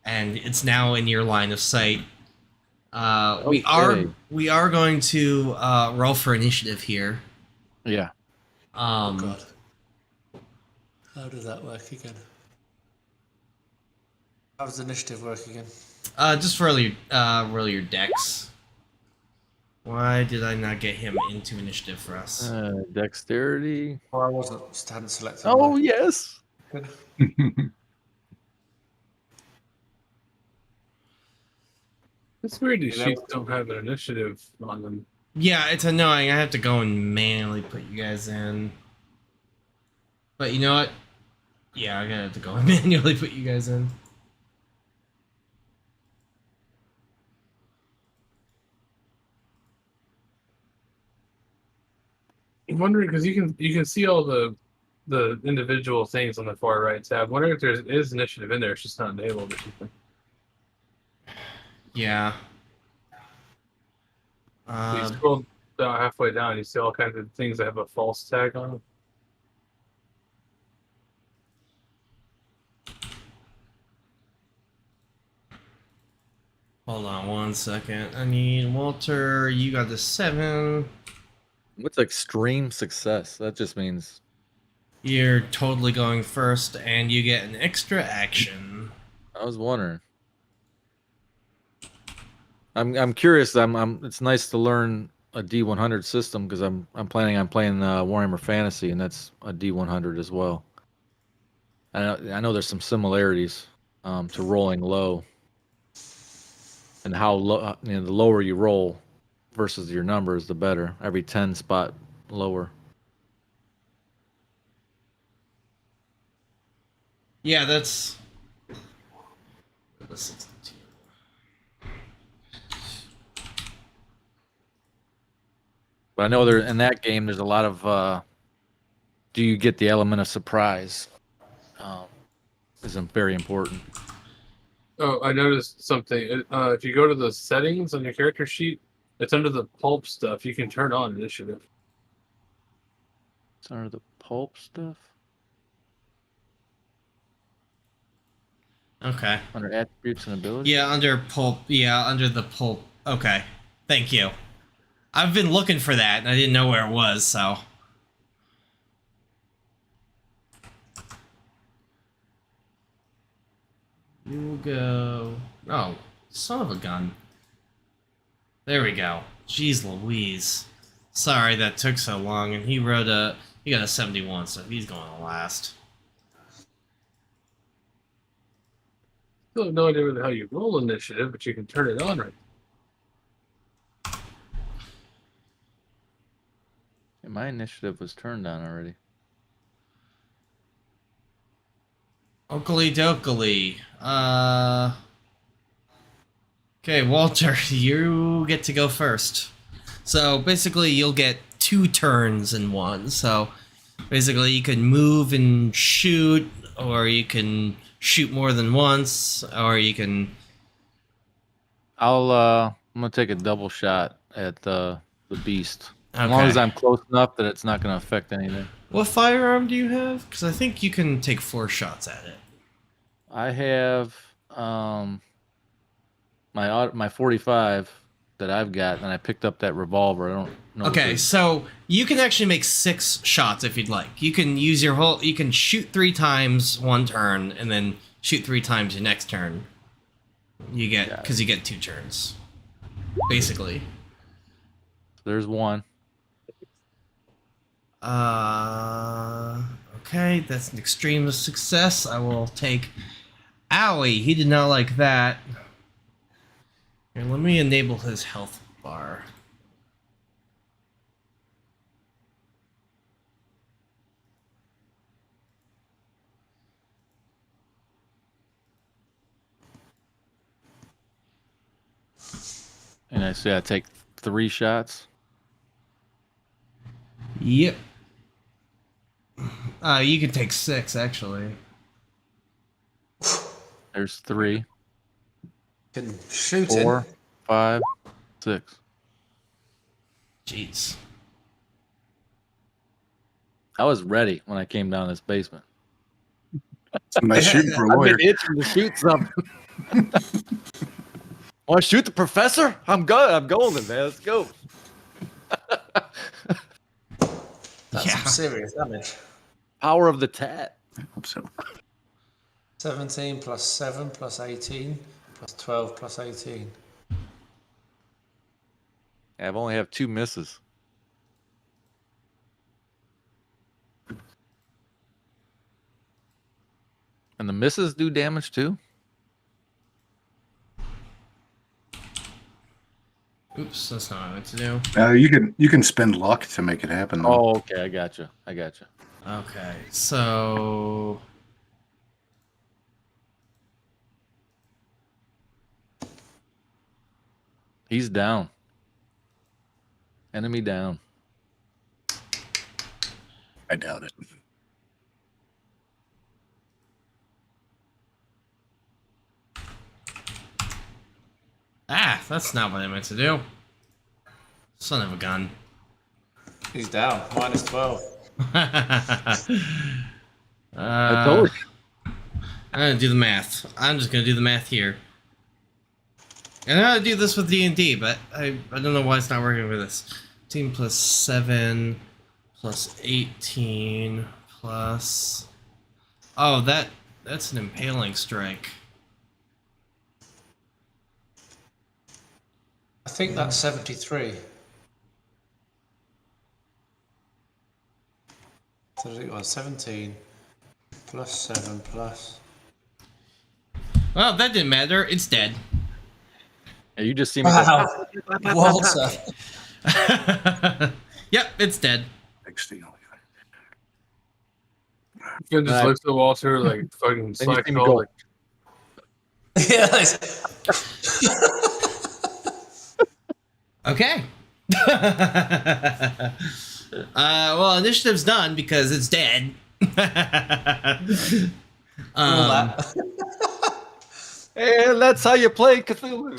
it's now in your line of sight. We Okay. are going to roll for initiative here. Yeah. God. How does that work again? How does initiative work again? Just roll your dex. Why did I not get him into initiative for us? Dexterity. Well, I hadn't selected. Oh mine. yes. Good. It's weird these sheets don't have an initiative on them. Yeah, it's annoying. I have to go and manually put you guys in. But you know what? Yeah, I'm gonna have to go and manually put you guys in. I'm wondering because you can see all the individual things on the far right tab. I'm wondering if there is initiative in there. It's just not enabled or something. Yeah. You scroll down halfway down, you see all kinds of things that have a false tag on them. Hold on 1 second. I need Walter. You got the 7. What's extreme success? That just means You're totally going first, and you get an extra action. I was wondering. I'm curious. It's nice to learn a D100 system because I'm planning on playing Warhammer Fantasy, and that's a D100 as well. I know there's some similarities to rolling low, and how low, the lower you roll versus your numbers, the better. Every 10 spot lower. Yeah, that's. But I know there in that game there's a lot of do you get the element of surprise? Is very important. Oh, I noticed something. If you go to the settings on your character sheet, it's under the pulp stuff. You can turn on initiative. It's under the pulp stuff. Okay. Under attributes and abilities. Yeah, under pulp. Yeah, under the pulp. Okay. Thank you. I've been looking for that, and I didn't know where it was, so. You go. Oh, son of a gun. There we go. Jeez Louise. Sorry that took so long, and he got a 71, so he's going to last. Still have no idea how you roll initiative, but you can turn it on right. Yeah, my initiative was turned on already. Oakley dokley. Okay, Walter, you get to go first. So basically, you'll get 2 turns in one. So basically, you can move and shoot, or you can shoot more than once, or you can. I'm gonna take a double shot at the beast. As long Okay. as I'm close enough that it's not gonna affect anything. What firearm do you have? Because I think you can take 4 shots at it. I have my 45 that I've got, and I picked up that revolver. I don't know. Okay, so you can actually make 6 shots if you'd like. You can use your whole. You can shoot 3 times one turn, and then shoot 3 times your next turn. You get because you get 2 turns, basically. There's one. Okay, that's an extreme success. I will take. Owie, he did not like that. Here, let me enable his health bar. And I say I take 3 shots. Yep. You can take 6 actually. There's 3, Can shoot 4, it. 5, 6. Jeez. I was ready when I came down this basement. Some nice shooting for a I've lawyer. been itching to shoot something. Want to shoot the professor? I'm good. I'm golden, man. Let's go. That's Yeah. some serious damage. Power of the tat. I hope so. 17 plus 7 plus 18 plus 12 plus 18. I've only have 2 misses. And the misses do damage too? Oops, that's not what I meant to do. You can spend luck to make it happen. Though. Oh, okay. I gotcha. Okay, so He's down. Enemy down. I doubt it. that's not what I meant to do. Son of a gun. He's down. Minus 12. I told you. I'm gonna do the math. I'm just gonna do the math here. And I'm gonna do this with D&D, but I don't know why it's not working with this. 18 plus 7 plus 18 plus. Oh, that's an impaling strike. I think that's 73. So it was 17 plus 7 plus. Well, that didn't matter. It's dead. Yeah, you just see me. Wow. Walter. Yep, it's dead. Big steal. You can just look at Walter like fucking Then you slack see me all go. like Yeah, it's- Okay. Well, initiative's done because it's dead. all that. And that's how you play Cthulhu.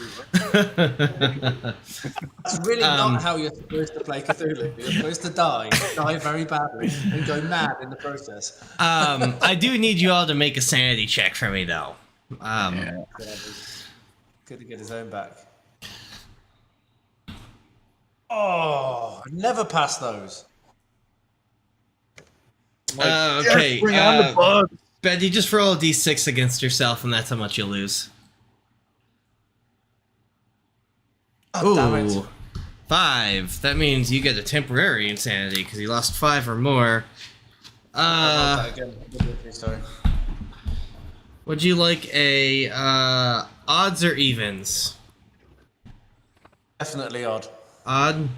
That's really not how you're supposed to play Cthulhu. You're supposed to die very badly, and go mad in the process. I do need you all to make a sanity check for me, though. Good to get his own back. Oh, never pass those. Okay. bring on the bugs. Betty, just roll a d6 against yourself, and that's how much you lose. Oh, damn it. 5. That means you get a temporary insanity because you lost 5 or more. I'll roll that again. Sorry. Would you like a odds or evens? Definitely odd. Odd.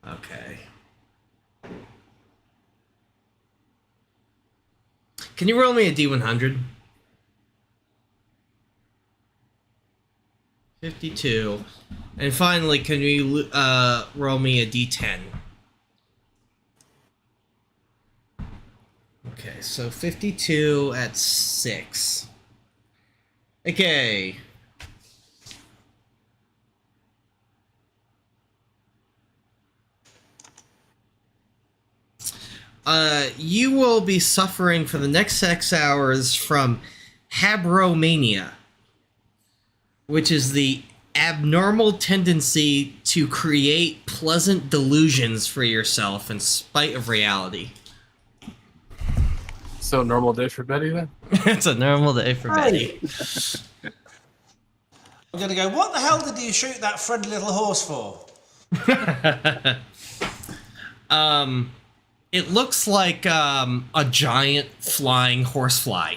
Okay. Can you roll me a D100? 52. And finally, can you roll me a D10? Okay, so 52 at 6. Okay. You will be suffering for the next 6 hours from habromania, which is the abnormal tendency to create pleasant delusions for yourself in spite of reality. So normal day for Betty then? It's a normal day for Betty. I'm going to go, what the hell did you shoot that friendly little horse for? It looks like a giant flying horsefly.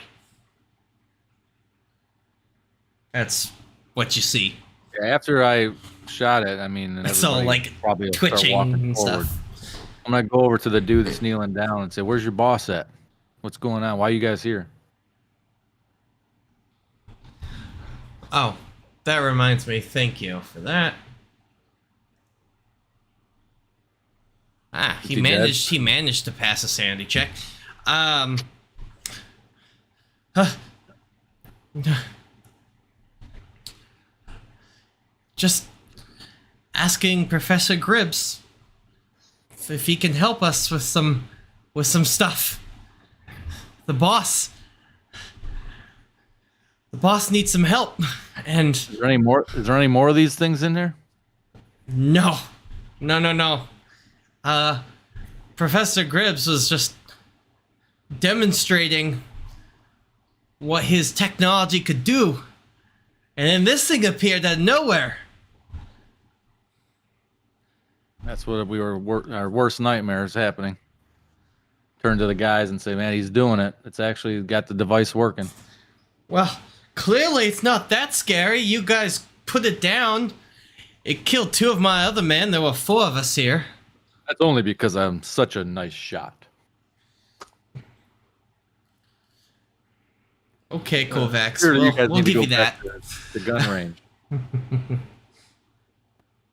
That's what you see. After I shot it, I mean, It's all everybody like probably will start twitching walking and forward. stuff. I'm gonna go over to the dude that's kneeling down and say, "Where's your boss at? What's going on? Why are you guys here?" Oh, that reminds me. Thank you for that. Ah, he Is he dead? managed to pass a sanity check. Just asking Professor Gribbs if he can help us with some stuff. The boss needs some help, and Is there any more? Is there any more of these things in there? no. Professor Gribbs was just demonstrating what his technology could do, and then this thing appeared out of nowhere. That's what our worst nightmare is happening. Turn to the guys and say, "Man, he's doing it. It's actually got the device working." Well, clearly it's not that scary. You guys put it down. It killed 2 of my other men. There were 4 of us here. That's only because I'm such a nice shot. Okay, Kovacs. Sure, you guys We'll need to give go you that. back to the gun range.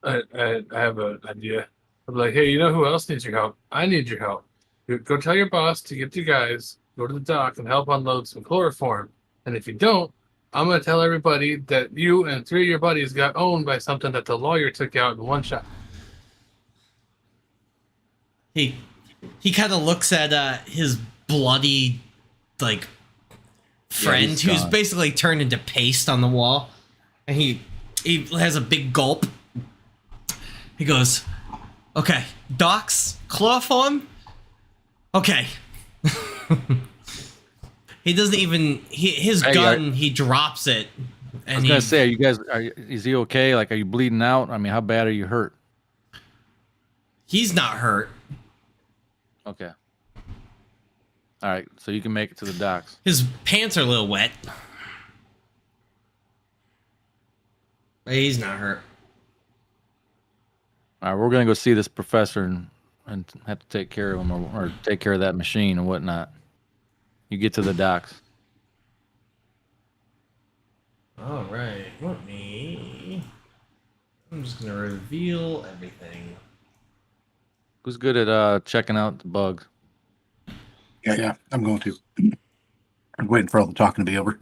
I have an idea. I'm like, hey, you know who else needs your help? I need your help. Go tell your boss to get you guys, go to the dock and help unload some chloroform. And if you don't, I'm going to tell everybody that you and 3 of your buddies got owned by something that the lawyer took out in one shot. He kind of looks at his bloody like friend he's who's gone. basically turned into paste on the wall, and he has a big gulp. He goes, "Okay, docs, chloroform. Okay." He doesn't even his Hey, gun. He drops it, I and was gonna say, is he okay? Like, are you bleeding out? I mean, how bad are you hurt? he's not hurt. Okay. All right, so you can make it to the docks. His pants are a little wet. But he's not hurt. All right, we're gonna go see this professor and have to take care of him or take care of that machine and whatnot. You get to the docks. All right, I'm just gonna reveal everything. Who's good at checking out the bugs? Yeah, I'm going to. I'm waiting for all the talking to be over.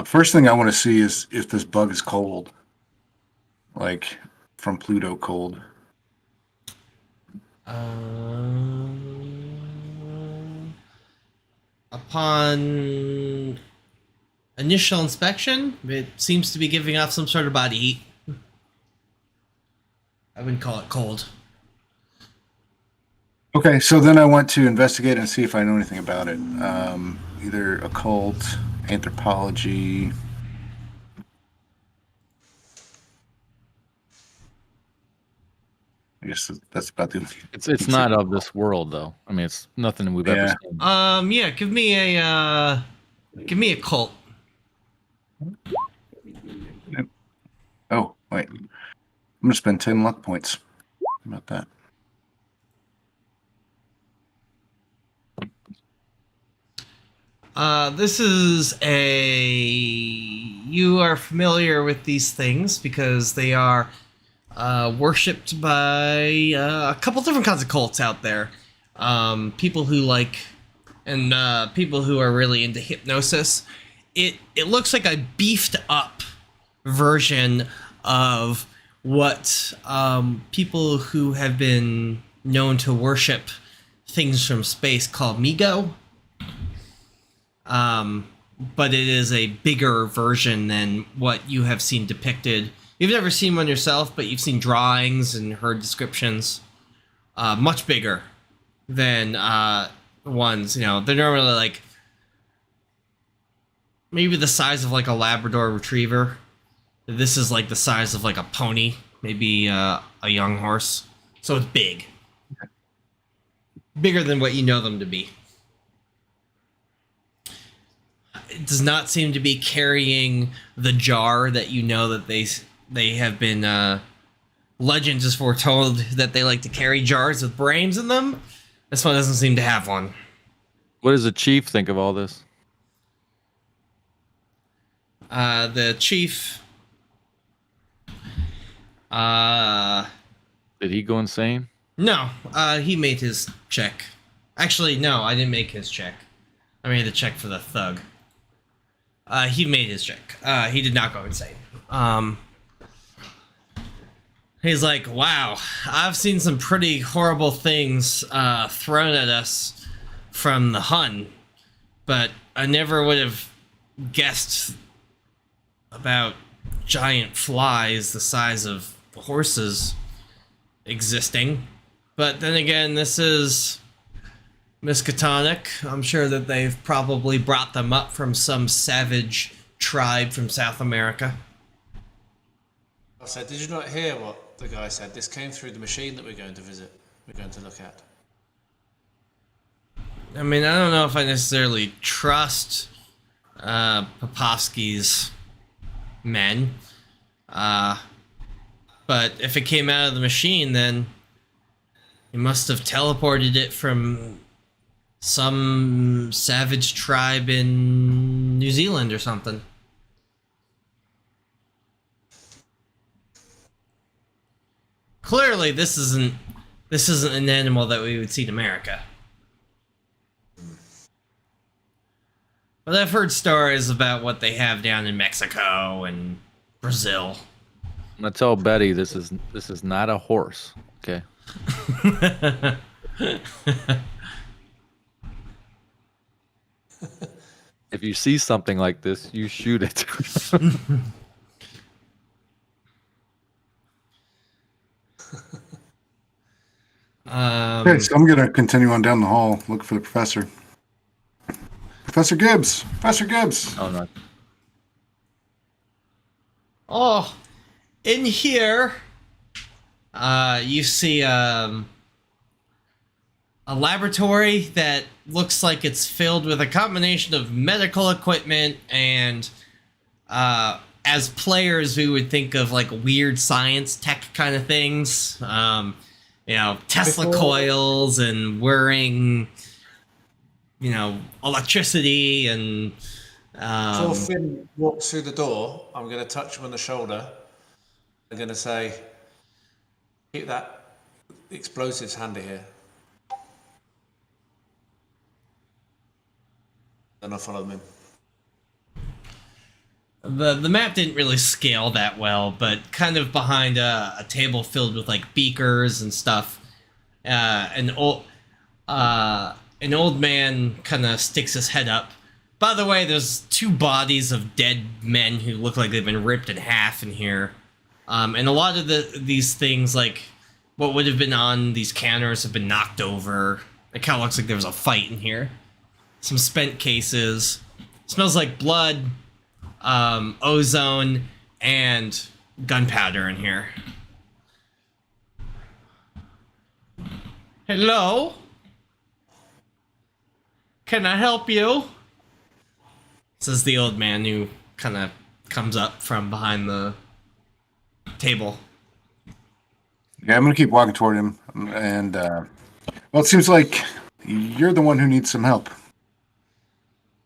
First thing I want to see is if this bug is cold. Like, from Pluto cold. Upon initial inspection, it seems to be giving off some sort of body heat. I wouldn't call it cold. Okay, so then I want to investigate and see if I know anything about it. Either occult, anthropology. I guess that's about the only. It's not of this world though. I mean, it's nothing we've ever Yeah. seen. Yeah, give me a cult. Oh, wait. I'm going to spend 10 luck points. How about that? This is a... You are familiar with these things because they are worshipped by a couple different kinds of cults out there. People who like... And people who are really into hypnosis. It looks like a beefed up version of what people who have been known to worship things from space call Migo. But it is a bigger version than what you have seen depicted. You've never seen one yourself, but you've seen drawings and heard descriptions. Much bigger than ones, you know, they're normally like maybe the size of like a Labrador Retriever. This is like the size of like a pony, maybe a young horse. So it's big. Bigger than what you know them to be. It does not seem to be carrying the jar that you know that they have been legends is foretold that they like to carry jars with brains in them. This one doesn't seem to have one. What does the chief think of all this? The chief... Did he go insane? No, he made his check. Actually, no, I didn't make his check. I made the check for the thug. He made his check. He did not go insane. He's like, wow, I've seen some pretty horrible things thrown at us from the Hun, but I never would have guessed about giant flies the size of horses existing. But then again, this is Miskatonic. I'm sure that they've probably brought them up from some savage tribe from South America. I said, did you not hear what the guy said? This came through the machine that we're going to visit. We're going to look at. I mean, I don't know if I necessarily trust Popovsky's men. But if it came out of the machine, then he must have teleported it from some savage tribe in New Zealand or something. Clearly, this isn't an animal that we would see in America. But I've heard stories about what they have down in Mexico and Brazil. I'm gonna tell Betty this is not a horse. Okay. If you see something like this, you shoot it. Okay, so I'm gonna continue on down the hall, look for the professor. Professor Gibbs! Professor Gibbs! Oh no. Oh, in here, you see a laboratory that looks like it's filled with a combination of medical equipment and, as players, we would think of like weird science tech kind of things. You know, Tesla coils and whirring, you know, electricity and... Before Finn walks through the door, I'm going to touch him on the shoulder. I'm going to say, keep that explosives handy here. Then I'll follow them in. The map didn't really scale that well, but kind of behind a table filled with like beakers and stuff, an old man kind of sticks his head up. By the way, there's two bodies of dead men who look like they've been ripped in half in here, and a lot of these things, like what would have been on these counters, have been knocked over. It kind of looks like there was a fight in here. Some spent cases. Smells like blood. Ozone, and gunpowder in here. Hello? Can I help you? Says the old man who kind of comes up from behind the table. Yeah, I'm gonna keep walking toward him, and well, it seems like you're the one who needs some help.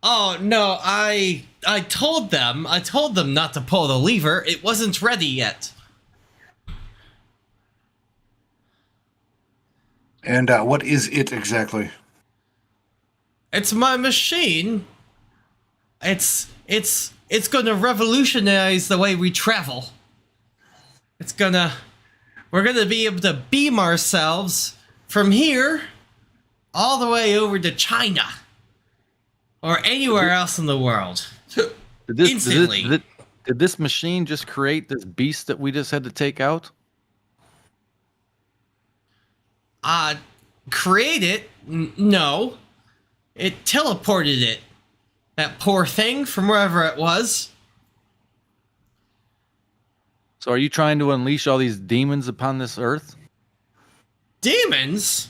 Oh no, I told them not to pull the lever. It wasn't ready yet. And what is it exactly? It's my machine. It's going to revolutionize the way we travel. We're going to be able to beam ourselves from here all the way over to China or anywhere else in the world. Instantly. Did this machine just create this beast that we just had to take out? Create it? No. It teleported it. That poor thing from wherever it was. So are you trying to unleash all these demons upon this earth? Demons?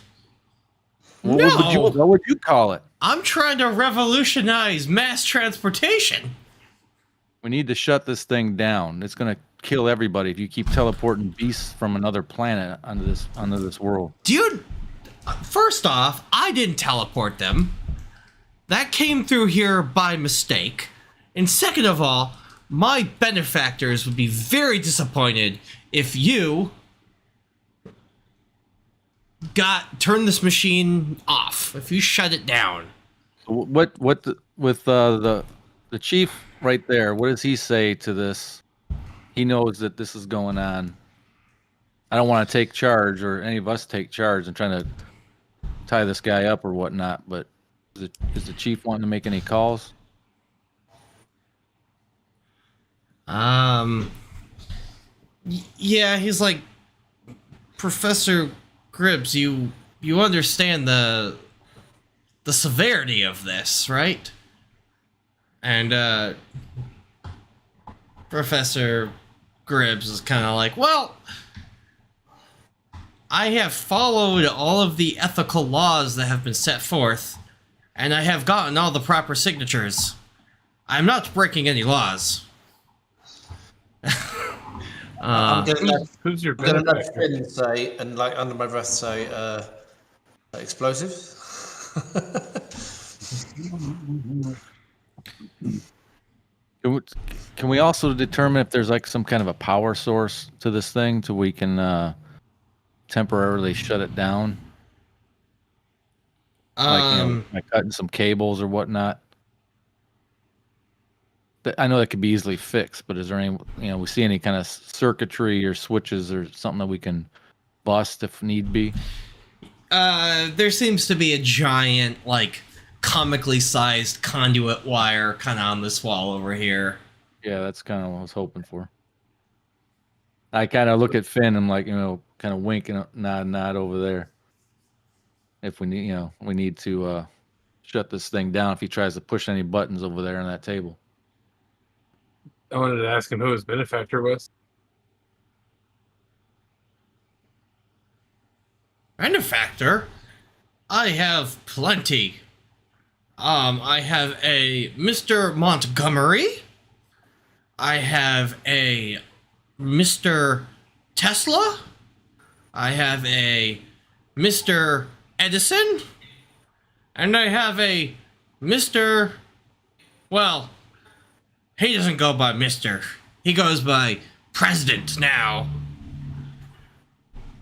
What No. what would you call it? I'm trying to revolutionize mass transportation. We need to shut this thing down. It's going to kill everybody if you keep teleporting beasts from another planet onto this world. Dude, first off, I didn't teleport them. That came through here by mistake. And second of all, my benefactors would be very disappointed if you turn this machine off, if you shut it down. With the chief right there, what does he say to this? He knows that this is going on. I don't want to take charge, or any of us take charge and trying to tie this guy up or whatnot, but is the chief wanting to make any calls? Yeah, he's like, Professor Gribbs, you understand the severity of this, right? And Professor Gribbs is kind of like, well, I have followed all of the ethical laws that have been set forth, and I have gotten all the proper signatures. I'm not breaking any laws. Who's your I'm gonna let benefactor? Finn say, and like under my breath say, explosives. Can we also determine if there's like some kind of a power source to this thing so we can temporarily shut it down? Like cutting some cables or whatnot. I know that could be easily fixed, but is there any, we see any kind of circuitry or switches or something that we can bust if need be? There seems to be a giant, like, comically sized conduit wire kind of on this wall over here. Yeah, that's kind of what I was hoping for. I kind of look at Finn and like, kind of wink and nod over there. If we need, we need to shut this thing down if he tries to push any buttons over there on that table. I wanted to ask him who his benefactor was. Benefactor? I have plenty. I have a Mr. Montgomery. I have a Mr. Tesla. I have a Mr. Edison. And I have a Mr. Well, he doesn't go by Mr. He goes by President now.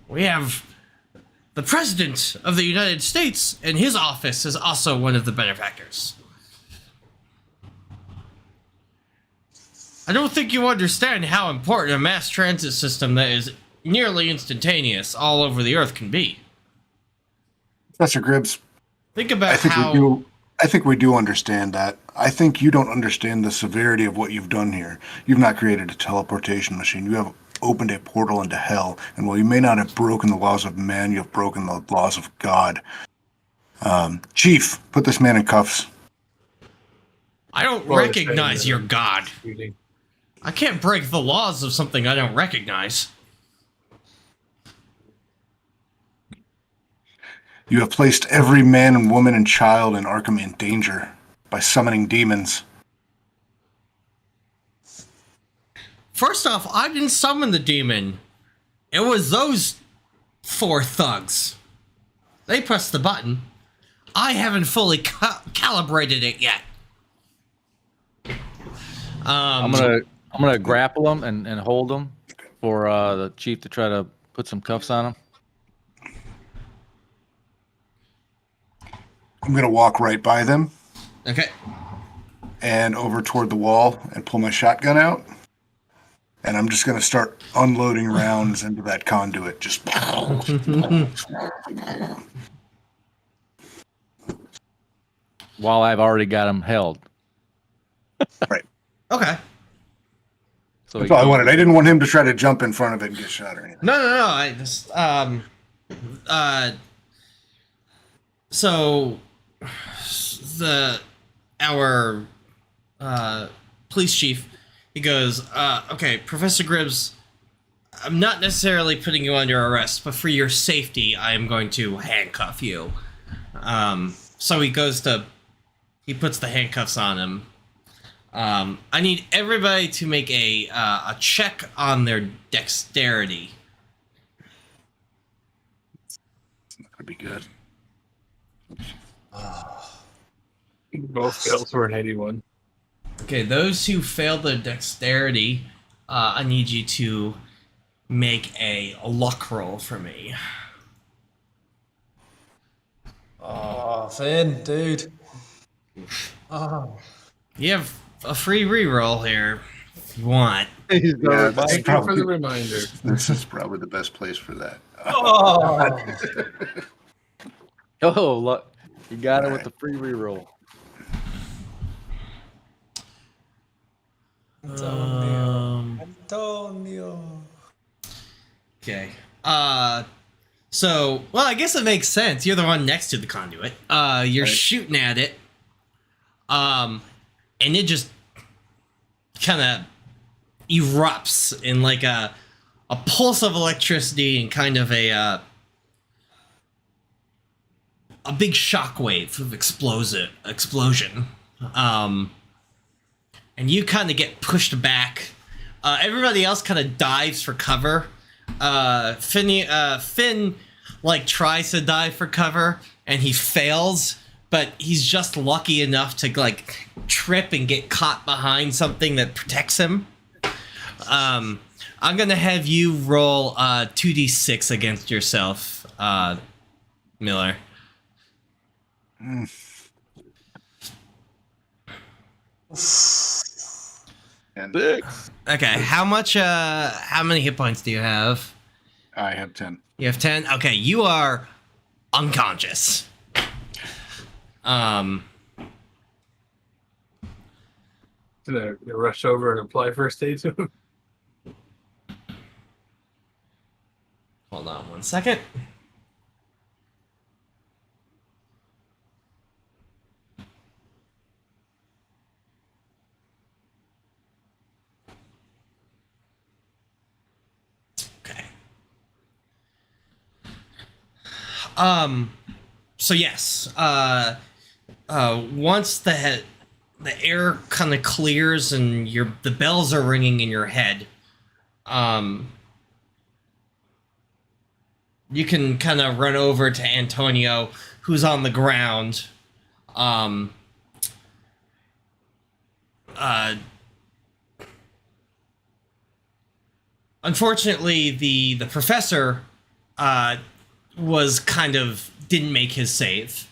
We have the President of the United States, and his office is also one of the benefactors. I don't think you understand how important a mass transit system that is nearly instantaneous all over the earth can be. Professor Gribbs, Think about I think we do understand that. I think you don't understand the severity of what you've done here. You've not created a teleportation machine. You have opened a portal into hell. And while you may not have broken the laws of man, you have broken the laws of God. Chief, put this man in cuffs. I don't Well, recognize your God. Shooting. I can't break the laws of something I don't recognize. You have placed every man and woman and child in Arkham in danger by summoning demons. First off, I didn't summon the demon. It was those 4 thugs. They pressed the button. I haven't fully calibrated it yet. I'm gonna grapple him and hold him for the chief to try to put some cuffs on him. I'm gonna walk right by them Okay. and over toward the wall and pull my shotgun out. And I'm just gonna start unloading rounds into that conduit. Just While I've already got him held. right. Okay. So That's all I wanted. I didn't want him to try to jump in front of it and get shot or anything. No. I just so our police chief, he goes, okay, Professor Gribbs, I'm not necessarily putting you under arrest, but for your safety, I am going to handcuff you. So he puts the handcuffs on him. I need everybody to make a check on their dexterity. It's not gonna be good. Both failed for an 81. Okay, those who failed their dexterity, I need you to make a luck roll for me. Oh, Finn, dude. Oh. You have a free reroll here if you want. Yeah, that's Thank you for the probably, reminder. this is probably the best place for that. Oh. Oh, look, you got it with the free reroll. Antonio. Okay. So, well, I guess it makes sense. You're the one next to the conduit. You're shooting at it. And it just kind of erupts in like a pulse of electricity and kind of a big shockwave of explosion. And you kind of get pushed back. Everybody else kind of dives for cover. Finn like tries to dive for cover and he fails, but he's just lucky enough to like trip and get caught behind something that protects him. I'm gonna have you roll 2d6 against yourself, Miller. And 6. Okay, how many hit points do you have? I have 10. You have 10? Okay, you are unconscious. Gonna rush over and apply first aid to him. Hold on 1 second. Okay. So yes, once the air kind of clears and the bells are ringing in your head, you can kind of run over to Antonio, who's on the ground. Unfortunately, the professor was kind of didn't make his save,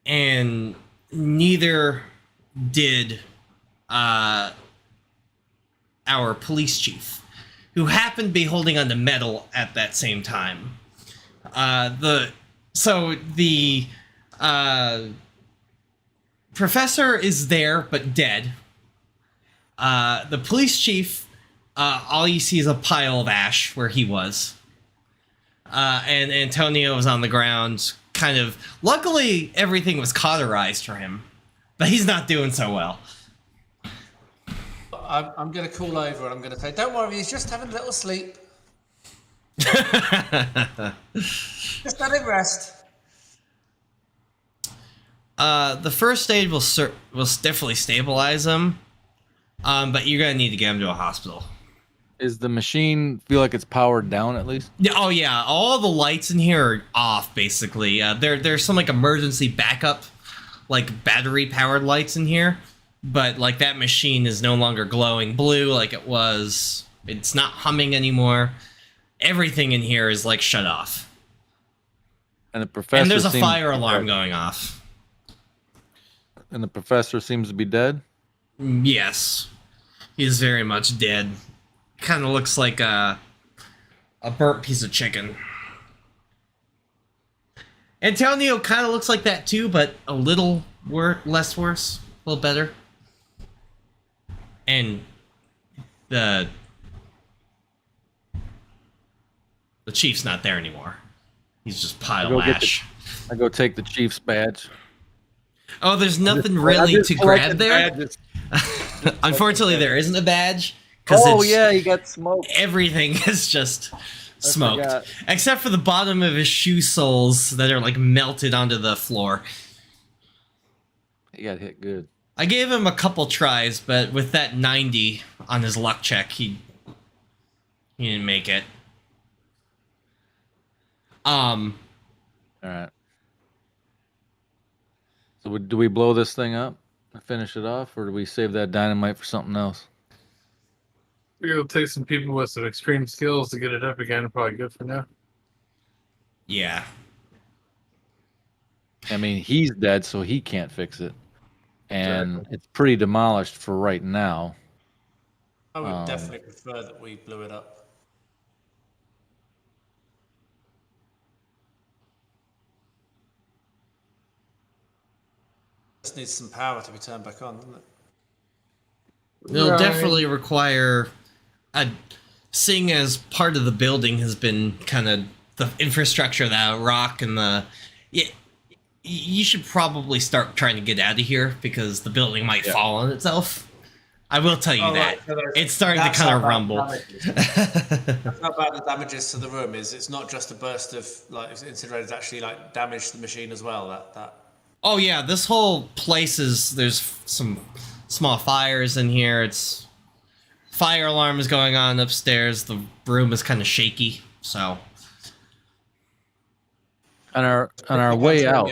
and neither did our police chief, who happened to be holding on to metal at that same time. The professor is there but dead. The police chief, all you see is a pile of ash where he was. And Antonio was on the ground, kind of. Luckily, everything was cauterized for him, but he's not doing so well. I'm going to call over and I'm going to say, don't worry, he's just having a little sleep. Just let him rest. The first aid will definitely stabilize him, but you're going to need to get him to a hospital. Is the machine feel like it's powered down at least? Yeah, oh yeah, all the lights in here are off basically. There's some like emergency backup like battery powered lights in here, but like that machine is no longer glowing blue like it was. It's not humming anymore. Everything in here is like shut off. And the professor And there's a seems fire to be alarm dead. going off. And the professor seems to be dead. Yes. He's very much dead. Kind of looks like a burnt piece of chicken. Antonio kind of looks like that too, but a little less worse, a little better. And the chief's not there anymore. He's just pile Go get ash. I go take the chief's badge. Oh, there's nothing really to grab there. Unfortunately, there isn't a badge. Oh yeah, he got smoked. Everything is just smoked, forgot. except for the bottom of his shoe soles that are like melted onto the floor. He got hit good. I gave him a couple tries, but with that 90 on his luck check, he didn't make it. All right. So do we blow this thing up and finish it off, or do we save that dynamite for something else? It'll take some people with some extreme skills to get it up again. Probably good for now. Yeah. I mean, he's dead, so he can't fix it. And it's pretty demolished for right now. I would definitely prefer that we blew it up. Just needs some power to be turned back on, doesn't it? It'll Right. definitely require seeing as part of the building has been kind of the infrastructure, that rock and you should probably start trying to get out of here because the building might fall on itself. I will tell you that. Right. So It's starting to that's kind of how bad rumble. That's how bad the damages to the room is. It's not just a burst of like incinerators actually like damaged the machine as well. That Oh yeah, this whole place there's some small fires in here. It's fire alarm is going on upstairs. The room is kind of shaky, so On our way out,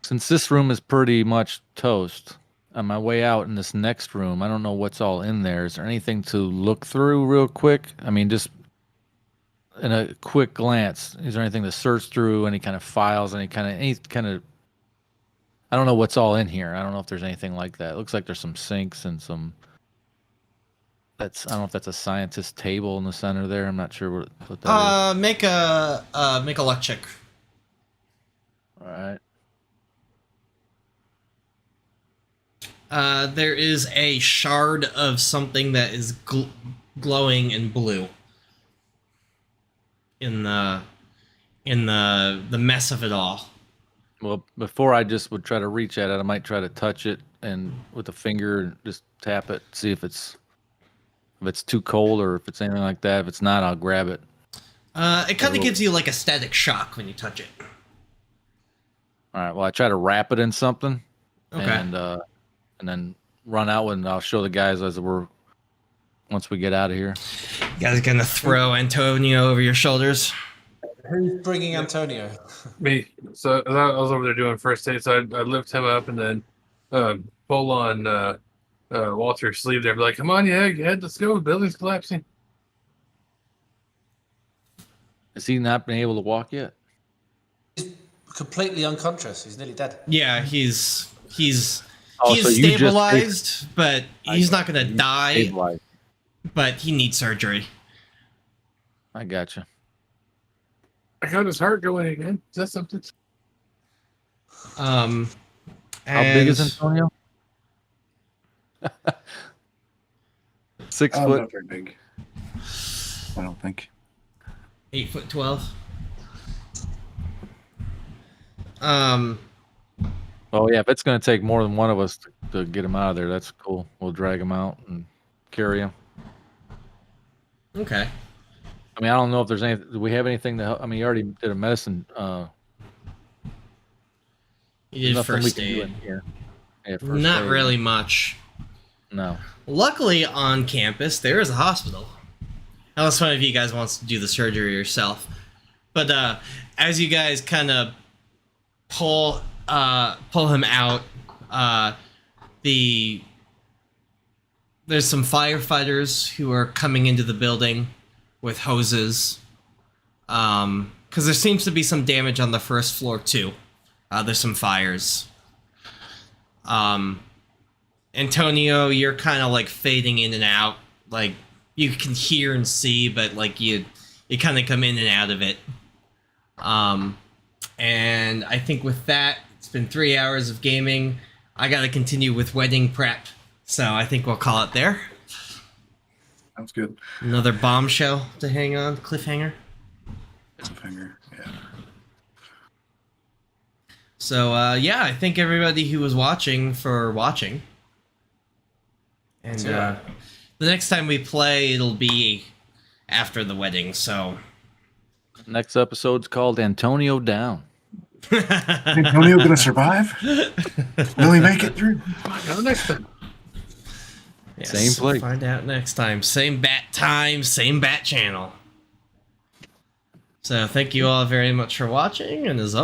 since this room is pretty much toast, on my way out in this next room, I don't know what's all in there. Is there anything to look through real quick? I mean, just in a quick glance, is there anything to search through? Any kind of files? Any kind of? I don't know what's all in here. I don't know if there's anything like that. It looks like there's some sinks and some. I don't know if that's a scientist table in the center there. I'm not sure what that is. make a luck check. All right. There is a shard of something that is glowing in blue in the mess of it all. Well, before I just would try to reach at it, I might try to touch it and with a finger and just tap it, see if it's too cold or if it's anything like that. If it's not, I'll grab it. It kind of gives you like a static shock when you touch it. All right. Well, I try to wrap it in something, Okay. and then run out and I'll show the guys once we get out of here. You guys are gonna throw Antonio over your shoulders. who's bringing Antonio? Me. So as I was over there doing first aid, so I lift him up and then pull on Walter's sleeve there. Be like, come on, yeah, go ahead, let's go. The building's collapsing. Has he not been able to walk yet? Completely unconscious. He's nearly dead. Yeah, he's Oh, so you just stabilized, but he's not gonna die. Stabilized. But he needs surgery. I gotcha. I got his heart going again. Is that something? How big is and- Antonio? 6 Oh, foot. not very big. I don't think. 8'12". Oh yeah, if it's gonna take more than one of us to get him out of there, that's cool. We'll drag him out and carry him. Okay. I mean, I don't know if there's any. Do we have anything to help? I mean, you already did a medicine. You did Nothing we first can do aid. in here. Yeah, first Not aid. really much. No. Luckily, on campus, there is a hospital. Unless one of you guys wants to do the surgery yourself. But as you guys kind of pull him out. There's some firefighters who are coming into the building with hoses. Because there seems to be some damage on the first floor too. There's some fires. Antonio, you're kind of like fading in and out. Like you can hear and see, but like you kind of come in and out of it. And I think with that, it's been 3 hours of gaming. I got to continue with wedding prep, so I think we'll call it there. Sounds good. Another bombshell to hang on, cliffhanger. Finger. Yeah. So yeah, I thank everybody who was watching for watching. And the next time we play, it'll be after the wedding. So Next episode's called Antonio Down. Antonio gonna survive? Will he make it through? No, next time. yes, Same place. Find out next time. Same bat time, same bat channel. So thank you all very much for watching, and as